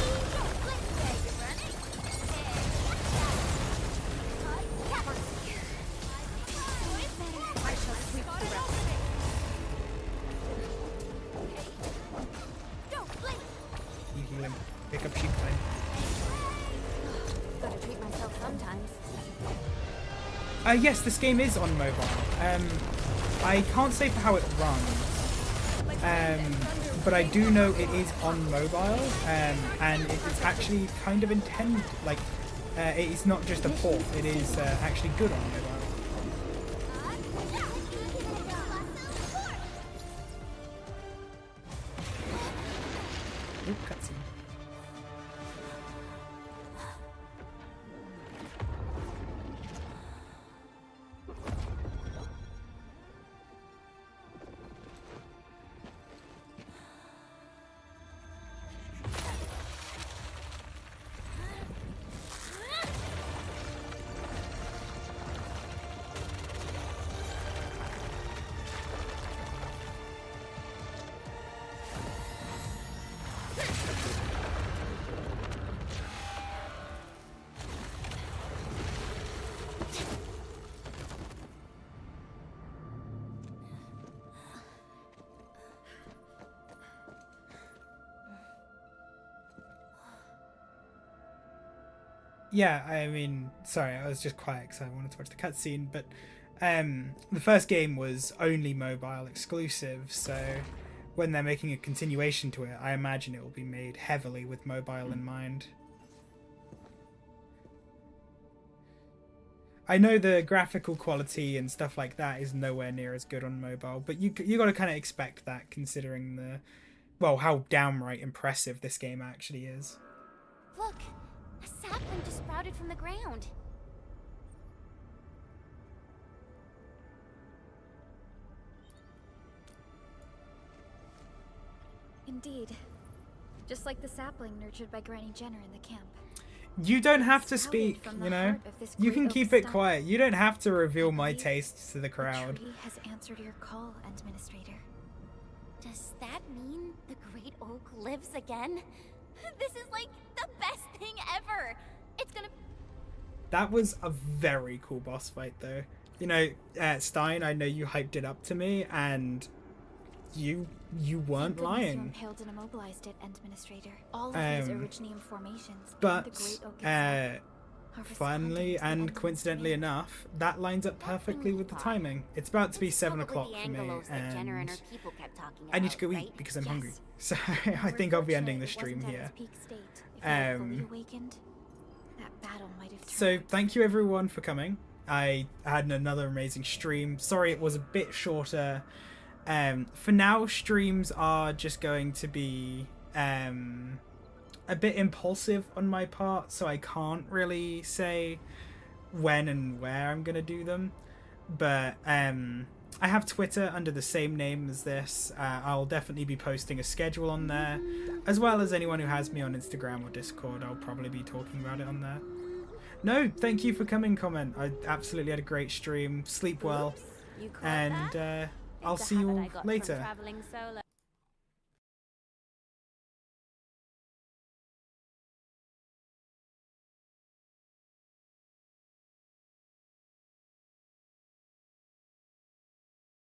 I shall sweep the rest. You heal him. Pick up sheep time. Gotta treat myself sometimes. Yes, this game is on mobile. I can't say for how it runs, but I do know it is on mobile, and it's actually kind of intended, like, it's not just a port, it is actually good on mobile. Ooh, cutscene. Yeah, I mean, sorry, I was just quiet because I wanted to watch the cutscene, but the first game was only mobile exclusive, so when they're making a continuation to it, I imagine it will be made heavily with mobile in mind. I know the graphical quality and stuff like that is nowhere near as good on mobile, but you got to kind of expect that considering the, well, how downright impressive this game actually is. Look, a sapling just sprouted from the ground. Indeed. Just like the sapling nurtured by Granny Jenner in the camp. You don't have to speak, you know? You can keep it quiet. You don't have to reveal my tastes to the crowd. The tree has answered your call, Administrator. Does that mean the Great Oak lives again? This is like the best thing ever. It's gonna... That was a very cool boss fight, though. You know, Stein, I know you hyped it up to me, and you weren't lying. You impaled and immobilized it, Administrator. All of these Originium formations. But the Great Oak itself are funnily and coincidentally enough, that lines up perfectly with the timing. It's about to be 7 o'clock for me, and I need to go eat because I'm hungry. So I think I'll be ending the stream here. So thank you everyone for coming. I had another amazing stream. Sorry it was a bit shorter. For now, streams are just going to be a bit impulsive on my part, so I can't really say when and where I'm gonna do them. But I have Twitter under the same name as this. I'll definitely be posting a schedule on there, as well as anyone who has me on Instagram or Discord. I'll probably be talking about it on there. No, thank you for coming, Comment. I absolutely had a great stream. Sleep well, and I'll see you all later.